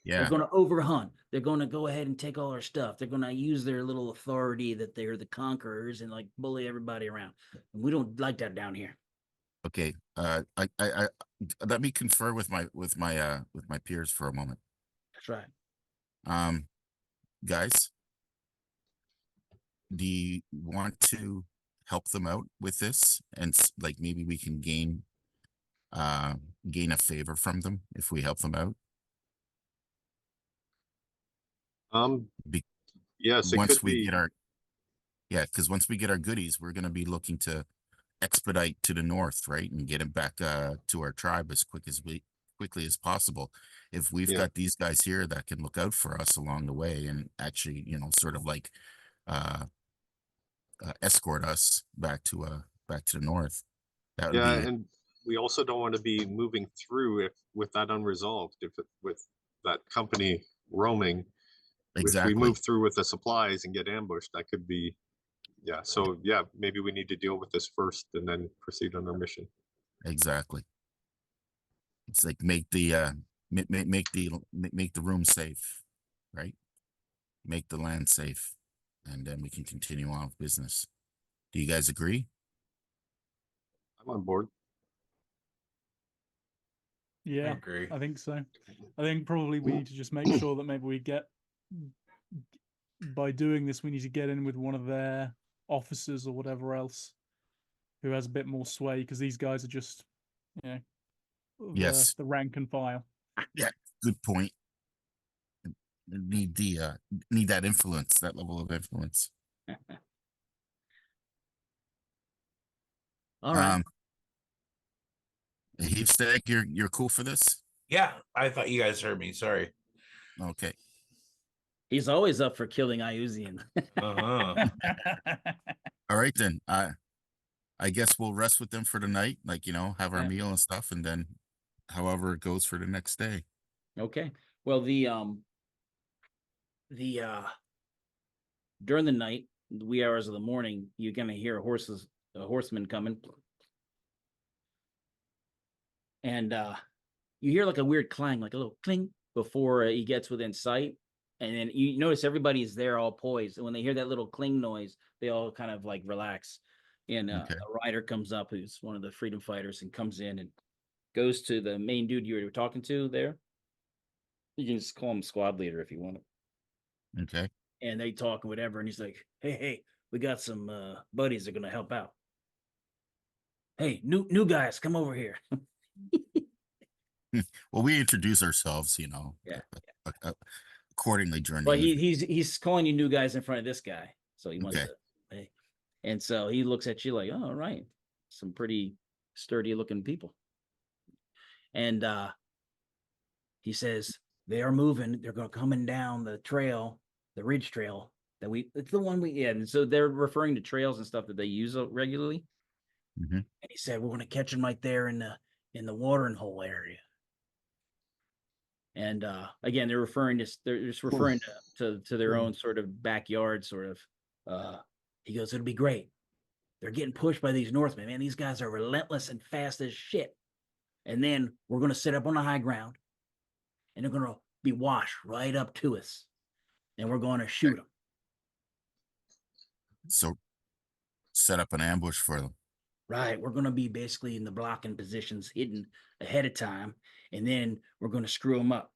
Yeah, They're going to overhunt. They're going to go ahead and take all our stuff. They're going to use their little authority that they're the conquerors and like bully everybody around. And we don't like that down here. okay. I let me confer with my peers for a moment. That's right. Guys, do you want to help them out with this, and like maybe we can gain a favor from them if we help them out? Be- Yes, it once could we be. get our because once we get our goodies, we're going to be looking to expedite to the north, right, and get it back to our tribe as quickly as possible. If we've Yeah. got these guys here that can look out for us along the way and actually, you know, sort of like escort us back to the north, that would Yeah, be and we also don't want to be moving through if with that unresolved. With that company roaming, if we exactly. move through with the supplies and get ambushed, that could be. Yeah. So yeah, maybe we need to deal with this first and then proceed on our mission. Exactly. It's like make the room safe, right? Make the land safe, and then we can continue on with business. Do you guys agree? I'm on board. Yeah, agree. I think so. I think probably we need to just make sure that maybe we get, by doing this, we need to get in with one of their officers or whatever else who has a bit more sway, because these guys are just, you know, Yes. the rank and file. Yeah, good point. Need that influence, that level of influence. All right. Heath Stag, you're cool for this? Yeah, I thought you guys heard me. Sorry. Okay. He's always up for killing Iuzian. Uh-huh. All right then. I guess we'll rest with them for the night, like, you know, have our Yeah. meal and stuff, and then however it goes for the next day. Okay. Well, the during the night, the wee hours of the morning, you're gonna hear a horseman coming, and you hear like a weird clang, like a little cling before he gets within sight, and then you notice everybody's there all poised, and when they hear that little cling noise, they all kind of like relax, and Okay. a rider comes up who's one of the freedom fighters and comes in and goes to the main dude you were talking to there. You can just call him squad leader if you want. Okay. And they talk and whatever, and he's like, hey, we got some buddies that are gonna help out. Hey, new guys, come over here. Well, we introduce ourselves, you know, Yeah. accordingly during Well, the evening. he's calling you new guys in front of this guy, so he wants Okay. to. Hey. And so he looks at you like, oh, all right, some pretty sturdy looking people. And he says they are moving. They're going coming down the trail, the ridge trail that it's the one we. And so they're referring to trails and stuff that they use regularly. Mhm. And he said we're going to catch them right there in the watering hole area. And again, they're just referring to their own sort of backyard, sort of. He goes, it'll be great. they're getting pushed by these Northmen. Man, these guys are relentless and fast as shit. And then we're going to sit up on the high ground, and they're going to be washed right up to us, and we're going to shoot them. So set up an ambush for them. Right. We're going to be basically in the blocking positions hidden ahead of time, and then we're going to screw them up.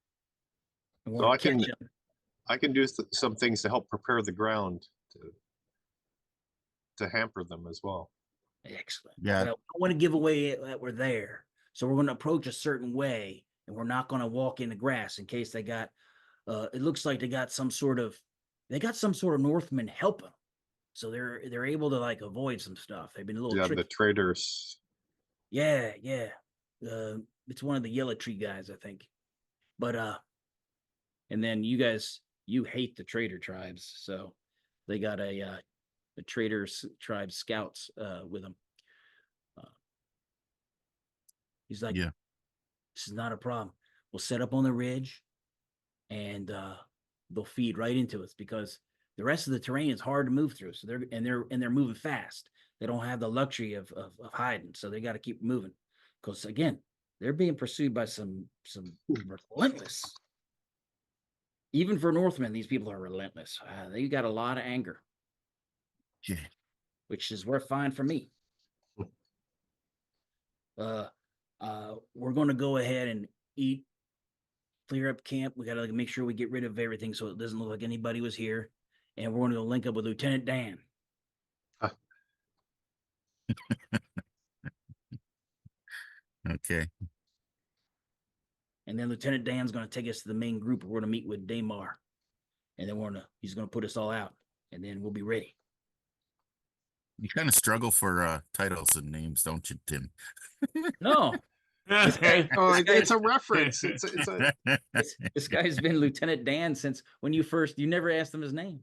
And we're So going to catch them. I can do some things to help prepare the ground to hamper them as well. Excellent. Yeah. Well, I want to give away that we're there. So we're going to approach a certain way, and we're not going to walk in the grass in case they got, it looks like they got some sort of Northman helping them. So they're able to like avoid some stuff. They've been a little Yeah, tricky. the traders. Yeah. It's one of the Yellow Tree guys, I think. But and then you guys, you hate the trader tribes, so they got a trader tribe scouts with them. He's like, Yeah. this is not a problem. We'll set up on the ridge, and they'll feed right into us because the rest of the terrain is hard to move through. So they're moving fast. They don't have the luxury of hiding, so they got to keep moving. Because again, they're being pursued by some relentless. Even for Northmen, these people are relentless. They got a lot of anger. Yeah. Which is worth fine for me. We're going to go ahead and eat, clear up camp. We got to make sure we get rid of everything so it doesn't look like anybody was here. And we're going to go link up with Lieutenant Dan. Okay. And then Lieutenant Dan's going to take us to the main group. We're going to meet with Damar. And then he's going to put us all out. And then we'll be ready. You kind of struggle for titles and names, don't you, Tim? No. It's a reference. This guy's been Lieutenant Dan since when you never asked him his name.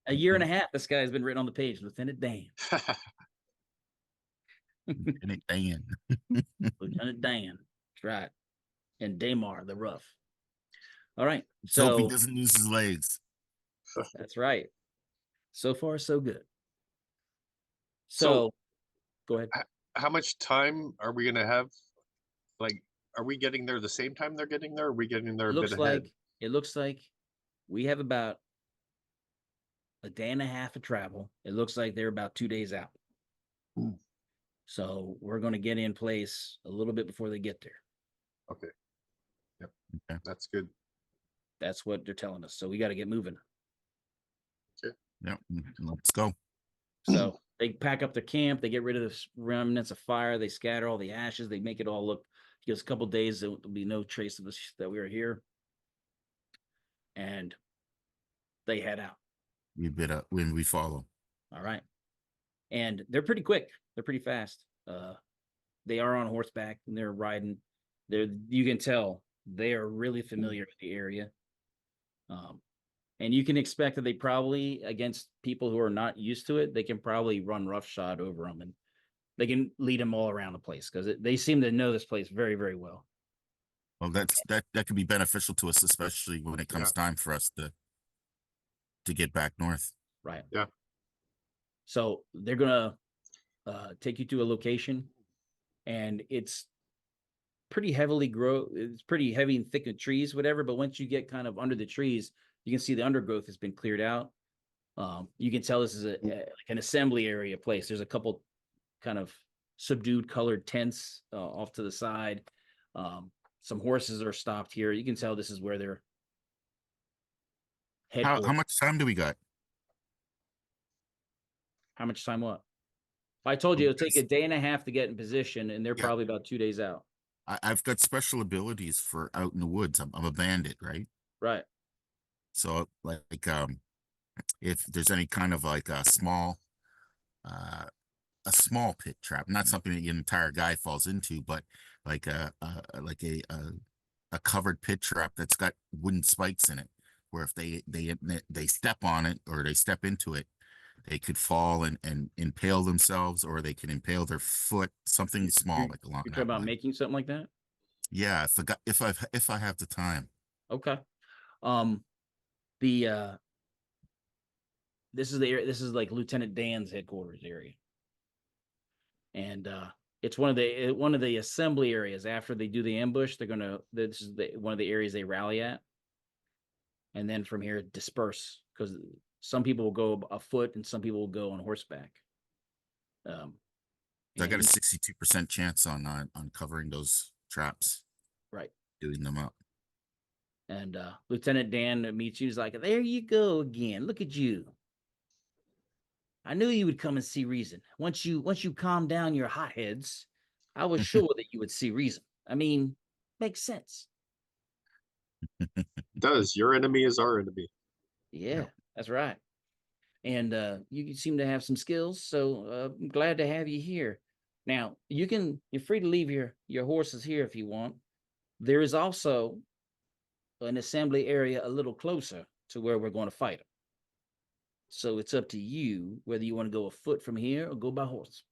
A year and a half, this guy's been written on the page, Lieutenant Dan. Lieutenant Dan. Lieutenant Dan. That's right. And Damar, the rough. All right. So So he doesn't use his legs. that's right. So far, so good. So go ahead. How much time are we going to have? Like, are we getting there the same time they're getting there? Or are we getting there a bit ahead? It looks like we have about a day and a half of travel. It looks like they're about 2 days out. So we're going to get in place a little bit before they get there. Okay. Yep. Okay. That's good. That's what they're telling us. So we got to get moving. Yep. Let's go. So they pack up their camp. They get rid of the remnants of fire. They scatter all the ashes. They make it all look. Just a couple of days, there'll be no trace of us that we were here. And they head out. We bid up when we follow. All right. And they're pretty quick. They're pretty fast. They are on horseback and they're riding. You can tell they are really familiar with the area. And you can expect that they probably, against people who are not used to it, they can probably run roughshod over them and they can lead them all around the place because they seem to know this place very, very well. Well, that could be beneficial to us, especially when it comes time for us to get back north. Right. Yeah. So they're gonna take you to a location, and it's pretty it's pretty heavy and thick with trees, whatever. But once you get kind of under the trees, you can see the undergrowth has been cleared out. You can tell this is like an assembly area place. There's a couple kind of subdued colored tents off to the side. Some horses are stopped here. You can tell this is where they're headquartered. How much time do we got? How much time what? I told you it'll take a day and a half to get in position, and they're probably about 2 days out. I've got special abilities for out in the woods. I'm a bandit, right? Right. So like if there's any kind of like a small pit trap, not something that your entire guy falls into, but like a covered pit trap that's got wooden spikes in it, where if they step on it or they step into it, they could fall and impale themselves, or they can impale their foot. Something small, like along. You're talking about making something like that? Yeah, if I have the time. Okay. This is the area. This is like Lieutenant Dan's headquarters area. and it's one of the assembly areas. After they do the ambush, this is one of the areas they rally at, and then from here disperse, because some people will go afoot and some people will go on horseback. So I got a And- 62% chance on covering those traps, right. doing them up. And Lieutenant Dan meets you. He's like, "There you go again. Look at you. I knew you would come and see reason. Once you calm down your hotheads, I was sure that you would see reason. I mean, makes sense." Does your enemy is our enemy? Yeah, that's right. And you seem to have some skills, so I'm glad to have you here. Now, you're free to leave your horses here if you want. There is also an assembly area a little closer to where we're going to fight them. So it's up to you whether you want to go afoot from here or go by horse.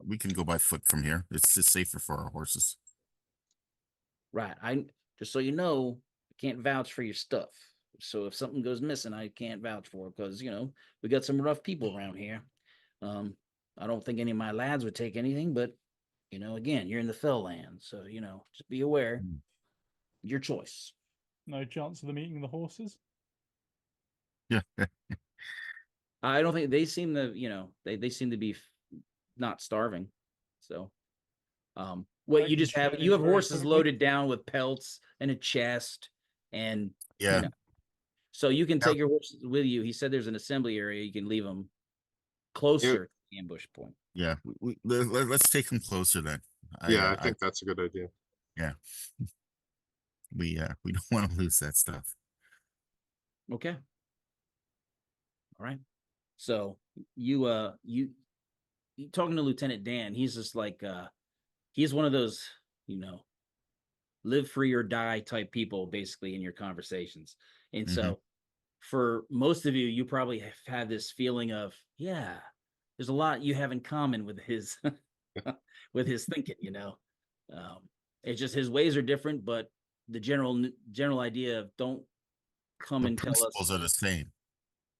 We can go by foot from here. It's just safer for our horses. Right. I just so you know, I can't vouch for your stuff. So if something goes missing, I can't vouch for it because we got some rough people around here. I don't think any of my lads would take anything, but again, you're in the fell land, so just be aware. Your choice. No chance of them eating the horses. Yeah. I don't think they seem to, they seem to be not starving. So, what you just have, you have horses loaded down with pelts and a chest, and Yeah. so you can take your horses with you. He said there's an assembly area. You can leave them closer to the ambush point. Yeah. Let's take them closer then. I think that's a good idea. Yeah. We don't want to lose that stuff. Okay. All right. So you talking to Lieutenant Dan, he's just like he's one of those, live free or die type people basically in your conversations. And so for most of you, you probably have had this feeling of, yeah, there's a lot you have in common with his with his thinking, it's just his ways are different, but the general idea of don't come The and tell us. principles are the same.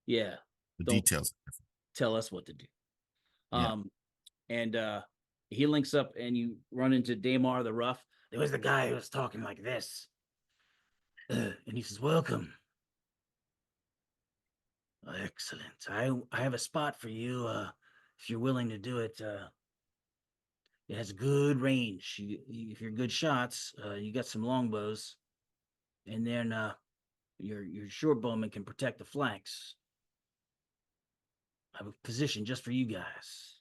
Yeah. The Don't details. tell us what to do. Yeah. And he links up and you run into Damar the Rough. There was the guy who was talking like this. And he says, "Welcome." "Excellent. I have a spot for you if you're willing to do it. It has good range. If you're good shots, you got some longbows. And then your short bowman can protect the flanks. I have a position just for you guys."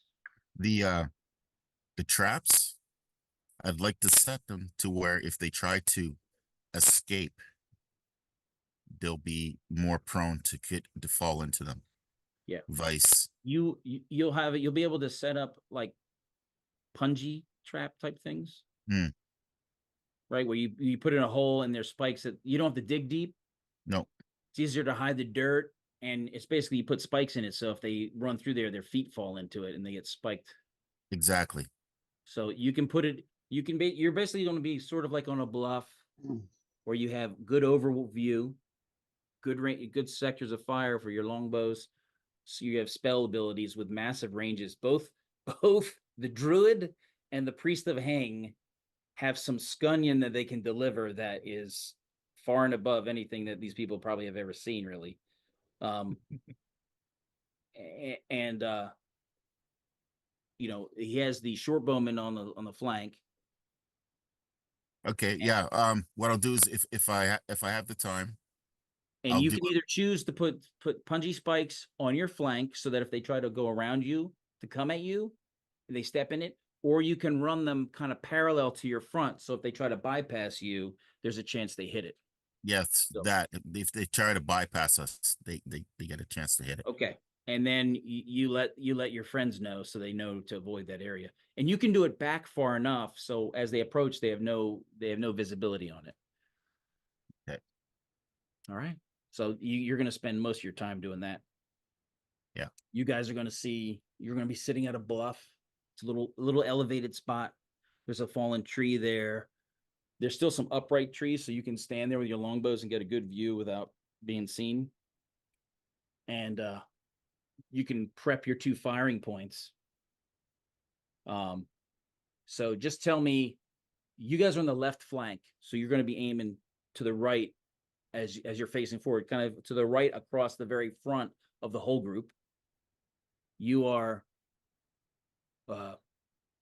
The traps, I'd like to set them to where if they try to escape, they'll be more prone to fall into them. Yeah. Vice. You'll be able to set up like punji trap type things. Right, where you put in a hole and there's spikes that you don't have to dig deep. No. It's easier to hide the dirt, and it's basically you put spikes in it, so if they run through there, their feet fall into it and they get spiked. Exactly. So you can put it, you're basically going to be sort of like on a bluff where you have good overview, good sectors of fire for your longbows. So you have spell abilities with massive ranges. Both the druid and the priest of Hang have some scunion that they can deliver that is far and above anything that these people probably have ever seen, really. And he has the short bowman on the flank. Okay. Yeah. What I'll do is if I have the time, and I'll you can either choose to put punji spikes on your flank so that if they try to go around you to come at you, they step in it, or you can run them kind of parallel to your front. So if they try to bypass you, there's a chance they hit it. Yes, that if they try to bypass us, they get a chance to hit it. Okay. And then you let your friends know so they know to avoid that area. And you can do it back far enough so as they approach, they have no visibility on it. Okay. All right. So you're going to spend most of your time doing that. Yeah. You guys are going to you're going to be sitting at a bluff. It's a little elevated spot. There's a fallen tree there. There's still some upright trees, so you can stand there with your longbows and get a good view without being seen. And you can prep your 2 firing points. So just tell me, you guys are on the left flank, so you're going to be aiming to the right as you're facing forward, kind of to the right across the very front of the whole group. You are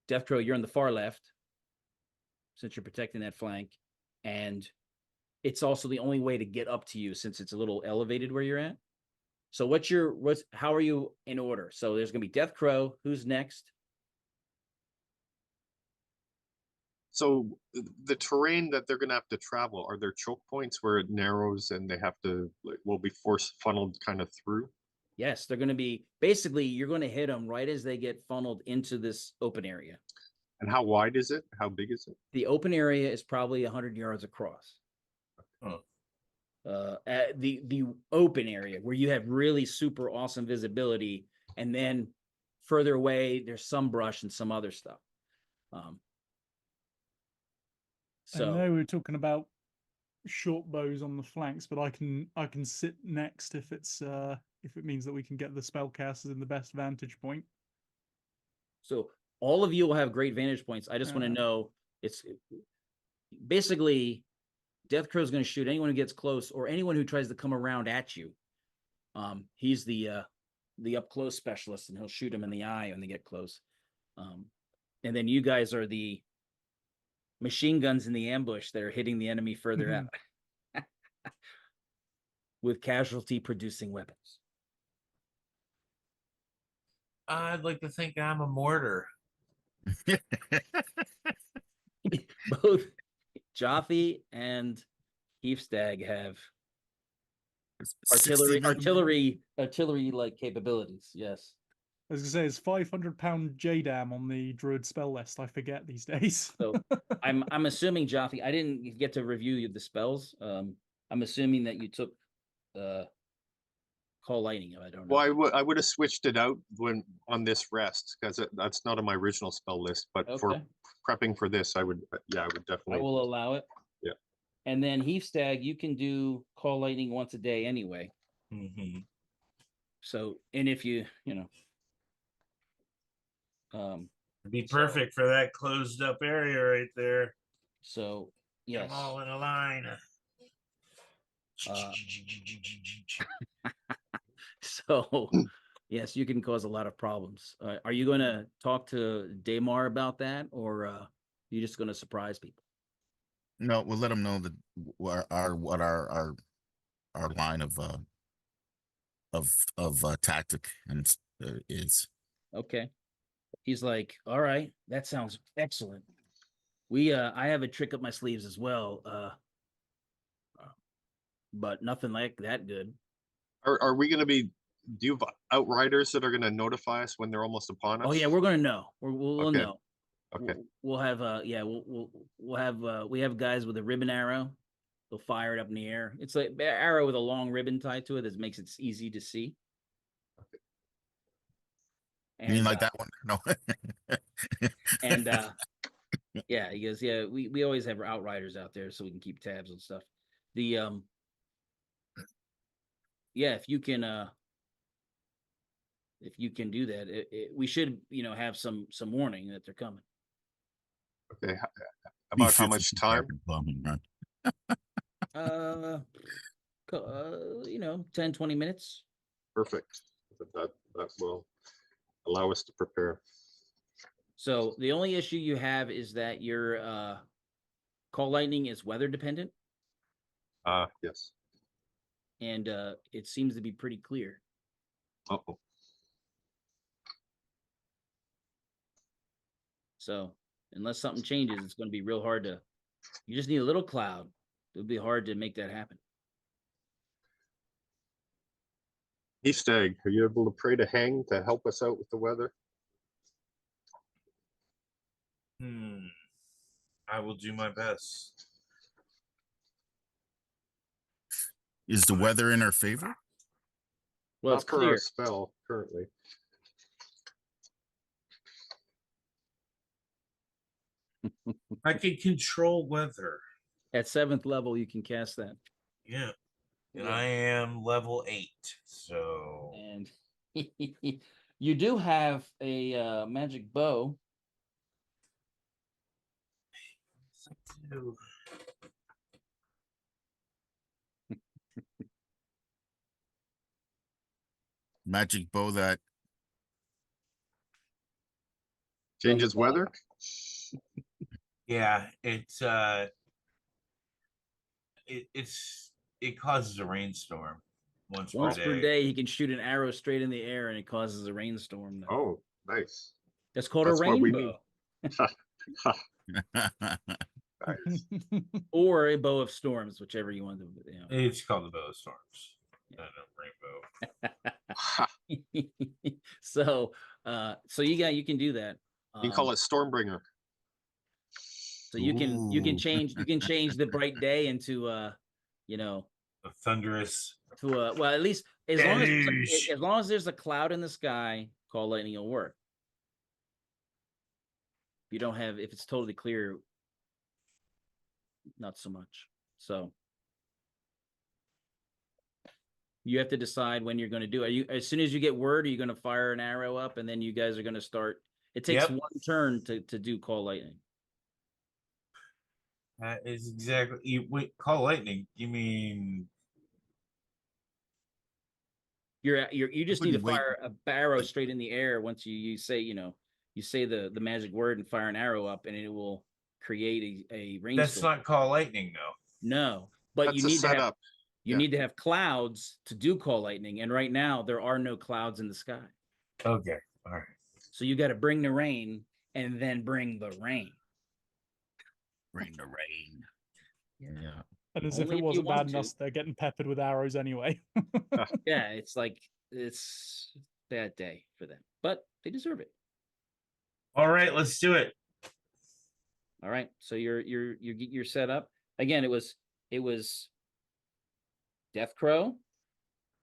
Death Crow, you're on the far left, since you're protecting that flank, and it's also the only way to get up to you since it's a little elevated where you're at. So how are you in order? So there's gonna be Death Crow. Who's next? So the terrain that they're gonna have to travel, are there choke points where it narrows and they have to will be force funneled kind of through? Yes, they're gonna be basically you're gonna hit them right as they get funneled into this open area. And how wide is it? How big is it? The open area is probably 100 yards across. Huh. At the open area where you have really super awesome visibility, and then further away there's some brush and some other stuff. I So know we were talking about short bows on the flanks, but I can sit next if it means that we can get the spellcasters in the best vantage point. So all of you will have great vantage points. I just want to know, it's basically Death Crow is going to shoot anyone who gets close or anyone who tries to come around at you. He's the up close specialist, and he'll shoot him in the eye when they get close. And then you guys are the machine guns in the ambush that are hitting the enemy further out with casualty producing weapons. I'd like to think I'm a mortar. Both Jaffe and Heafstag have artillery like capabilities. Yes. I was gonna say it's 500-pound JDAM on the Druid spell list. I forget these days. So I'm assuming, Jaffe, I didn't get to review the spells. I'm assuming that you took Call Lightning. I don't know. Well, I would have switched it out when on this rest because that's not on my original spell list. But for Okay. prepping for this, I would definitely. I will allow it. Yeah. And then Heafstag, you can do Call Lightning once a day anyway. Mm-hmm. So, and if you know, It'd be perfect for that closed up area right there. so Get yes. 'em all in a line. So yes, you can cause a lot of problems. Are you going to talk to Damar about that, or you just going to surprise people? No, we'll let them know that what our line of tactic and is. Okay. He's like, all right, that sounds excellent. I have a trick up my sleeves as well, but nothing like that good. Are we going to be? Do you have outriders that are going to notify us when they're almost upon us? Oh yeah, we're gonna know. We'll Okay. know. Okay. We'll have we'll have we have guys with a ribbon arrow. They'll fire it up in the air. It's like an arrow with a long ribbon tied to it that makes it easy to see. You mean like that one? No. And yeah, he goes, yeah, we always have outriders out there so we can keep tabs on stuff. The yeah, if you can do that, we should have some warning that they're coming. Okay. About how much time? Bombing, right? 10, 20 minutes. Perfect. That will allow us to prepare. So the only issue you have is that your Call Lightning is weather dependent, Yes. and it seems to be pretty clear. Uh-oh. So unless something changes, it's going to be real hard to. You just need a little cloud. It would be hard to make that happen. Heafstag, are you able to pray to Hang to help us out with the weather? I will do my best. Is the weather in our favor? Well, Not it's for clear. our spell currently. I can control weather. At 7th level, you can cast that. Yeah. And Yeah. I am level 8. So And You do have a magic bow. Magic bow that Changes weather. Yeah, it causes a rainstorm once per Once per day. day, he can shoot an arrow straight in the air, and it causes a rainstorm. Oh, nice. That's called That's a what we rainbow, Nice. or a bow of storms, whichever you want to. It's called the Bow of Storms. Not a rainbow. So, so you can do that. You can call it Stormbringer. So you can Ooh. change the bright day into you know, A thunderous. to a, well, at least Deluge. as long as there's a cloud in the sky, call lightning will work. If you don't have, if it's totally clear, not so much. So you have to decide when you're going to do it. Are you, as soon as you get word, are you going to fire an arrow up, and then you guys are going to start? It takes Yep. one turn to do call lightning. That is exactly. Wait, call lightning. You mean You just need to wouldn't wait. fire a arrow straight in the air once you say, you say the magic word and fire an arrow up, and it will create a rainstorm. that's not call lightning though? No, but That's you a need to have setup. you Yeah. need to have clouds to do call lightning, and right now there are no clouds in the sky. Okay, all right. So you got to bring the rain and then bring the rain. Bring the rain. Yeah. And as Only if if it you wasn't want bad enough, to. they're getting peppered with arrows anyway. Yeah, it's like it's a bad day for them, but they deserve it. All right, let's do it. All right, so you're set up again. It was Death Crow.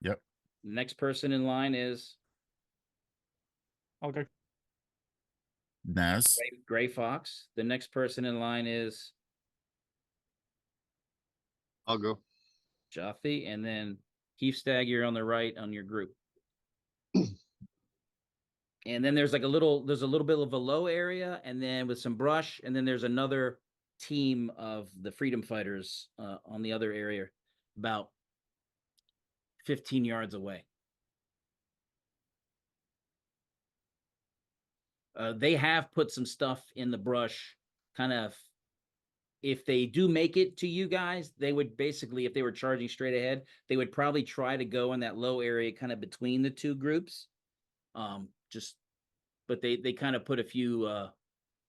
Yep. The next person in line is I'll go. Naz. Gray Fox. The next person in line is I'll go. Jothy, and then Keith Stag, you're on the right on your group. And then there's a little bit of a low area, and then with some brush, and then there's another team of the freedom fighters on the other area, about 15 yards away. They have put some stuff in the brush, kind of. If they do make it to you guys, they would basically, if they were charging straight ahead, they would probably try to go in that low area, kind of between the two groups. But they kind of put a few,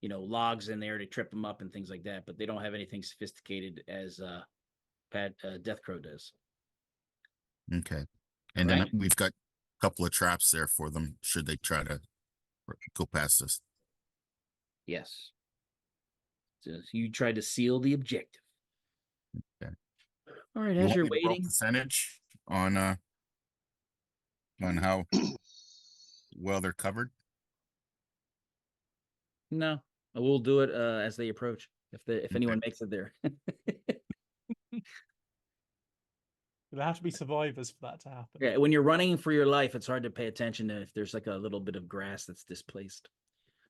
logs in there to trip them up and things like that. But they don't have anything sophisticated as Death Crow does. Okay. And Right. then we've got a couple of traps there for them should they try to go past us. Yes. So you tried to seal the objective. Okay. All right, You as want you're me to roll waiting. percentage on how well they're covered? No, we'll do it as they approach. If anyone makes it there. There'll have to be survivors for that to happen. Yeah, when you're running for your life, it's hard to pay attention to if there's like a little bit of grass that's displaced.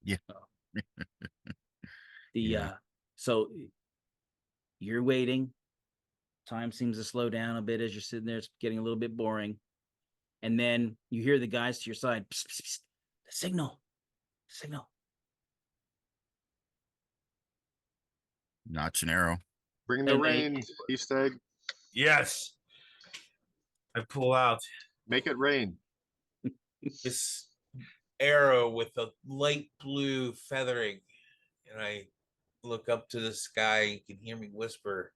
Yeah. So you're waiting. Time seems to slow down a bit as you're sitting there. It's getting a little bit boring. And then you hear the guys to your side. Psst, psst, psst. The signal. Notch and arrow. Bring the And they- rain, Easteg. Yes. I pull out Make it rain. this arrow with a light blue feathering, and I look up to the sky. You can hear me whisper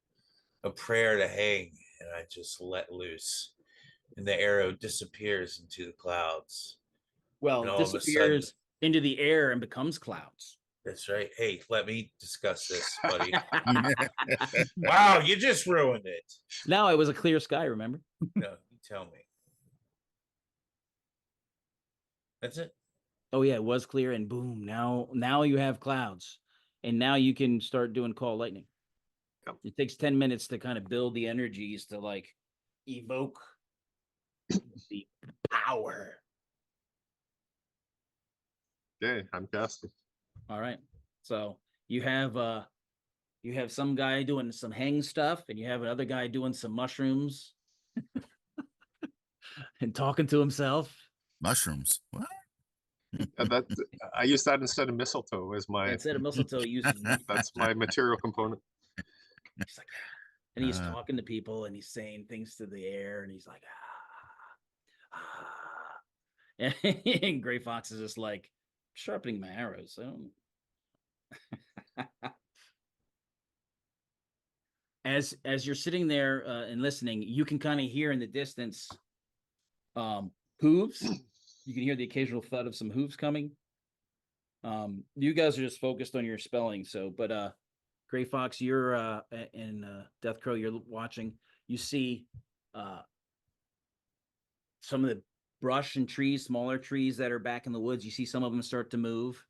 a prayer to hang, and I just let loose, and the arrow disappears into the clouds. Well, And it all of a disappears sudden- into the air and becomes clouds. That's right. Hey, let me discuss this, buddy. Wow, you just ruined it. No, it was a clear sky, remember? No, you tell me. That's it. Oh yeah, it was clear, and boom, now you have clouds. And now you can start doing call lightning. Yep. It takes 10 minutes to kind of build the energies to like evoke the power Okay, I'm casting. All right. So you have some guy doing some hang stuff, and you have another guy doing some mushrooms and talking to himself. Mushrooms. What? That I use that instead of mistletoe as my. Instead of mistletoe, he uses mushrooms. That's my material component. He's like, and he's Uh. talking to people, and he's saying things to the air, and he's like, and Gray Fox is just like sharpening my arrows. I don't. As you're sitting there and listening, you can kind of hear in the distance hooves. You can hear the occasional thud of some hooves coming. You guys are just focused on your spelling. So, but Gray Fox, you're and Death Crow, you're watching. You see some of the brush and trees, smaller trees that are back in the woods. You see some of them start to move,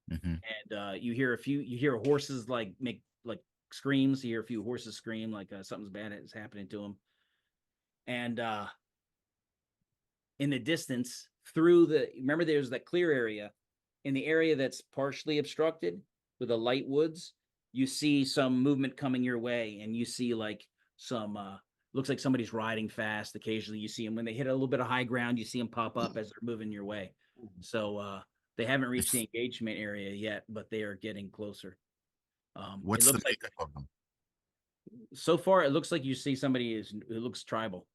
Mhm. and you hear horses make screams. You hear a few horses scream like something's bad is happening to them. And in the distance, remember there's that clear area. In the area that's partially obstructed with the light woods, you see some movement coming your way, and you see like some looks like somebody's riding fast. Occasionally you see them when they hit a little bit of high ground, you see them pop up as they're moving your way. So they haven't reached the engagement area yet, but they are getting closer. What's it the looks like makeup of them? so far it looks like you see somebody who looks tribal.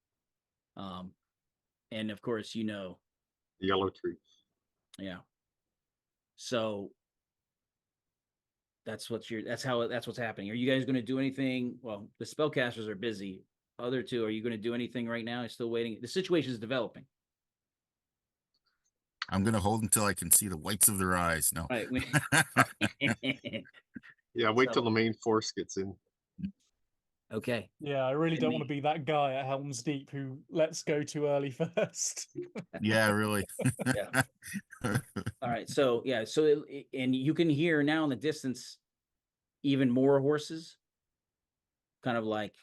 And of course, Yellow tree. yeah. So that's what's happening. Are you guys going to do anything? Well, the spellcasters are busy. Other two, are you going to do anything right now? You're still waiting. The situation is developing. I'm gonna hold until I can see the whites of their eyes. No. Right. Yeah, wait So- till the main force gets in. Okay. Yeah, I really And don't want to be that guy at Helm's Deep who lets go too early first. Yeah, really. Yeah. All right. So yeah. So and you can hear now in the distance even more horses, kind of like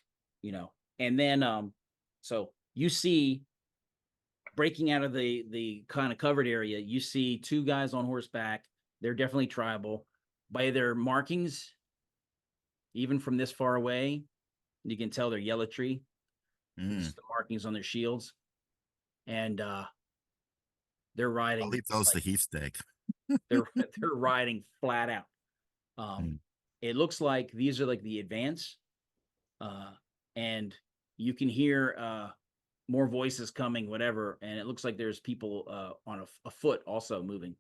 and then so you see breaking out of the kind of covered area, you see two guys on horseback. They're definitely tribal. By their markings, even from this far away, you can tell they're yellow tree. Just the markings on their shields. And they're riding. I'll leave those to Heathstag. they're riding flat out. It looks like these are like the advance. And you can hear more voices coming, whatever, and it looks like there's people on a foot also moving.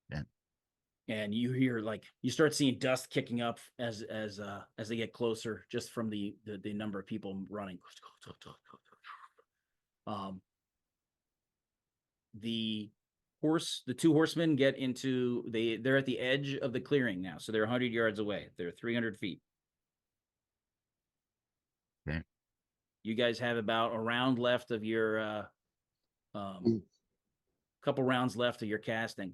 Yeah. And you hear you start seeing dust kicking up as they get closer, just from the number of people running. The two horsemen get into they're at the edge of the clearing now, so they're 100 yards away. They're 300 feet. Okay. You guys have about a round left of your couple rounds left of your casting.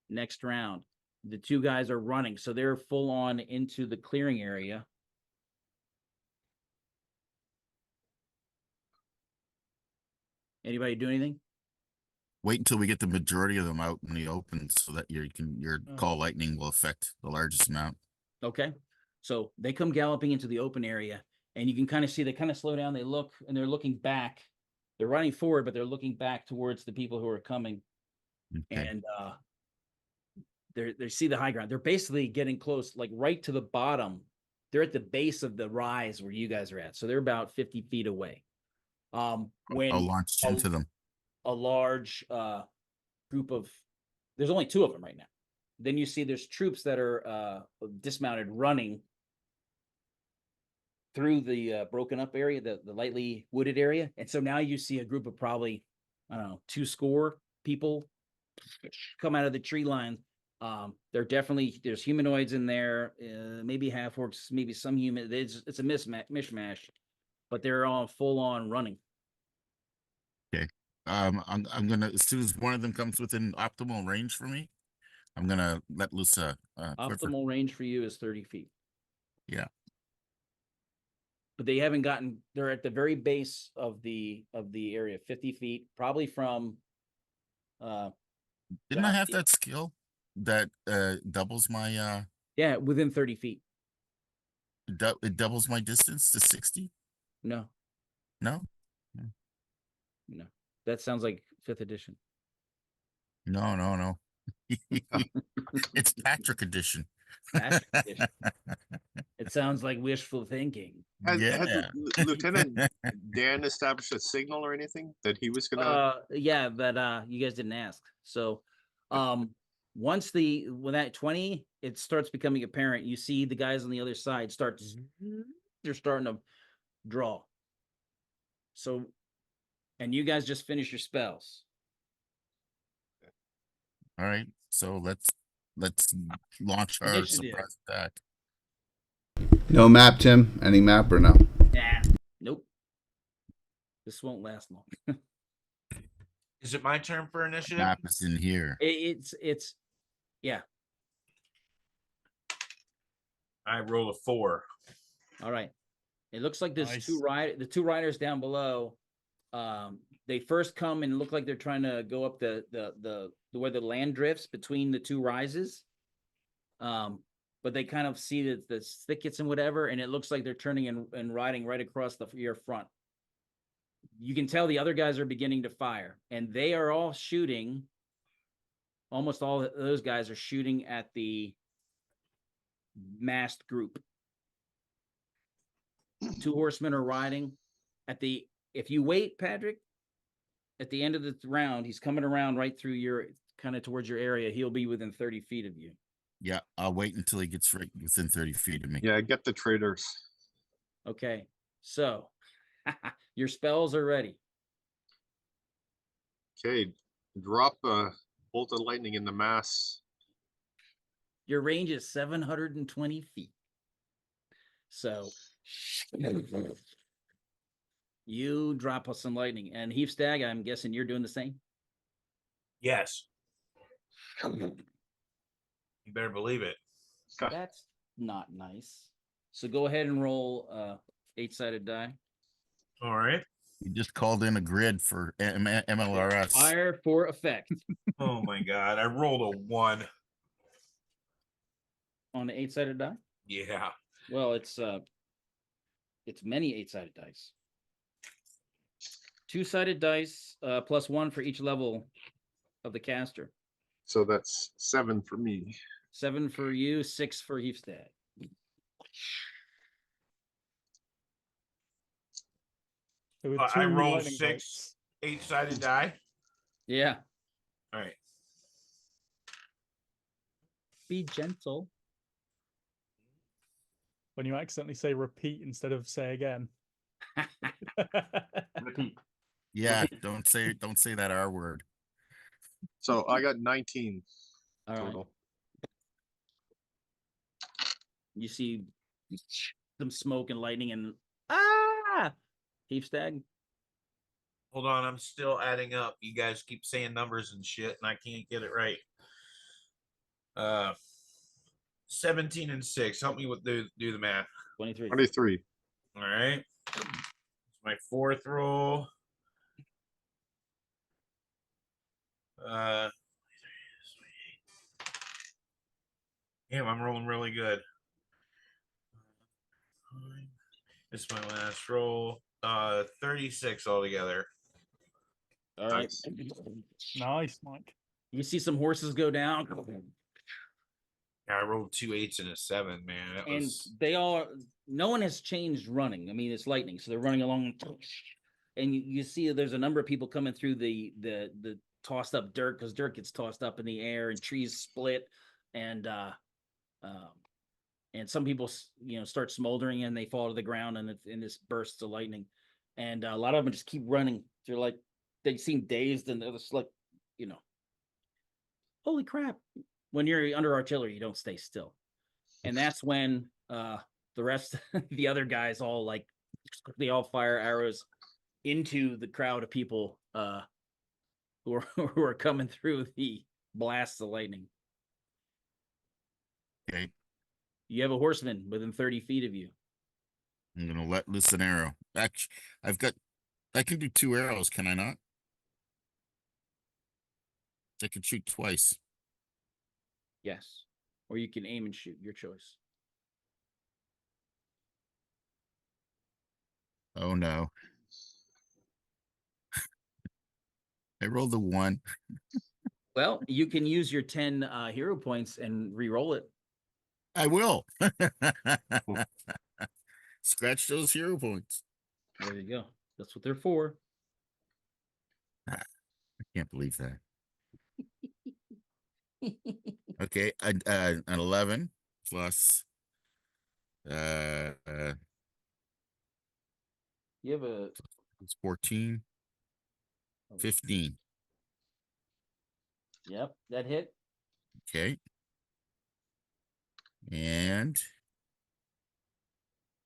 Next round, the two guys are running, so they're full on into the clearing area. Anybody do anything? Wait until we get the majority of them out in the open, so that your call lightning will affect the largest amount. Okay. So they come galloping into the open area, and you can kind of see they kind of slow down. They look, and they're looking back. They're running forward, but they're looking back towards the people who are coming. Okay. And they see the high ground. They're basically getting close, like right to the bottom. They're at the base of the rise where you guys are at. So they're about 50 feet away. When I'll launch into them. A large group of, there's only two of them right now. Then you see there's troops that are dismounted running through the broken up area, the lightly wooded area. And so now you see a group of probably, I don't know, 200 people come out of the tree line. There's humanoids in there, maybe half orcs, maybe some human. It's a mishmash, but they're all full on running. Okay. I'm gonna, as soon as one of them comes within optimal range for me, I'm gonna let loose a Optimal range for you is 30 feet. Yeah. but they haven't gotten. They're at the very base of the area, 50 feet, probably from. Didn't I have Jockey. that skill that doubles my Yeah, within 30 feet. it doubles my distance to 60? No, No? no, that sounds like 5th edition. No, no, no. It's Patrick edition. Patrick edition. It sounds like wishful thinking. Had Yeah. Lieutenant Dan established a signal or anything that he was gonna? Yeah, but you guys didn't ask. So once when that 20, it starts becoming apparent. You see the guys on the other side they're starting to draw. So, and you guys just finish your spells. All right. So let's launch our Initiative. surprise attack. No map, Tim? Any map or no? Nah, nope. This won't last long. Is it my turn for initiative? Map is in here. It's yeah. I roll a 4. All right. It looks like there's Nice. the two riders down below. They first come and look like they're trying to go up the where the land drifts between the two rises. But they kind of see that the thickets and whatever, and it looks like they're turning and riding right across your front. You can tell the other guys are beginning to fire, and they are all shooting. Almost all those guys are shooting at the massed group. 2 horsemen are riding at the. If you wait, Patrick, at the end of the round, he's coming around right through your kind of towards your area. He'll be within 30 feet of you. Yeah, I'll wait until he gets right within 30 feet of me. Yeah, get the traders. Okay, so your spells are ready. Okay, drop a bolt of lightning in the mass. Your range is 720 feet. So you drop us some lightning. And Heap Stag, I'm guessing you're doing the same. Yes. You better believe it. That's not nice. So go ahead and roll 8-sided die. All right. You just called in a grid for MLRS. Fire for effect Oh my god. I rolled a 1. on the 8-sided die. Yeah. Well, it's many 8-sided dice. 2-sided dice plus 1 for each level of the caster. So that's 7 for me. 7 for you, 6 for Heapstad. So with I 2 rolled lightning 6 bolts, 8-sided die. Yeah. All right. Be gentle. when you accidentally say repeat instead of say again. Repeat. Yeah, don't say that R word. So I got 19 All right. total. You see some smoke and lightning and Heap Stag. Hold on, I'm still adding up. You guys keep saying numbers and shit, and I can't get it right. 17 and 6. Help me with do the math. 23. 23. All right. It's my 4th roll. Damn, I'm rolling really good. This is my last roll. 36 altogether. All right. Nice, Mike. You see some horses go down. Yeah, I rolled 2 8s and a 7, man. That And was they all, no one has changed running. I mean, it's lightning, so they're running along, and you see there's a number of people coming through the tossed up dirt, because dirt gets tossed up in the air and trees split, and some people start smoldering and they fall to the ground, and it's in this bursts of lightning, and a lot of them just keep running. They're like, they seem dazed, and they're just like, holy crap. When you're under artillery, you don't stay still. And that's when the rest, the other guys all they all fire arrows into the crowd of people who are coming through the blasts of lightning. Okay. You have a horseman within 30 feet of you. I'm gonna let loose an arrow. Actually, I can do 2 arrows, can I not? I can shoot twice. Yes. Or you can aim and shoot, your choice. Oh no. I rolled a 1. Well, you can use your 10 hero points and re-roll it. I will. Scratch those hero points. There you go. That's what they're for. I can't believe that. Okay, an 11 plus You have a it's 14, 15. Yep, that hit. Okay. And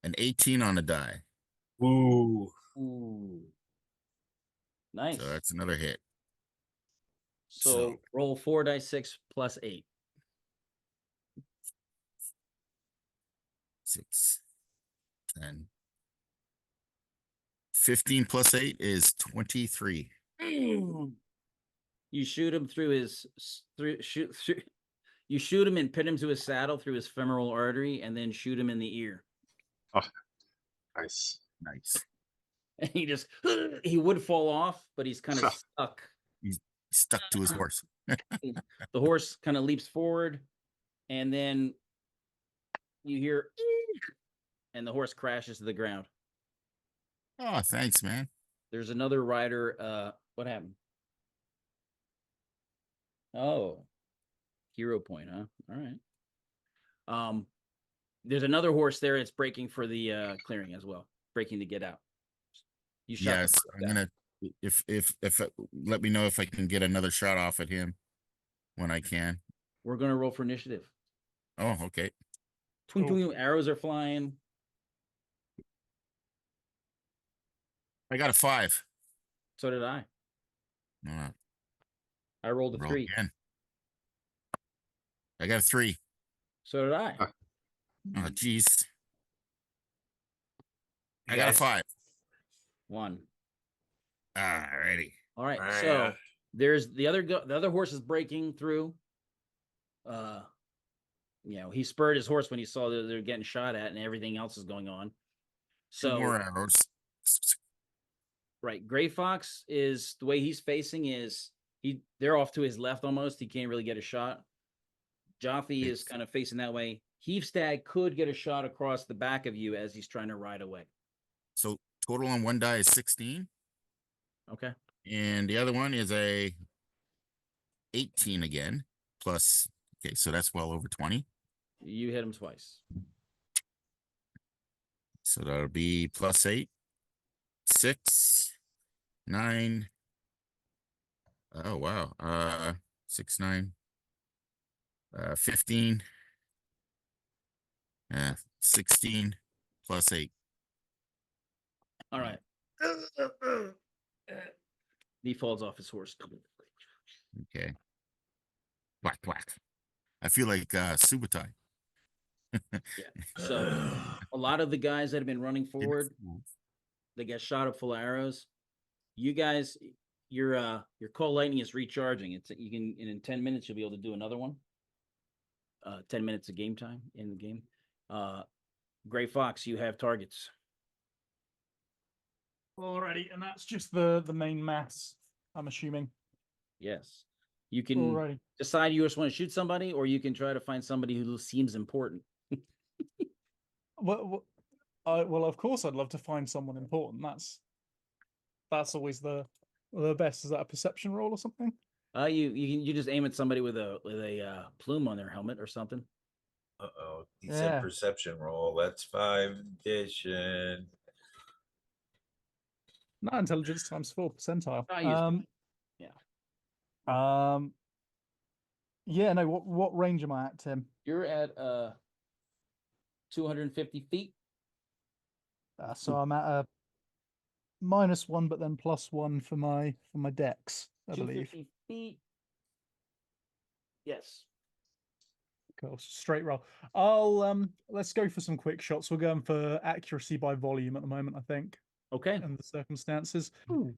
an 18 on a die. Ooh. Ooh. Nice. So that's another hit. So roll 4d6 plus 8. 6, 10. 15 plus 8 is 23. You shoot him through his you shoot him and pin him to his saddle through his femoral artery, and then shoot him in the ear. Oh, nice. Nice. And he just he would fall off, but he's kind of stuck. He's stuck to his horse. The horse kind of leaps forward, and then you hear and the horse crashes to the ground. Oh, thanks, man. There's another rider. What happened? Oh, hero point, huh? All right. There's another horse there. It's breaking for the clearing as well, breaking to get out. You shot. Yes, I'm gonna. If let me know if I can get another shot off at him when I can. We're gonna roll for initiative. Oh, okay. Twinkling arrows are flying. I got a 5. So did I. Uh, I rolled a roll 3. again. I got a 3. So did I. Oh, jeez. I got a 5. 1. Alrighty. All right. So there's the other horse is breaking through. He spurred his horse when he saw that they're getting shot at and everything else is going on. 2 So more arrows. right, Gray Fox is the way he's facing is they're off to his left almost. He can't really get a shot. Joffe is kind of facing that way. Heavstag could get a shot across the back of you as he's trying to ride away. So total on one die is 16. Okay. And the other one is a 18 again. Plus, okay, so that's well over 20. You hit him twice. So that'll be plus 8, 6, 9. Oh wow. 6, 9, 15. 16 plus 8. All right. He falls off his horse. Okay. Whack whack. I feel like Subutai. Yeah. So a lot of the guys that have been running forward, they get shot up full of arrows. You guys, your call lightning is recharging. You can in 10 minutes you'll be able to do another one. 10 minutes of game time in the game. Gray Fox, you have targets. Alrighty, and that's just the main mass, I'm assuming. Yes. You can decide you just want to shoot somebody, or you can try to find somebody who seems important. Well, of course, I'd love to find someone important. That's always the best. Is that a perception roll or something? You just aim at somebody with a plume on their helmet or something. Uh-oh. He said perception roll. That's 5 addition. Not intelligence times 4 percentile. Yeah, no, what range am I at, Tim? You're at 250 feet. So I'm at a -1, but then +1 for my dex, I believe. 250 feet. Yes. Cool. Straight roll. I'll let's go for some quick shots. We're going for accuracy by volume at the moment, I think, Okay. and the circumstances.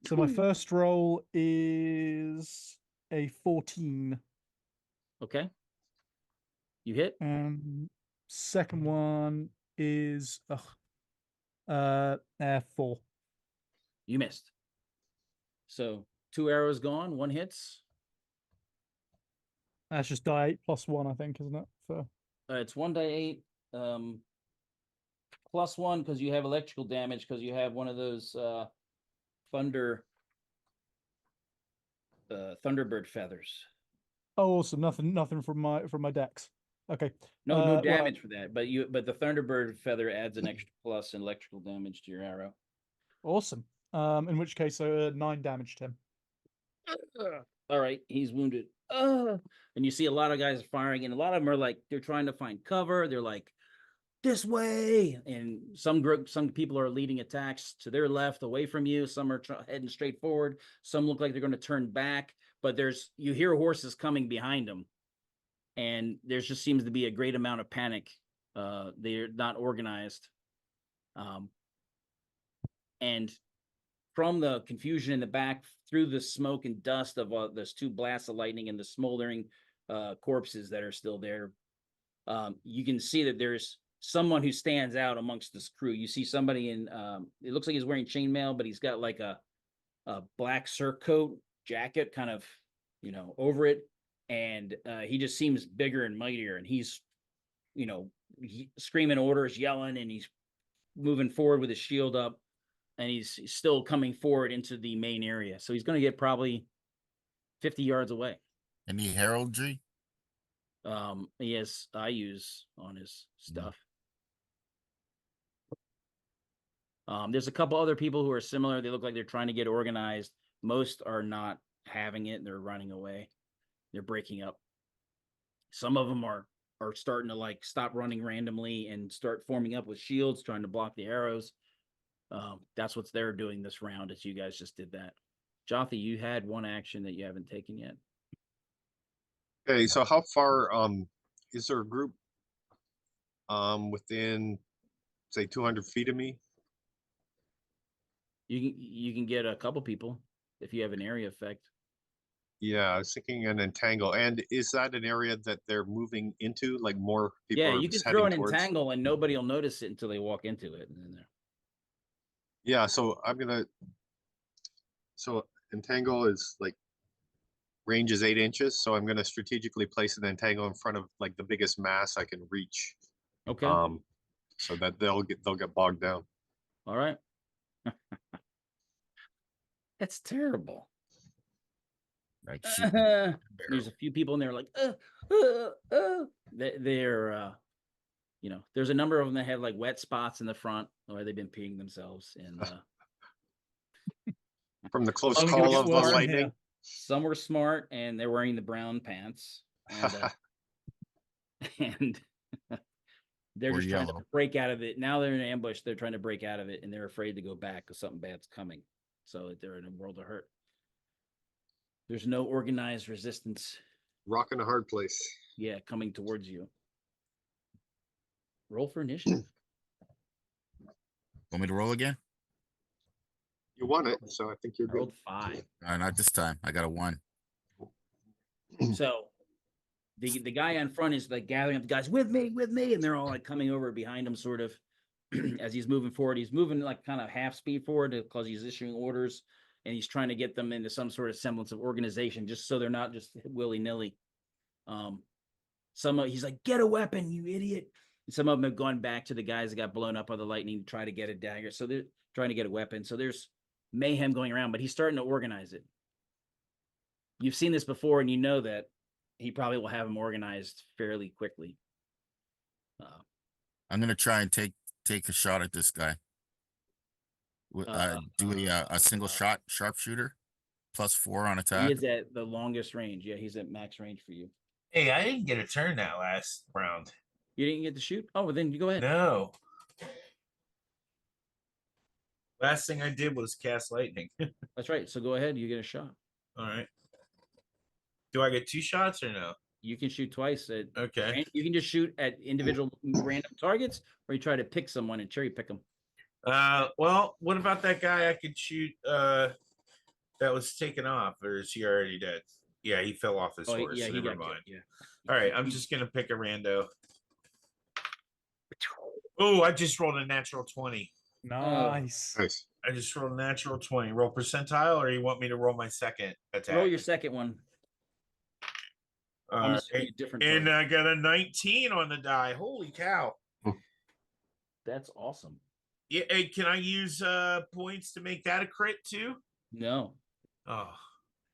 So my first roll is a 14. Okay. You hit. Second one is 4. You missed. So 2 arrows gone, 1 hits. That's just die 8 plus 1, I think, isn't it? So It's 1d8 plus 1 because you have electrical damage because you have one of those Thunderbird feathers. oh, awesome. Nothing from my decks. Okay. No well, damage for that, but the Thunderbird feather adds an extra plus in electrical damage to your arrow. Awesome. In which case, 9 damage to him. All right, he's wounded. And you see a lot of guys firing, and a lot of them are like they're trying to find cover. They're like this way, and some people are leading attacks to their left, away from you. Some are heading straight forward. Some look like they're going to turn back, but you hear horses coming behind them, and there just seems to be a great amount of panic. They're not organized, and from the confusion in the back, through the smoke and dust of those 2 blasts of lightning and the smoldering corpses that are still there, you can see that there's someone who stands out amongst this crew. You see somebody in, it looks like he's wearing chainmail, but he's got like a black surcoat jacket kind of, over it. And he just seems bigger and mightier. And he's, screaming orders, yelling, and he's moving forward with his shield up. And he's still coming forward into the main area. So he's going to get probably 50 yards away. Any heraldry? He has IUs on his stuff. There's a couple other people who are similar. They look like they're trying to get organized. Most are not having it. They're running away. They're breaking up. Some of them are starting to like stop running randomly and start forming up with shields, trying to block the arrows. That's what they're doing this round, as you guys just did that. Jothy, you had one action that you haven't taken yet. Okay, so how far is there a group within, say, 200 feet of me? You can get a couple people if you have an area effect. Yeah, I was thinking an entangle. And is that an area that they're moving into? Like more people Yeah, are you can heading throw an towards? entangle and nobody will notice it until they walk into it. And then Yeah, so so entangle is like range is 8 inches. So I'm gonna strategically place an entangle in front of like the biggest mass I can reach. okay, So that they'll get bogged down. all right. That's terrible. Like There's a few people in there like, they're there's a number of them that have like wet spots in the front where they've been peeing themselves. And From the close Only call gonna get of the worse from lightning. here. some were smart and they're wearing the brown pants. And, and they're Or just trying to yellow. break out of it. Now they're in an ambush. They're trying to break out of it and they're afraid to go back because something bad's coming. So they're in a world of hurt. There's no organized resistance. Rock in a hard place. Yeah, coming towards you. Roll for initiative. Want me to roll again? You won it, so I think you're I good. rolled 5. Not this time. I got a 1. So the guy on front is like gathering up the guys with me, and they're all like coming over behind him, sort of as he's moving forward. He's moving like kind of half speed forward because he's issuing orders, and he's trying to get them into some sort of semblance of organization, just so they're not just willy nilly. He's like, "Get a weapon, you idiot!" And some of them have gone back to the guys that got blown up by the lightning to try to get a dagger. So they're trying to get a weapon. So there's mayhem going around, but he's starting to organize it. You've seen this before, and you know that he probably will have them organized fairly quickly. I'm gonna try and take a shot at this guy. Do a single shot sharpshooter, +4 on attack. He is at the longest range. Yeah, he's at max range for you. Hey, I didn't get a turn that last round. You didn't get to shoot? Oh, well, then you go ahead. No. Last thing I did was cast lightning. That's right. So go ahead. You get a shot. All right. Do I get 2 shots or no? You can shoot twice at Okay. you can just shoot at individual random targets, or you try to pick someone and cherry pick them. Well, what about that guy I could shoot that was taken off, or is he already dead? Yeah, he fell off his Oh, horse. yeah, So he never got killed. mind. Yeah. All right, I'm just gonna pick a rando. Oh, I just rolled a natural 20. Nice. Nice. I just rolled a natural 20. Roll percentile, or you want me to roll my second attack? Roll your second one. I'm All assuming right. a different And target. I got a 19 on the die. Holy cow. That's awesome. Yeah, hey, can I use points to make that a crit too? No. Oh,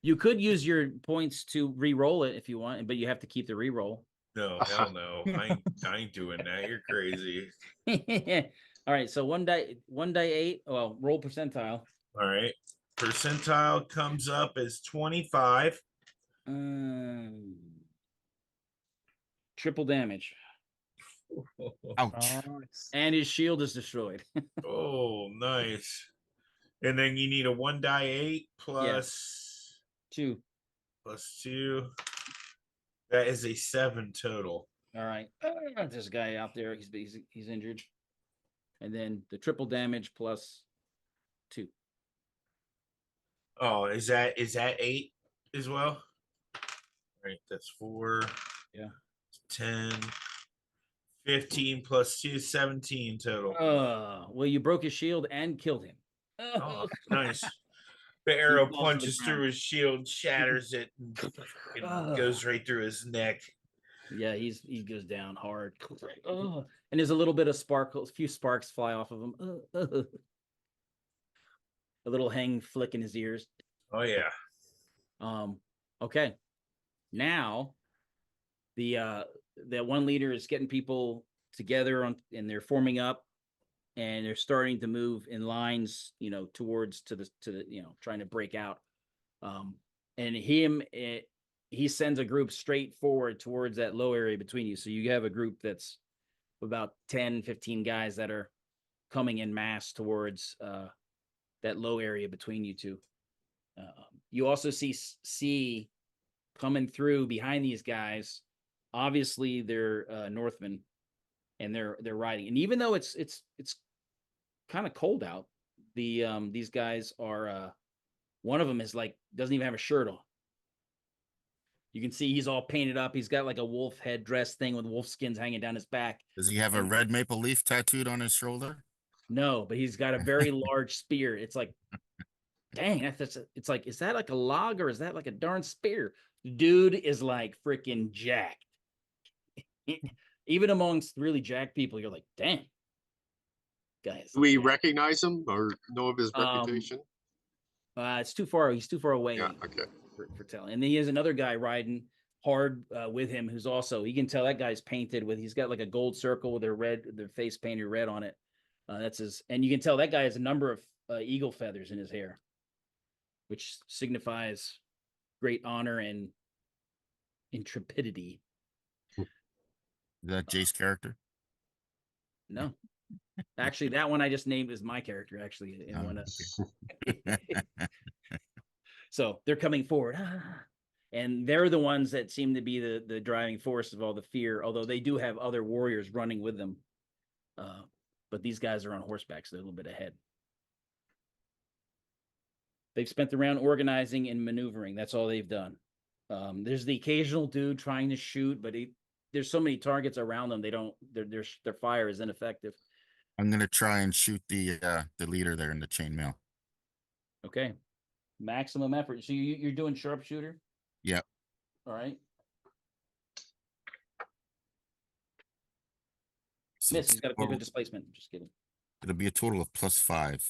You could use your points to re-roll it if you want, but you have to keep the re-roll. no, hell no. I ain't doing that. You're crazy. All right, so one die 8. Well, roll percentile. All right. Percentile comes up as 25. Triple damage. Ouch. Nice. And his shield is destroyed. Oh, nice. And then you need a 1 die 8 plus 2. plus 2. That is a 7 total. All right. This guy out there, he's injured. And then the triple damage plus 2. Oh, is that 8 as well? All right, that's 4. Yeah. 10, 15 plus 2, 17 total. Well, you broke his shield and killed him. Oh, nice. The arrow falls to the punches ground. through his shield, shatters it, and goes right through his neck. Yeah, he goes down hard. And there's a little bit of sparkles, a few sparks fly off of him. A little hang flick in his ears. Oh yeah. Okay. Now that one leader is getting people together and they're forming up and they're starting to move in lines, towards to the trying to break out. And he sends a group straight forward towards that low area between you. So you have a group that's about 10, 15 guys that are coming in mass towards that low area between you two. You also see coming through behind these guys. Obviously, they're Northmen, and they're riding. And even though it's kind of cold out, these guys are. One of them is doesn't even have a shirt on. You can see he's all painted up. He's got like a wolf headdress thing with wolf skins hanging down his back. Does he have a red maple leaf tattooed on his shoulder? No, but he's got a very large spear. It's like, dang, it's like, is that like a log or is that like a darn spear? Dude is like freaking jacked. Even amongst really jacked people, you're like, dang, guys. Do we recognize him or know of his reputation? It's too far. He's too far away. Yeah, okay. For telling. And then he has another guy riding hard with him, who's also, you can tell that guy's painted with. He's got like a gold circle with their face painted red on it. That's his, and you can tell that guy has a number of eagle feathers in his hair, which signifies great honor and intrepidity. Is that Jay's character? No, actually, that one I just named as my character. Actually, in one. So they're coming forward, and they're the ones that seem to be the driving force of all the fear. Although they do have other warriors running with them, but these guys are on horseback, so they're a little bit ahead. They've spent the round organizing and maneuvering. That's all they've done. There's the occasional dude trying to shoot, but there's so many targets around them. Their fire is ineffective. I'm gonna try and shoot the leader there in the chainmail. Okay, maximum effort. So you're doing sharpshooter? Yep. All right. So Miss. He's got a quick displacement. Just kidding. it'll be a total of +5.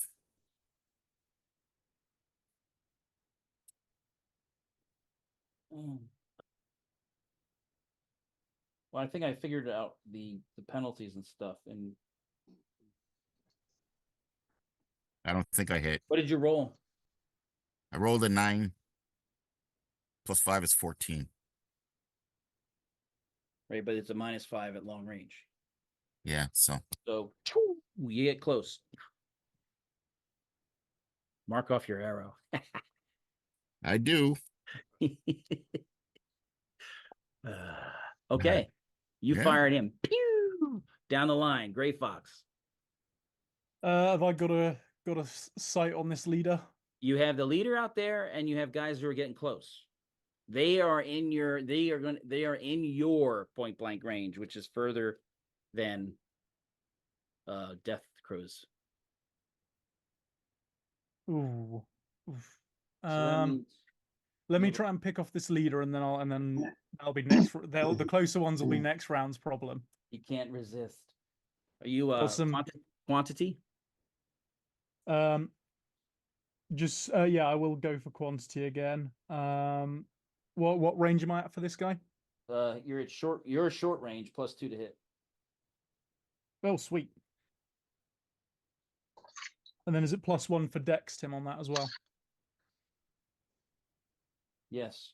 Well, I think I figured out the penalties and stuff. And I don't think I hit. what did you roll? I rolled a 9. +5 is 14. Right, but it's a -5 at long range. Yeah, so So you get close. Mark off your arrow. I do. Okay. You Yeah. fired him. Pew! Down the line. Gray Fox. Have I got a sight on this leader? You have the leader out there, and you have guys who are getting close. They are in your point blank range, which is further than Death Crow's. Ooh. Oof. So that means Let me you'll- try and pick off this leader, and then that'll be next. The closer ones will be next round's problem. you can't resist. Are you Got some- quantity? Just yeah, I will go for quantity again. What range am I at for this guy? You're at short range +2 to hit. Oh, sweet. And then is it +1 for Dex, Tim, on that as well? Yes.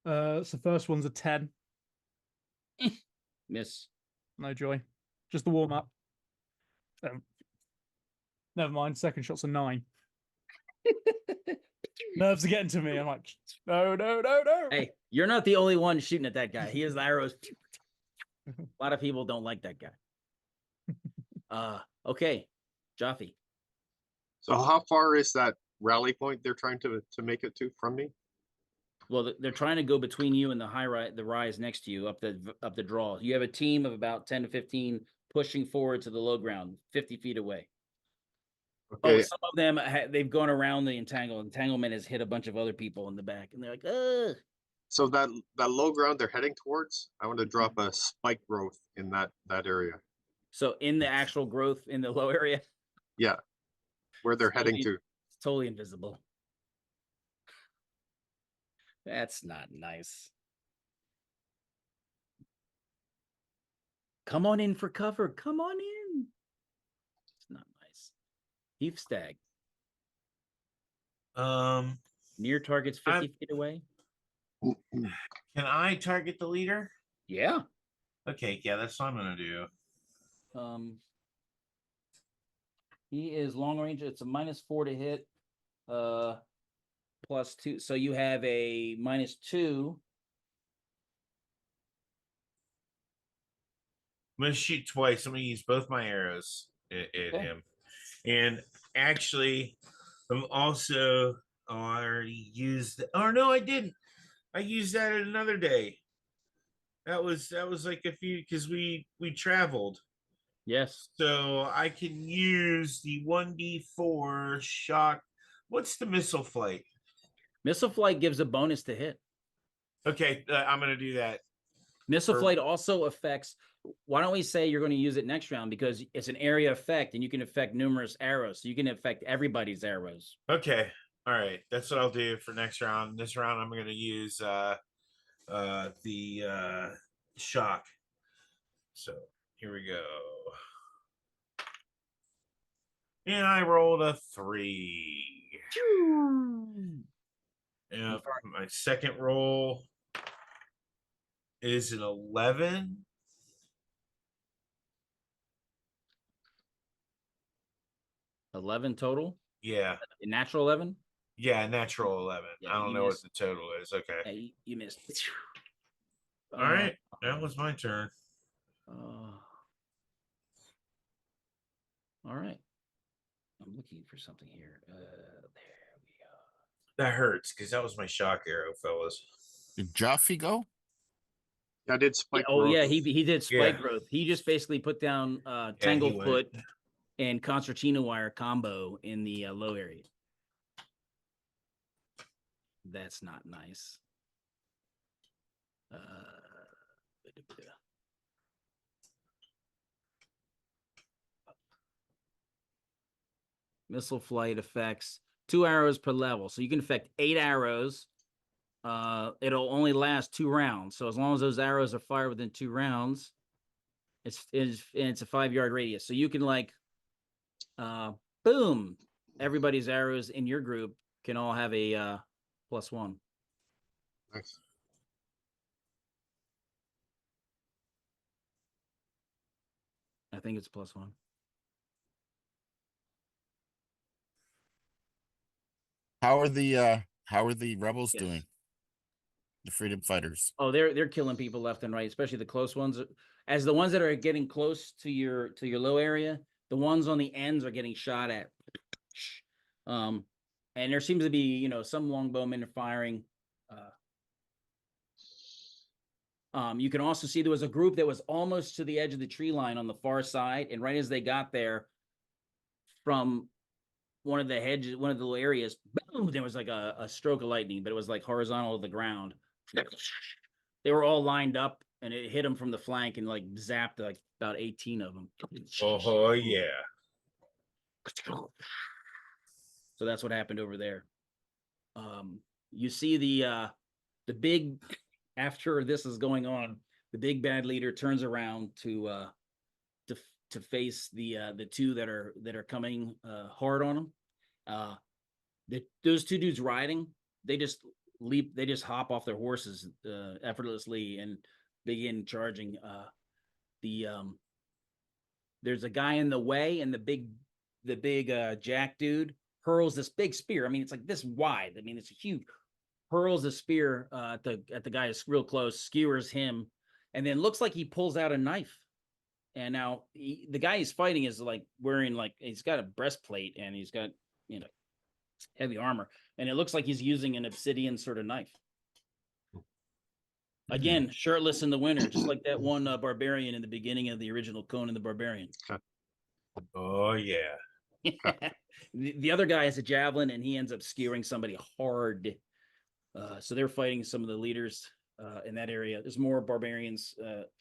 So first one's a 10. Miss. No joy. Just the warm up. Never mind. Second shot's a 9. Nerves are getting to me. I'm like, no. Hey, you're not the only one shooting at that guy. He has the arrows. A lot of people don't like that guy. Okay, Jaffe. So how far is that rally point they're trying to make it to from me? Well, they're trying to go between you and the rise next to you up the draw. You have a team of about 10 to 15 pushing forward to the low ground, 50 feet away. Okay, Oh, some of them they've gone around the entanglement has hit a bunch of other people in the back, and they're like, ugh. so that low ground they're heading towards, I want to drop a spike growth in that area. So in the actual growth in the low area, Yeah, where they're heading to. it's totally invisible. That's not nice. Come on in for cover. Come on in. It's not nice. Heath Stag. Near targets 50 feet away. Can I target the leader? Yeah. Okay, yeah, that's what I'm gonna do. He is long range. It's a -4 to hit. +2. So you have a -2. I'm gonna shoot twice. I'm gonna use both my arrows at Okay. him. And actually, I'm also I already used. Oh no, I didn't. I used that another day. That was like a few because we traveled. Yes. So I can use the 1d4 shock. What's the missile flight? Missile flight gives a bonus to hit. Okay, I'm gonna do that. Missile flight also affects. Why don't we say you're going to use it next round because it's an area effect and you can affect numerous arrows. So you can affect everybody's arrows. Okay, all right, that's what I'll do for next round. This round, I'm gonna use the shock. So here we go. And I rolled a 3. And my second roll is an 11. 11 total. Yeah. A natural 11. Yeah, natural 11. Yeah, I don't you know what missed. the total is. Okay. Yeah, you missed. All right. That was my turn. All right. I'm looking for something here. There we go. That hurts because that was my shock arrow, fellas. Did Jaffe go? I did spike Oh growth. yeah, he did spike Yeah. growth. He just basically put down he tangled went. foot and concertina wire combo in the low area. That's not nice. Missile flight affects 2 arrows per level, so you can affect 8 arrows. It'll only last 2 rounds. So as long as those arrows are fired within 2 rounds, it's a 5-yard radius. So you can like, boom, everybody's arrows in your group can all have a +1. Nice. I think it's +1. How are the rebels Yes. doing? The freedom fighters. Oh, they're killing people left and right, especially the close ones. As the ones that are getting close to your low area, the ones on the ends are getting shot at. And there seems to be, some longbowmen firing. You can also see there was a group that was almost to the edge of the tree line on the far side, and right as they got there, from one of the hedges, one of the little areas, boom, there was like a stroke of lightning, but it was like horizontal to the ground. They were all lined up, and it hit them from the flank and like zapped like about 18 of them. Oh yeah. So that's what happened over there. You see the big, after this is going on, the big bad leader turns around to face the two that are coming hard on him. Those two dudes riding, they just hop off their horses effortlessly and begin charging. There's a guy in the way, and the big jack dude hurls this big spear. I mean, it's like this wide. I mean, it's huge. Hurls a spear at the guy who's real close, skewers him, and then looks like he pulls out a knife. And now the guy he's fighting is like wearing he's got a breastplate and he's got heavy armor, and it looks like he's using an obsidian sort of knife. Again, shirtless in the winter, just like that one barbarian in the beginning of the original Conan the Barbarian. Oh yeah. The other guy has a javelin, and he ends up skewering somebody hard. So they're fighting some of the leaders in that area. There's more barbarians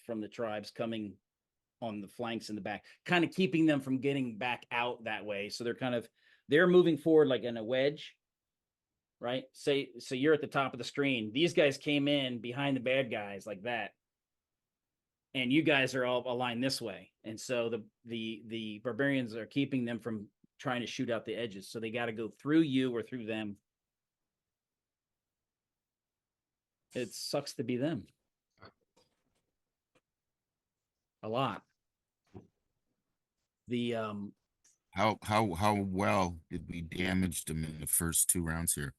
from the tribes coming on the flanks in the back, kind of keeping them from getting back out that way. So they're moving forward like in a wedge, right? So you're at the top of the screen. These guys came in behind the bad guys like that, and you guys are all aligned this way. And so the barbarians are keeping them from trying to shoot out the edges. So they got to go through you or through them. It sucks to be them. A lot. The How well did we damage them in the first 2 rounds here?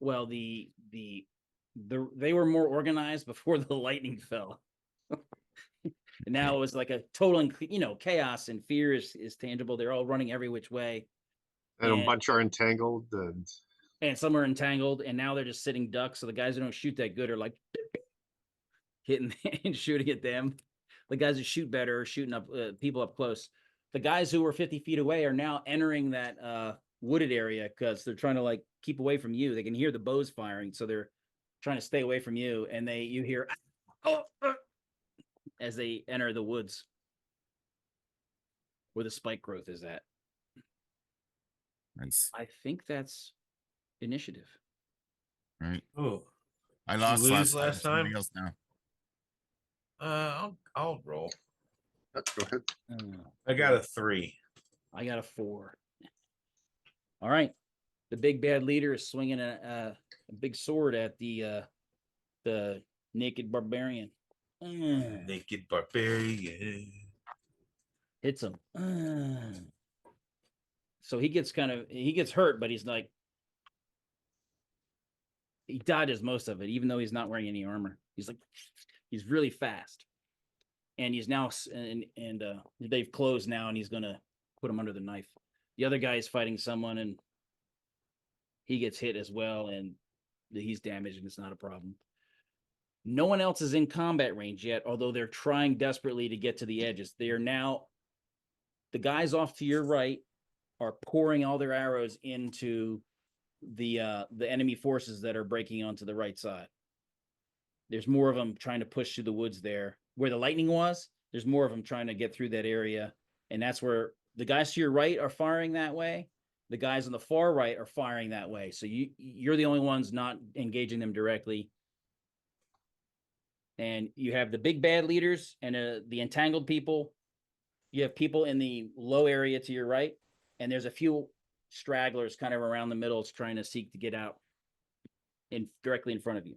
well, they were more organized before the lightning fell. And now it was like a total, chaos and fear is tangible. They're all running every which way. And a And- bunch are entangled, And some are entangled, and now they're just sitting ducks. So the guys who don't shoot that good are like hitting and shooting at them. The guys who shoot better are shooting up people up close. The guys who were 50 feet away are now entering that wooded area because they're trying to keep away from you. They can hear the bows firing, so they're trying to stay away from you. And you hear as they enter the woods where the spike growth is at. Nice. I think that's initiative. Right. Oh. I lost lose last time. time? Somebody else now. I'll roll. go ahead. I got a 3. I got a 4. All right. The big bad leader is swinging a big sword at the naked barbarian. Naked barbarian. Hits him. So he gets hurt, but he's like, he dodges most of it, even though he's not wearing any armor. He's really fast. And he's now, and they've closed now, and he's going to put him under the knife. The other guy is fighting someone, and he gets hit as well, and he's damaged, and it's not a problem. No one else is in combat range yet, although they're trying desperately to get to the edges. They are now, the guys off to your right are pouring all their arrows into the enemy forces that are breaking onto the right side. There's more of them trying to push through the woods there. Where the lightning was, there's more of them trying to get through that area. And that's where the guys to your right are firing that way. The guys on the far right are firing that way. So you're the only ones not engaging them directly. And you have the big bad leaders and the entangled people. You have people in the low area to your right. And there's a few stragglers kind of around the middle trying to seek to get out directly in front of you.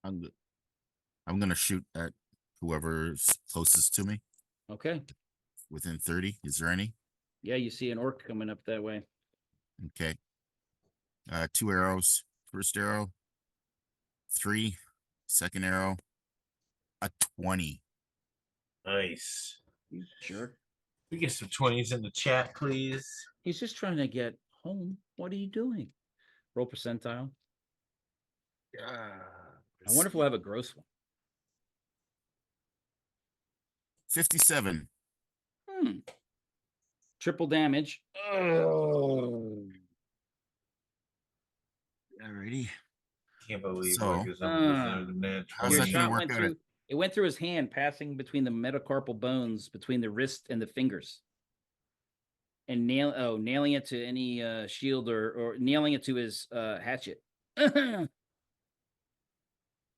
I'm gonna shoot at whoever's closest to me. Okay. Within 30. Is there any? Yeah, you see an orc coming up that way. Okay. 2 arrows. First arrow, 3. Second arrow, a 20. Nice. Sure. We get some 20s in the chat, please. He's just trying to get home. What are you doing? Roll percentile. I wonder if we'll have a gross one. 57. Triple damage. Oh. Alrighty. Can't believe So, like his numbers are the natural. how's Your that gonna shot work went out? through. It went through his hand, passing between the metacarpal bones between the wrist and the fingers, and nailing it to any shield or nailing it to his hatchet.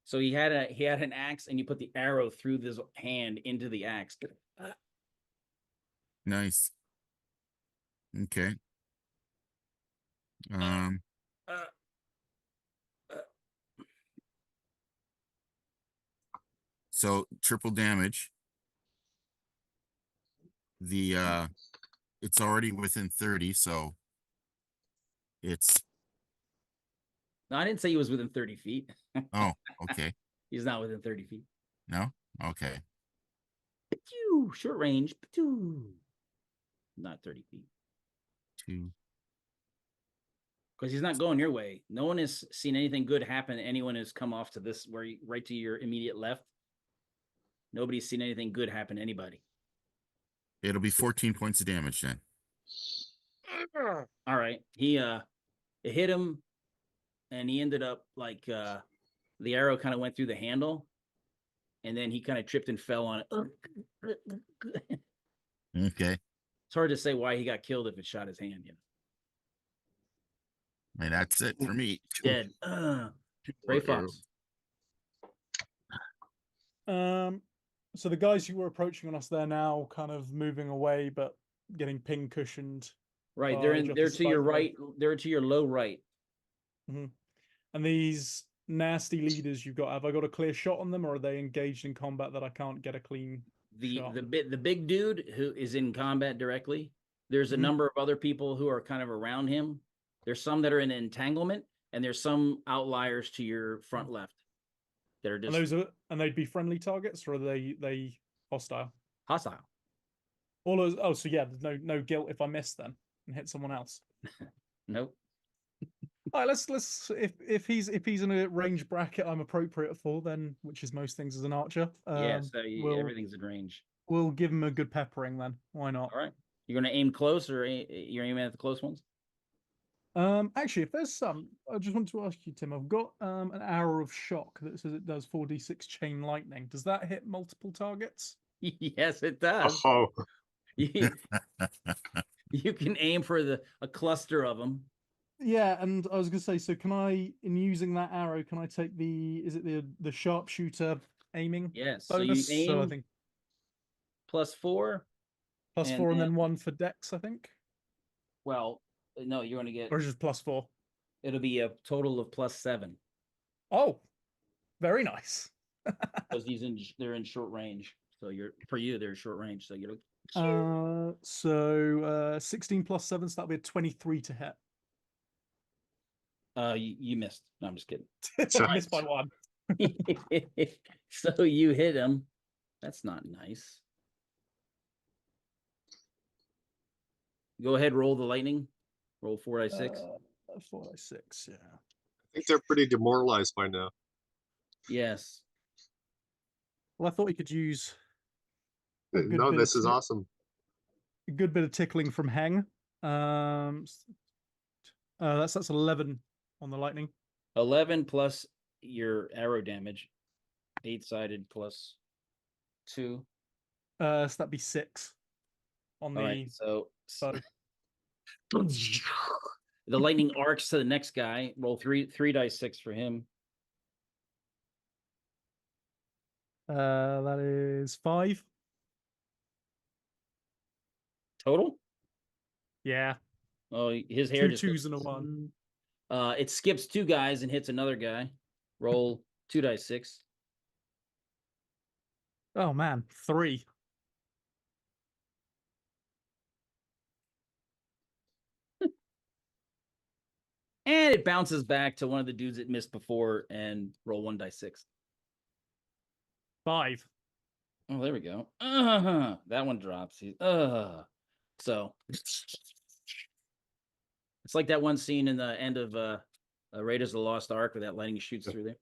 So he had an axe, and you put the arrow through this hand into the axe. Nice. Okay. So triple damage. The it's already within 30, so it's No, I didn't say he was within 30 feet. oh, okay. He's not within 30 feet. No? Okay. Short range. Not 30 feet. 2. Because he's not going your way. No one has seen anything good happen. Anyone has come off to this right to your immediate left. Nobody's seen anything good happen to anybody. It'll be 14 points of damage then. All right. It hit him, and he ended up like the arrow kind of went through the handle, and then he kind of tripped and fell on it. Okay. It's hard to say why he got killed if it shot his hand. And that's it for me. Dead. Gray Fox. So the guys who were approaching on us, they're now kind of moving away, but getting ping cushioned. Right, by they're just to your slightly. right. They're to your low right. And these nasty leaders you've got, have I got a clear shot on them, or are they engaged in combat that I can't get a clean shot? The big dude who is in combat directly. There's a number of other people who are kind of around him. There's some that are in entanglement, and there's some outliers to your front left that are just. And they'd be friendly targets, or are they hostile? Hostile. All those. Oh, so yeah, there's no guilt if I miss then and hit someone else. Nope. All right, let's if he's in a range bracket I'm appropriate for, then, which is most things as an archer. Yeah, so everything's in range. We'll give him a good peppering then. Why not? All right. You're gonna aim close, or you're aiming at the close ones? Actually, if there's some, I just want to ask you, Tim. I've got an arrow of shock that says it does 4d6 chain lightning. Does that hit multiple targets? Yes, it does. Oh, You can aim for a cluster of them. Yeah, and I was gonna say, so can I, in using that arrow, can I take the sharpshooter aiming? Yes. Bonus? So you aim. So I think +4. +4 and then 1 for dex, I think. Well, no, you're going to get. Or just +4. It'll be a total of +7. Oh, very nice. Because they're in short range. So they're short range. So you're. 16 + 7, so that'll be a 23 to hit. You missed. No, I'm just kidding. I missed by 1. So you hit him. That's not nice. Go ahead, roll the lightning. Roll 4d6. 4d6, yeah. I think they're pretty demoralized by now. Yes. Well, I thought he could use. No, this is awesome. A good bit of tickling from Heng. That's 11 on the lightning. 11 plus your arrow damage. 8-sided plus 2. So that'd be 6 on the. Right, so bow. The lightning arcs to the next guy. Roll 3 dice 6 for him. That is 5 total. Yeah. Oh, his hair 2 just 2s and a 1. It skips 2 guys and hits another guy. Roll 2 dice 6. Oh man, 3. And it bounces back to one of the dudes that missed before and roll 1d6. 5. Oh, there we go. That one drops. So it's like that one scene in the end of Raiders of the Lost Ark where that lightning shoots through there.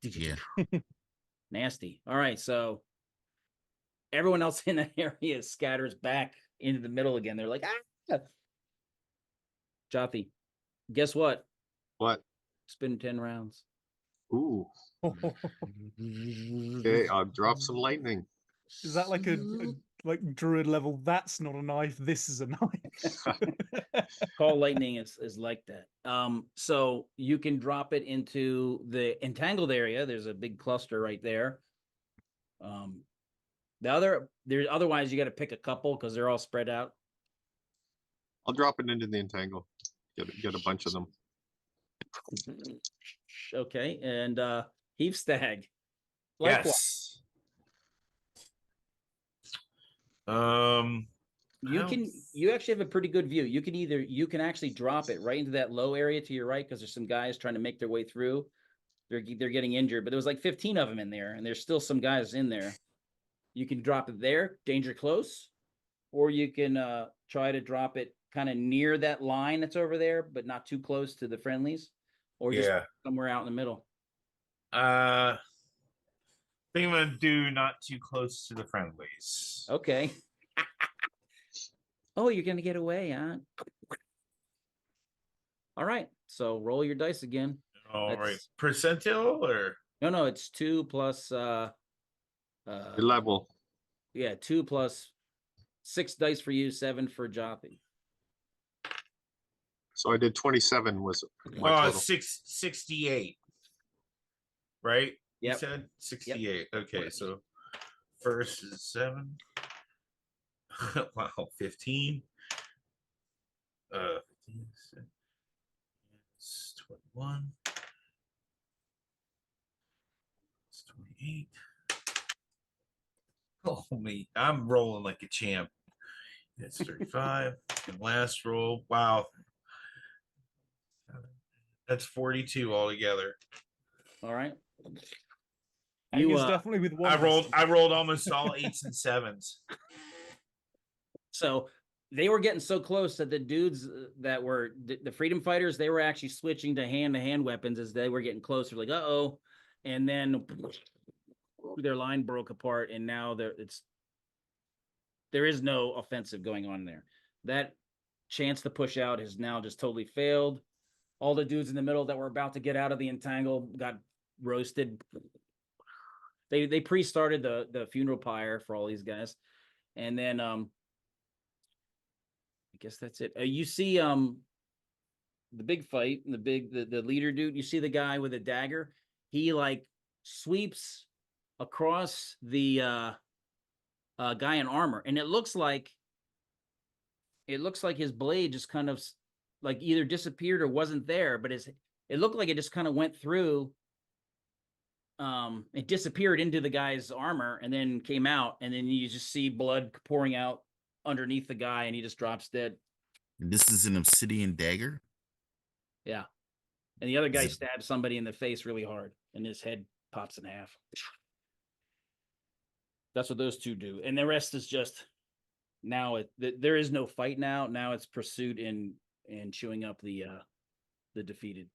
Yeah. Nasty. All right, so everyone else in that area scatters back into the middle again. They're like, ah. Jothy, guess what? What? Spin 10 rounds. Ooh. Okay, I'll drop some lightning. Is that like a like druid level? That's not a knife. This is a knife. Call lightning is like that. So you can drop it into the entangled area. There's a big cluster right there. Otherwise you got to pick a couple because they're all spread out. I'll drop it into the entangle. Get a bunch of them. Okay, and Heave Stag. Likewise. Yes. You actually have a pretty good view. You can actually drop it right into that low area to your right because there's some guys trying to make their way through. They're getting injured, but there was like 15 of them in there, and there's still some guys in there. You can drop it there, danger close, or you can try to drop it kind of near that line that's over there, but not too close to the friendlies, or just somewhere out in the middle. I think I'm gonna do not too close to the friendlies. Okay. Oh, you're gonna get away, huh? All right. So roll your dice again. All right. Percentile or no, it's 2 plus Your level. Yeah, 2 plus 6 dice for you, 7 for Jothy. So I did 27 was my total. 68. Right? Yep. You said 68. Yep. Okay, so first is 7. Wow, 15. 21. It's 28. Oh me, I'm rolling like a champ. It's 35. And last roll. Wow. That's 42 altogether. All right. You definitely with one. I rolled almost all 8s and 7s. So they were getting so close that the dudes that were the freedom fighters, they were actually switching to hand weapons as they were getting closer. Like, uh-oh. And then their line broke apart, and now there is no offensive going on there. That chance to push out has now just totally failed. All the dudes in the middle that were about to get out of the entangle got roasted. They pre-started the funeral pyre for all these guys, and then I guess that's it. You see the big fight, the leader dude. You see the guy with a dagger. He like sweeps across the guy in armor, and it looks like his blade just kind of like either disappeared or wasn't there, but it looked like it just kind of went through. It disappeared into the guy's armor and then came out, and then you just see blood pouring out underneath the guy, and he just drops dead. This is an obsidian dagger? Yeah. And the other guy stabs somebody in the face really hard, and his head pops in half. That's what those two do. And the rest is just now there is no fight now. Now it's pursuit and chewing up the defeated.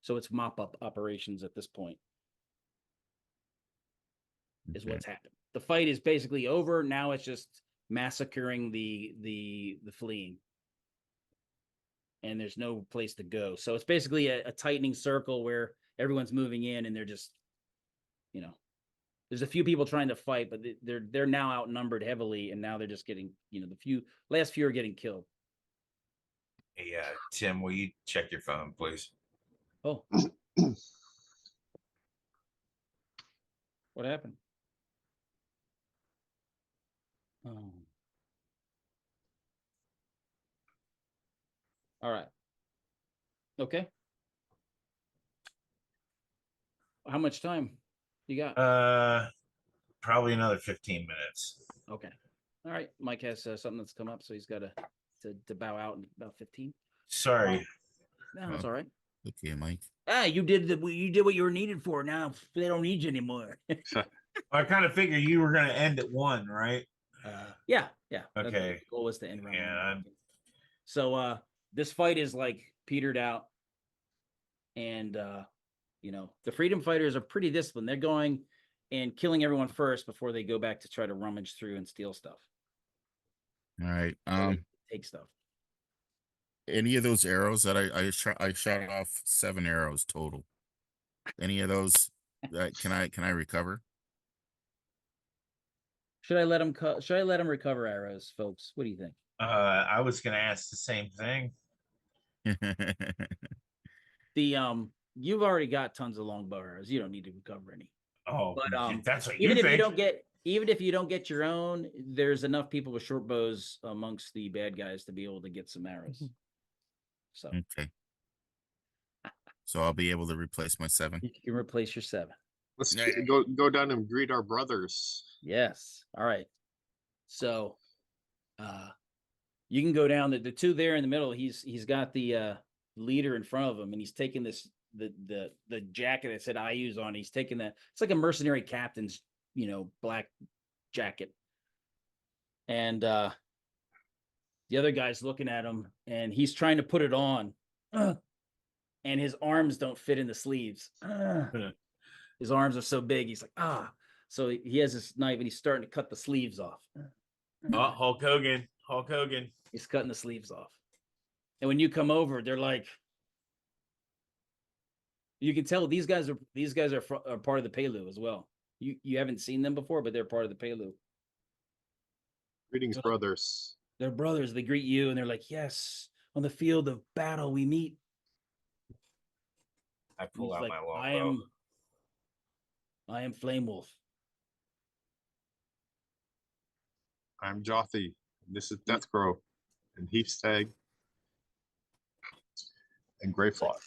So it's mop up operations at this point. Is what's happened. The fight is basically over. Now it's just massacring the fleeing. And there's no place to go. So it's basically a tightening circle where everyone's moving in, and they're just, there's a few people trying to fight, but they're now outnumbered heavily, and now they're just getting, the last few are getting killed. Hey, Tim, will you check your phone, please? Oh. What happened? Oh. All right. Okay. How much time you got? Probably another 15 minutes. Okay. All right. Mike has something that's come up, so he's got to bow out in about 15. Sorry. No, that's all right. Okay, Mike. Ah, you did what you were needed for. Now they don't need you anymore. I kind of figured you were gonna end at 1, right? Yeah. Okay. The goal was to end around. Yeah. 1. So this fight is like petered out, and the freedom fighters are pretty disciplined. They're going and killing everyone first before they go back to try to rummage through and steal stuff. All right. Or take stuff. Any of those arrows that I shot off 7 arrows total. Any of those that can I recover? Should I let them recover arrows, folks? What do you think? I was gonna ask the same thing. You've already got tons of longbow arrows. You don't need to recover any. Oh, But that's what even you if think. even if you don't get your own, there's enough people with short bows amongst the bad guys to be able to get some arrows. So Okay. So I'll be able to replace my 7. you can replace your 7. Let's go down and greet our brothers. Yes. All right. So you can go down. The 2 there in the middle, he's got the leader in front of him, and he's taking the jacket that said I use on. He's taking that. It's like a mercenary captain's, black jacket. And the other guy's looking at him, and he's trying to put it on. And his arms don't fit in the sleeves. His arms are so big. He's like, So he has this knife, and he's starting to cut the sleeves off. Oh, Hulk Hogan. He's cutting the sleeves off. And when you come over, they're like, you can tell these guys are part of the Pelu as well. You haven't seen them before, but they're part of the Pelu. Greetings, brothers. They're brothers. They greet you, and they're like, yes, on the field of battle we meet. I pull out like, my longbow. I am Flame Wolf. I'm Jothy. This is Deathcrow and Heapstag and GREYHAWK.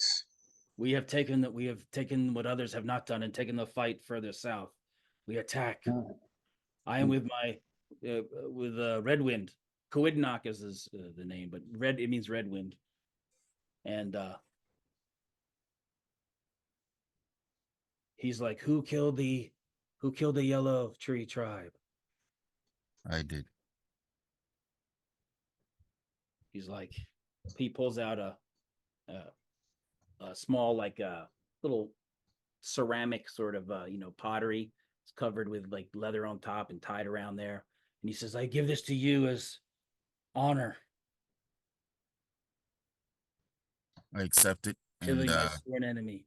We have taken what others have not done and taken the fight further south. We attack. I am with my Redwind. Coidnock is the name, but it means Redwind. And he's like, who killed the Yellow Tree tribe? I did. He's like, he pulls out a small, like little ceramic sort of pottery. It's covered with like leather on top and tied around there. And he says, I give this to you as honor. I accept it. Killing And my sworn enemy.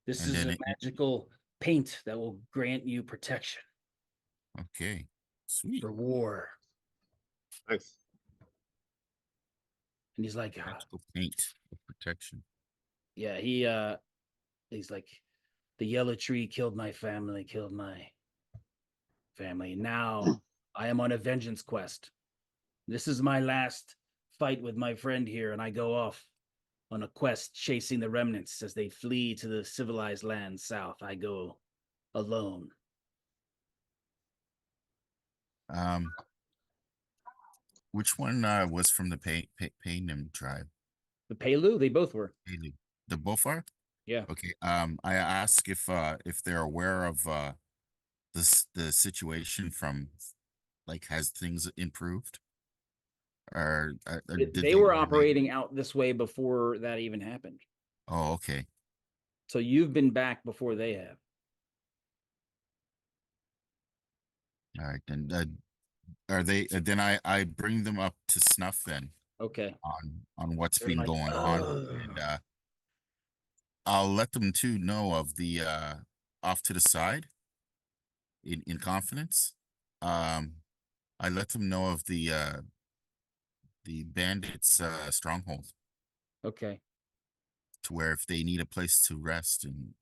This and is then a magical paint that will grant you protection okay. Sweet. for war. Nice. And he's like, Magical paint of protection. yeah, he's like, the Yellow Tree killed my family. Now I am on a vengeance quest. This is my last fight with my friend here, and I go off on a quest chasing the remnants as they flee to the civilized lands south. I go alone. Which one was from the Paynim tribe? The Pelu, they both were. Paynim. The both are? Yeah. Okay. I ask if they're aware of the situation from, like, has things improved? Or did They were remain- operating out this way before that even happened. Oh, okay. So you've been back before they have. All right, then. Are they? Then I bring them up to snuff then Okay. on what's They're been like, going on, and I'll let them too know of the off to the side. In confidence, I let them know of the bandits' stronghold. Okay. To where if they need a place to rest in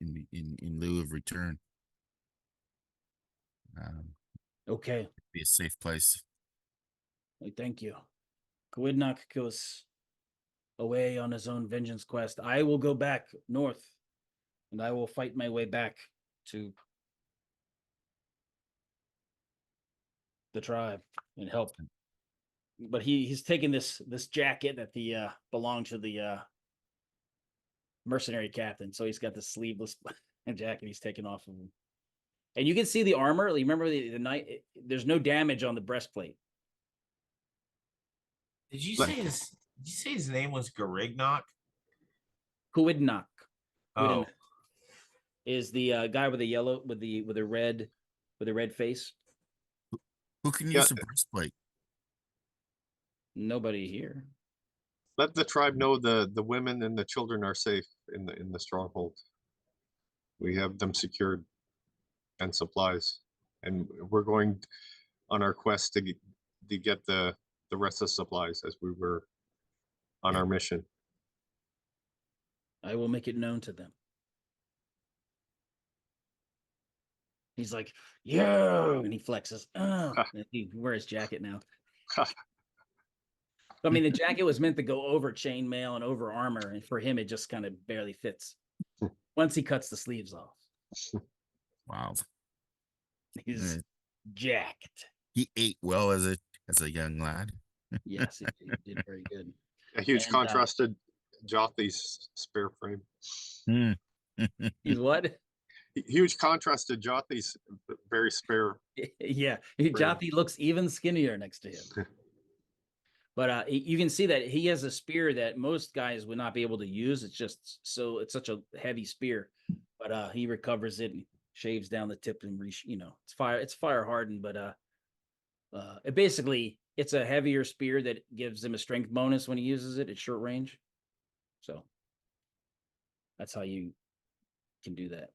lieu of return, Okay. be a safe place. Thank you. Coidnock goes away on his own vengeance quest. I will go back north, and I will fight my way back to the tribe and help. But he's taken this jacket that belonged to the mercenary captain. So he's got the sleeveless jacket he's taken off of him. And you can see the armor. Remember the night, there's no damage on the breastplate. Did you But- say his name was GREYHAWK? Kuidnak. Oh, Is the guy with the yellow with the red face. Who can Yeah. use a breastplate? Nobody here. Let the tribe know the women and the children are safe in the stronghold. We have them secured and supplies, and we're going on our quest to get the rest of the supplies as we were on our mission. I will make it known to them. He's like, yeah, and he flexes. Oh, and he wears his jacket now. I mean, the jacket was meant to go over chainmail and over armor, and for him, it just kind of barely fits. Once he cuts the sleeves off, Wow. he's Yeah. jacked. He ate well as a young lad. Yes, he did very good. A huge And, contrasted Jothi's spare frame. Hmm. He's what? Huge contrasted Jothi's very spare. Yeah, Jothi looks even skinnier next to him. But you can see that he has a spear that most guys would not be able to use. It's just it's such a heavy spear. But he recovers it and shaves down the tip and it's fire hardened. But it's a heavier spear that gives him a strength bonus when he uses it at short range. So that's how you can do that.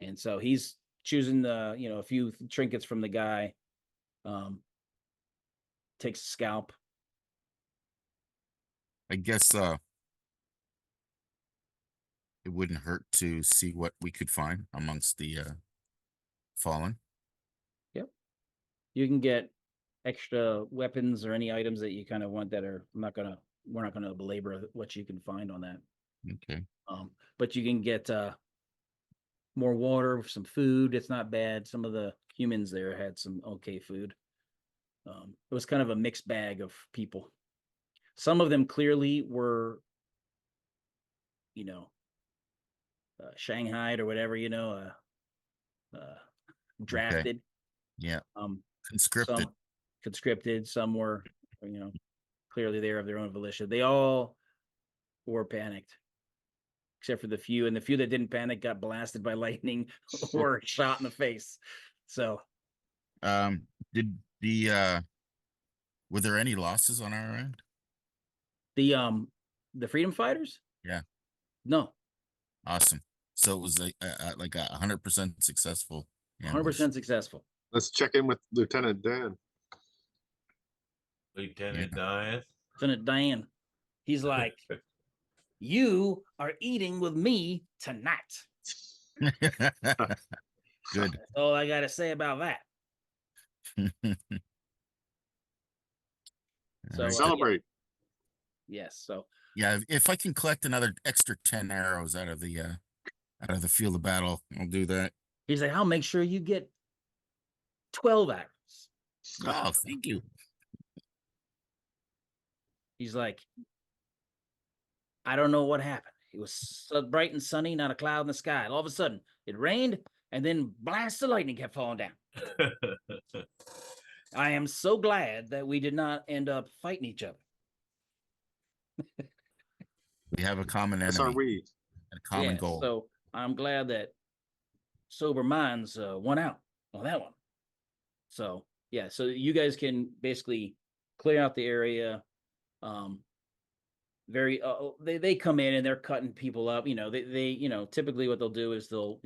And so he's choosing a few trinkets from the guy. Takes a scalp. I guess it wouldn't hurt to see what we could find amongst the fallen. Yep. You can get extra weapons or any items that you kind of want that are we're not gonna belabor what you can find on that. Okay. But you can get more water, some food. It's not bad. Some of the humans there had some okay food. It was kind of a mixed bag of people. Some of them clearly were, shanghaied or whatever, drafted. Yeah. Conscripted. Conscripted. Conscripted. Some were, clearly there of their own volition. They all were panicked, except for the few, and the few that didn't panic got blasted by lightning or shot in the face. So, Did were there any losses on our end? the freedom fighters? Yeah. No. Awesome. So it was like a 100% successful. 100% successful. Let's check in with Lieutenant Dan. Lieutenant Diane. Lieutenant Dan. He's like, you are eating with me tonight. Good. That's all I gotta say about that. So Celebrate. yes. So Yeah, if I can collect another extra 10 arrows out of the field of battle, I'll do that. he's like, I'll make sure you get 12 arrows. Oh, thank you. He's like, I don't know what happened. It was so bright and sunny, not a cloud in the sky. All of a sudden, it rained, and then blasts of lightning kept falling down. I am so glad that we did not end up fighting each other. We have a common enemy. Yes, are we? A common Yeah, goal. So I'm glad that sober minds won out on that one. So yeah, so you guys can basically clear out the area. They come in and they're cutting people up. They typically what they'll do is they'll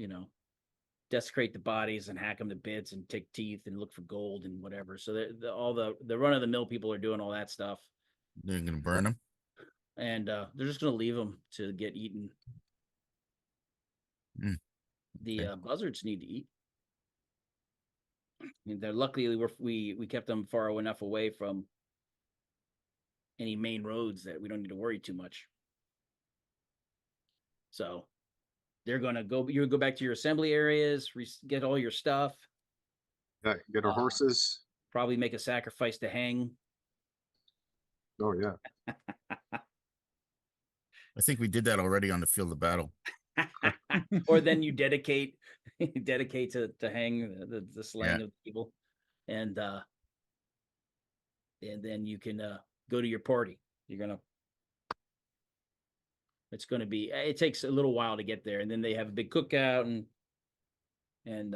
desecrate the bodies and hack them to bits and take teeth and look for gold and whatever. So all the run of the mill people are doing all that stuff. They're gonna burn them. And they're just going to leave them to get eaten. The buzzards need to eat. I mean, luckily we kept them far enough away from any main roads that we don't need to worry too much. So they're going to go. You go back to your assembly areas, get all your stuff. Yeah, get our horses. Probably make a sacrifice to hang. Oh yeah. I think we did that already on the field of battle. Or then you dedicate to hang the slaying of people, and then you can go to your party. It's gonna be, it takes a little while to get there, and then they have a big cookout, and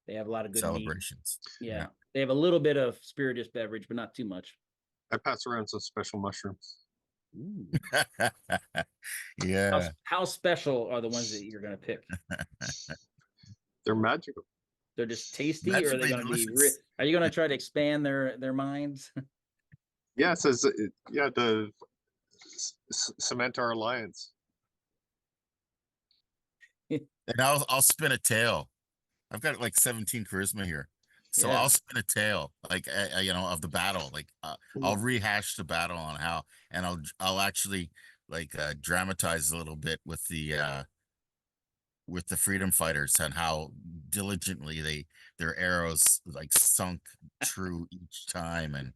they have a lot of good meat. Celebrations. Yeah, they have a little bit of spirituous beverage, but not too much. I pass around some special mushrooms. Ooh. Yeah. How special are the ones that you're gonna pick? They're magical. They're just tasty, or are they Magically gonna be? delicious. Are you gonna try to expand their minds? Yeah, it says the cement our alliance. And I'll spin a tail. I've got like 17 charisma here. So Yeah. I'll spin a tail, like of the battle. Like I'll rehash the battle on how, and I'll actually like dramatize a little bit with the freedom fighters and how diligently their arrows like sunk true each time, and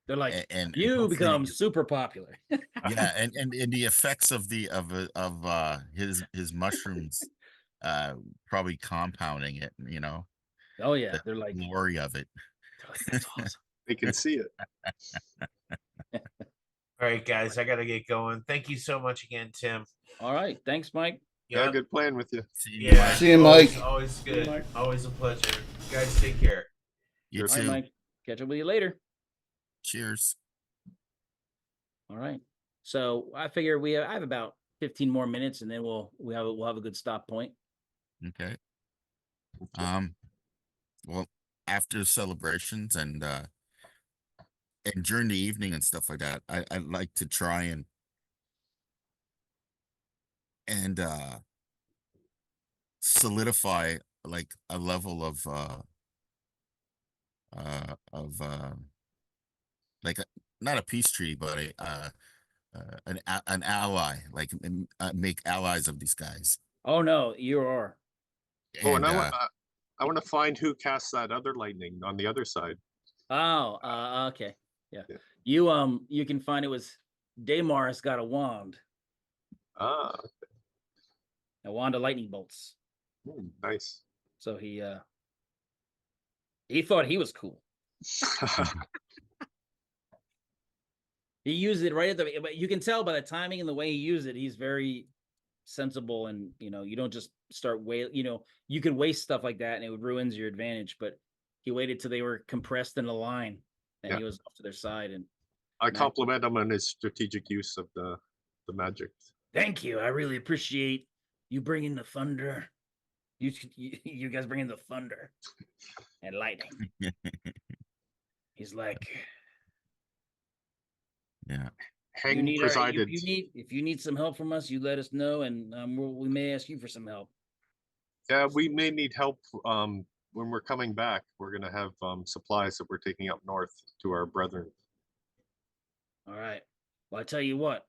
They're like, and you hopefully, become super popular. yeah, and the effects of his mushrooms probably compounding it, Oh yeah, the they're like, glory of it. that's awesome. They can see it. All right, guys, I gotta get going. Thank you so much again, Tim. All right, thanks, Mike. Yeah, Yep. good playing with you. See you, Yeah, Mike. See you, always- Mike. Always See you, good. Mike. Always a pleasure. You guys, take care. You All right, too. Mike. Catch up with you later. Cheers. All right. So I figure I have about 15 more minutes, and then we'll have a good stop point. Okay. Well, after celebrations and during the evening and stuff like that, I'd like to try and solidify like a level of like not a peace treaty, but an ally, like make allies of these guys. Oh no, you are. Oh, and And I want to find who casts that other lightning on the other side. Oh, okay. Yeah. Yeah. You can find it was Damar's got a wand Ah, of lightning bolts. nice. So he thought he was cool. He used it right at but you can tell by the timing and the way he used it, he's very sensible, and you don't just start you could waste stuff like that and it would ruins your advantage, but he waited till they were compressed in a line and Yeah. he was off to their side. And I compliment him on his strategic use of the magic. thank you. I really appreciate you bringing the thunder. You guys bringing the thunder and lightning. He's like, yeah. Hang presided. if you need some help from us, you let us know, and we may ask you for some help. Yeah, we may need help when we're coming back. We're gonna have supplies that we're taking up north to our brethren. All right. Well, I tell you what,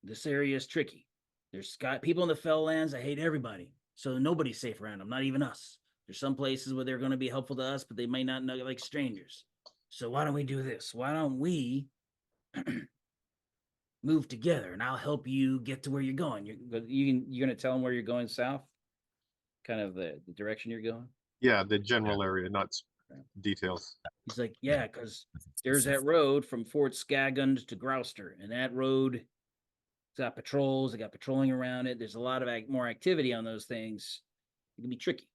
this area is tricky. There's people in the fell lands that hate everybody, so nobody's safe around them, not even us. There's some places where they're going to be helpful to us, but they might not know, like strangers. So why don't we do this? Why don't we move together, and I'll help you get to where you're going. You're going to tell them where you're going south, kind of the direction you're going. Yeah, the general area, not details. He's like, yeah, because there's that road from Fort Skagund to Gloucester, and that road, it's got patrols. They got patrolling around it. There's a lot of more activity on those things. It can be tricky.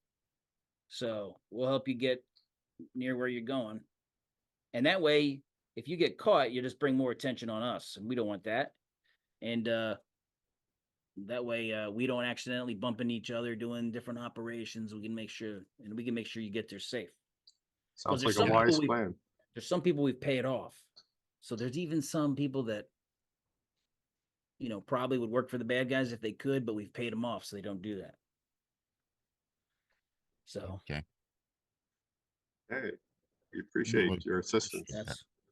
So we'll help you get near where you're going, and that way, if you get caught, you just bring more attention on us, and we don't want that. And that way, we don't accidentally bump into each other doing different operations. We can make sure you get there safe. Sounds like a wise plan. There's some people we've paid off, so there's even some people that probably would work for the bad guys if they could, but we've paid them off, so they don't do that. So Okay. Hey, we appreciate your assistance.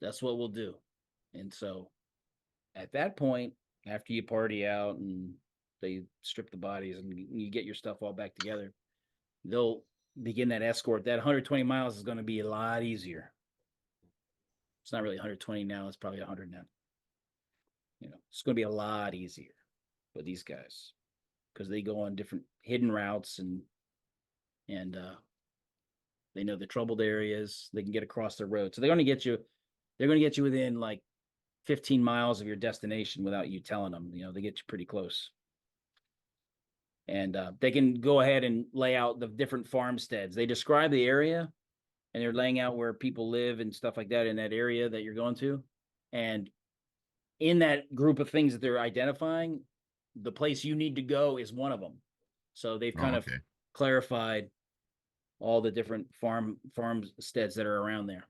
That's what we'll do. And so at that point, after you party out and they strip the bodies and you get your stuff all back together, they'll begin that escort. That 120 miles is going to be a lot easier. It's not really 120 now. It's probably 100 now. You know, it's going to be a lot easier for these guys because they go on different hidden routes and they know the troubled areas. They can get across the road. So they're going to get you. They're going to get you within like 15 miles of your destination without you telling them. You know, they get you pretty close. And they can go ahead and lay out the different farmsteads. They describe the area, and they're laying out where people live and stuff like that in that area that you're going to. And in that group of things that they're identifying, the place you need to go is one of them. So they've kind of clarified all the different farmsteads that are around there.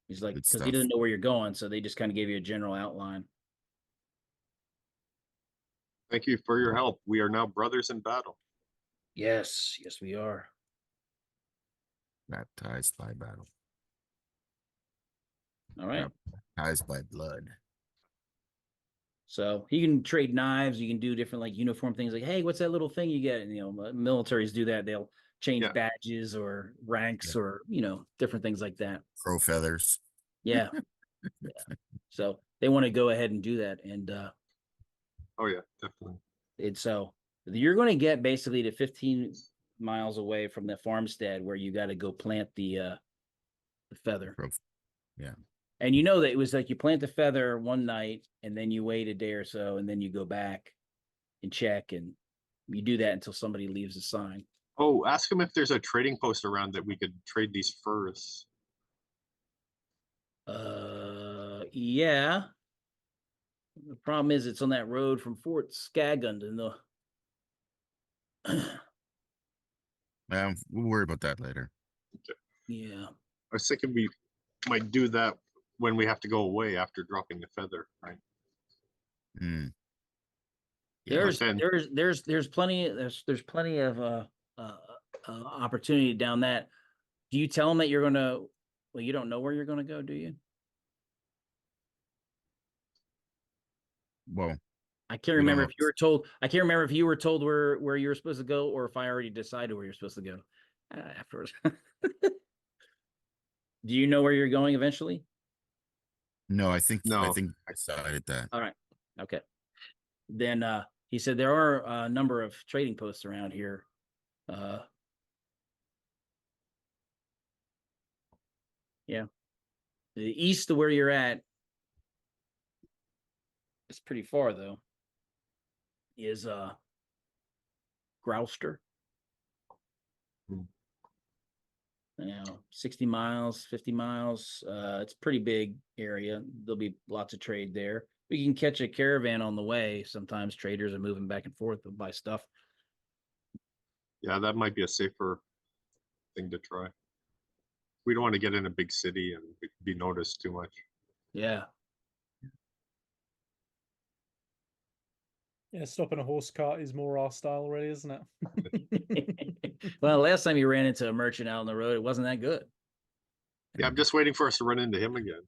He's like, because he doesn't know where you're going, so they just kind of gave you a general outline. Thank you for your help. We are now brothers in battle. Yes, we are. Baptized by battle. All right. Baptized by blood. So you can trade knives. You can do different like uniform things. Like, hey, what's that little thing you get? And, you know, militaries do that. They'll change badges or ranks or, you know, different things like that. Crow feathers. Yeah. So they want to go ahead and do that. And oh yeah, definitely. And so you're going to get basically to 15 miles away from the farmstead where you got to go plant the feather. Yeah. And you know that it was like you plant the feather one night and then you wait a day or so and then you go back and check and you do that until somebody leaves a sign. Oh, ask him if there's a trading post around that we could trade these furs. Yeah. The problem is it's on that road from Fort Skagund and We'll worry about that later. Okay. Yeah. I was thinking we might do that when we have to go away after dropping the feather, right? There's plenty of opportunity down that. Do you tell them that you're gonna? Well, you don't know where you're gonna go, do you? Well, I can't remember if you were told. I can't remember if you were told where you were supposed to go, or if I already decided where you're supposed to go afterwards. Do you know where you're going eventually? No, I think I decided that. All right. Okay. Then he said there are a number of trading posts around here. Yeah. The east of where you're at, it's pretty far though, is Grouster. You know, 60 miles, 50 miles. It's a pretty big area. There'll be lots of trade there. We can catch a caravan on the way. Sometimes traders are moving back and forth to buy stuff. Yeah, that might be a safer thing to try. We don't want to get in a big city and be noticed too much. Yeah. Yeah, stopping a horse cart is more our style already, isn't it? Well, last time you ran into a merchant out on the road, it wasn't that good. Yeah, I'm just waiting for us to run into him again.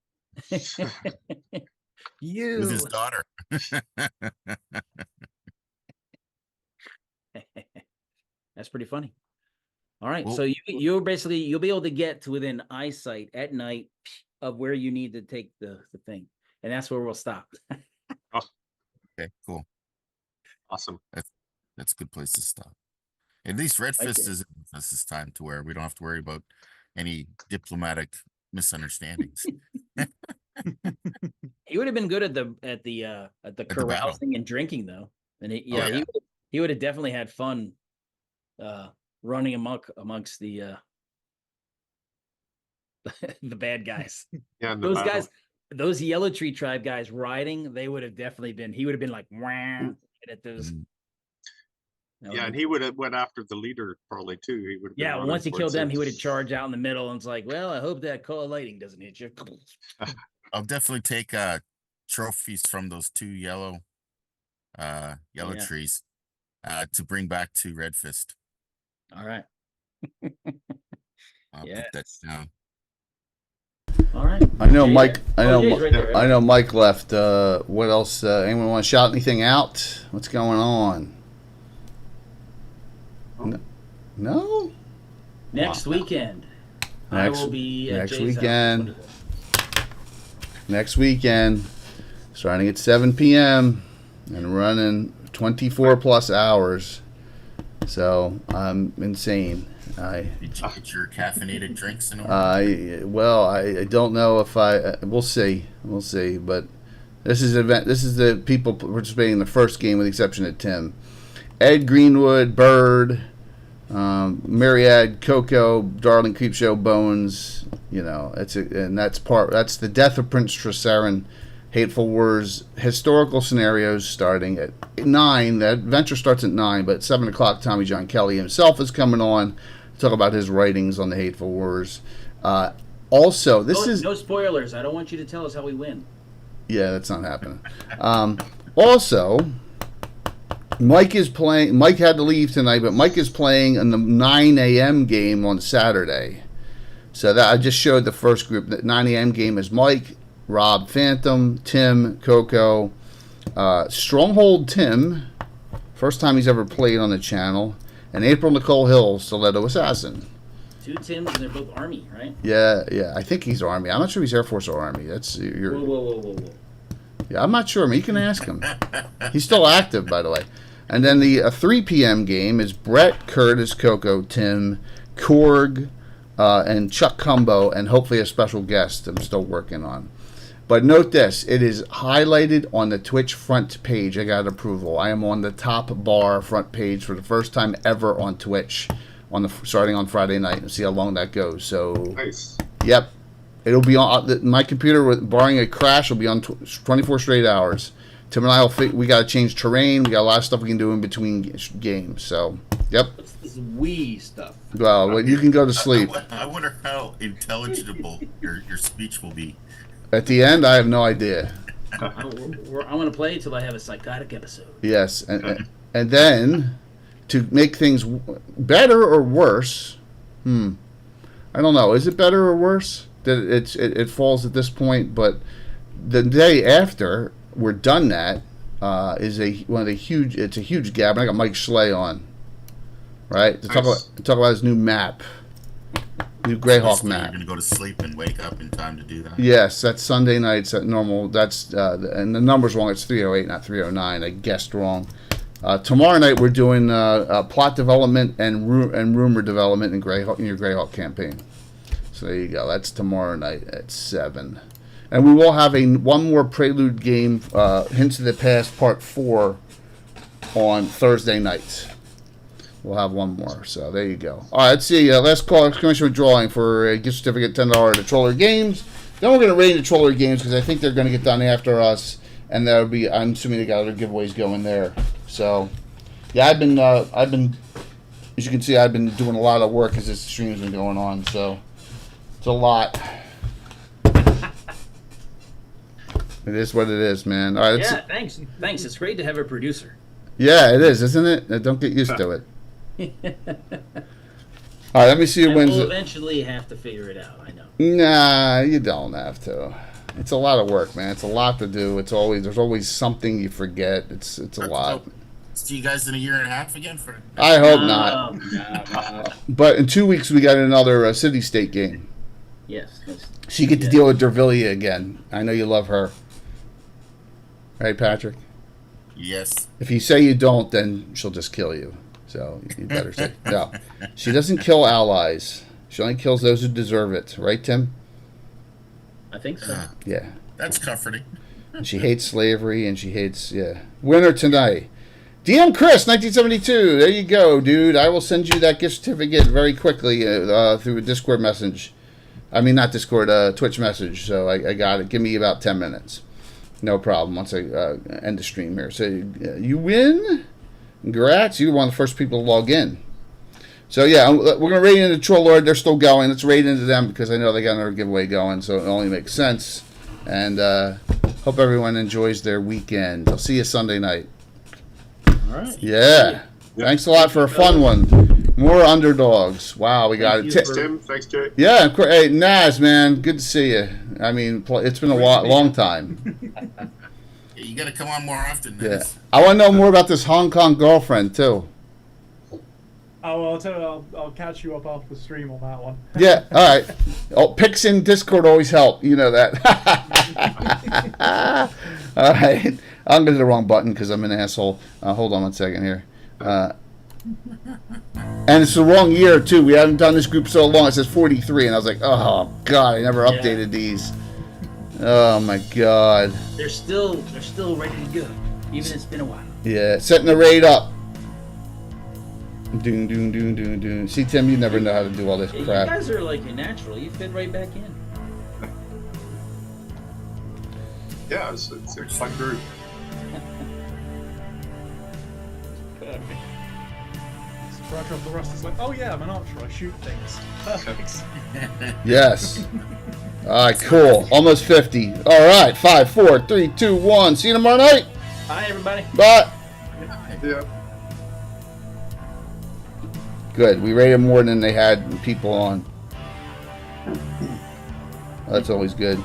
You with his daughter. That's pretty funny. All right, well, so you'll be able to get to within eyesight at night of where you need to take the thing, and that's where we'll stop. Oh. Okay, cool. Awesome. That's a good place to stop. At least Red Fist is with us this time to where we don't have to worry about any diplomatic misunderstandings. He would have been good at the carousing and drinking though, and he would have definitely had fun running amok amongst the the bad guys. Yeah, those guys, those Yellow Tree Tribe guys riding, they would have definitely been. He would have been like wham at those. Yeah, and he would have went after the leader probably too. He would. Yeah, once he killed them, he would have charged out in the middle, and it's like, well, I hope that call of lightning doesn't hit you. I'll definitely take trophies from those two yellow trees to bring back to Red Fist. All right. I'll put that down. All right. I know Mike. I know Mike left. What else? Anyone want to shout anything out? What's going on? No. Next weekend. I will be at next Jay's weekend. house. next weekend, starting at 7 p.m. and running 24 plus hours. So I'm insane. Did you get your caffeinated drinks in order? I don't know if we'll see, but this is the people participating in the first game with the exception of Tim, Ed Greenwood, Bird, Myriad, Coco, Darling Creepshow, Bones. That's the Death of Prince Trasarin, Hateful Wars, historical scenarios starting at 9. The adventure starts at 9, but at 7 o'clock, Tommy John Kelly himself is coming on to talk about his writings on the Hateful Wars. Also, no spoilers. I don't want you to tell us how we win. Yeah, that's not happening. Also, Mike is playing. Mike had to leave tonight, but Mike is playing in the 9 a.m. game on Saturday. So that I just showed the first group. That 9 a.m. game is Mike, Rob, Phantom, Tim, Coco, Stronghold Tim, first time he's ever played on the channel, and April Nicole Hill, Stiletto Assassin. 2 Tims, and they're both Army, right? Yeah. I think he's Army. I'm not sure if he's Air Force or Army. That's your. Whoa. Yeah, I'm not sure. I mean, you can ask him. He's still active, by the way. And then the 3 p.m. game is Brett, Curtis, Coco, Tim, Korg, and Chuck Cumbo, and hopefully a special guest I'm still working on. But note this, it is highlighted on the Twitch front page. I got approval. I am on the top bar front page for the first time ever on Twitch, starting on Friday night, and see how long that goes. So, Nice. Yep, it'll be on my computer. Barring a crash, will be on 24 straight hours. Tim and I we got to change terrain. We got a lot of stuff we can do in between games. So, yep. What's this wee stuff? Well, you can go to sleep. I wonder how intelligible your speech will be. At the end, I have no idea. I'm going to play till I have a psychotic episode. Yes, and then to make things better or worse, I don't know. Is it better or worse that it falls at this point? But the day after we're done, that is a huge gap. And I got Mike Schley on, right, to talk about his new map. New GREYHAWK map. You're gonna go to sleep and wake up in time to do that. Yes, that's Sunday nights at normal. That's and the number's wrong. It's 308, not 309. I guessed wrong. Tomorrow night we're doing plot development and rumor development in your GREYHAWK campaign. So there you go. That's tomorrow night at 7, and we will have one more prelude game, Hints of the Past Part 4, on Thursday night. We'll have one more, so there you go. All right, let's see. Last call, exclamation drawing for a gift certificate, $10 to Troller Games. Then we're going to rate the Troller Games because I think they're going to get done after us, and that'll be. I'm assuming they got other giveaways going there. So, yeah, I've been, as you can see, I've been doing a lot of work as this stream's been going on. So, it's a lot. It is what it is, man. All right. Yeah, thanks. It's great to have a producer. Yeah, it is, isn't it? Don't get used to it. All right, let me see who wins. We'll eventually have to figure it out. I know. Nah, you don't have to. It's a lot of work, man. It's a lot to do. There's always something you forget. It's a lot. See you guys in a year and a half again for. I hope not. No. But in 2 weeks we got another City State game. Yes. So you get to deal with Dervilia again. I know you love her. Right, Patrick? Yes. If you say you don't, then she'll just kill you. So you better say no. She doesn't kill allies. She only kills those who deserve it. Right, Tim? I think so. Yeah. That's comforting. And she hates slavery, and she hates, Winner tonight. DM Chris, 1972. There you go, dude. I will send you that gift certificate very quickly through a Discord message. I mean, not Discord, Twitch message. So I got it. Give me about 10 minutes. No problem. Once I end the stream here. So you win. Congrats. You're one of the first people to log in. So yeah, we're going to raid into Troll Lord. They're still going. Let's raid into them because I know they got another giveaway going. So it only makes sense. And hope everyone enjoys their weekend. I'll see you Sunday night. All right. Yeah. Thanks a lot for a fun one. More Underdogs. Wow, we got it. Thanks, Tim. Thanks, Jay. Yeah. Hey, Naz, man. Good to see you. I mean, it's been a long time. You got to come on more often. Yeah. I want to know more about this Hong Kong girlfriend, too. Oh, well, I'll tell you, I'll catch you up after the stream on that one. Yeah, all right. Oh, pics in Discord always help. You know that. All right. I'm going to the wrong button because I'm an asshole. Hold on one second here. And it's the wrong year, too. We haven't done this group so long. It says 43, and I was like, oh, God, I never updated these. Oh, my God. They're still ready to go, even it's been a while. Yeah, setting the raid up. Doom, doom, doom, doom, doom. See, Tim, you never know how to do all this Yeah, crap. you guys are like a natural. You fit right back in. Yeah, it's a fun group. Roger of the Rust is like, oh yeah, I'm an archer. I shoot things. Perfect. Yes. All right, cool. Almost 50. All right, 5, 4, 3, 2, 1. See you tomorrow night. Bye, everybody. Bye. Yeah. Good. We rated more than they had people on. That's always good.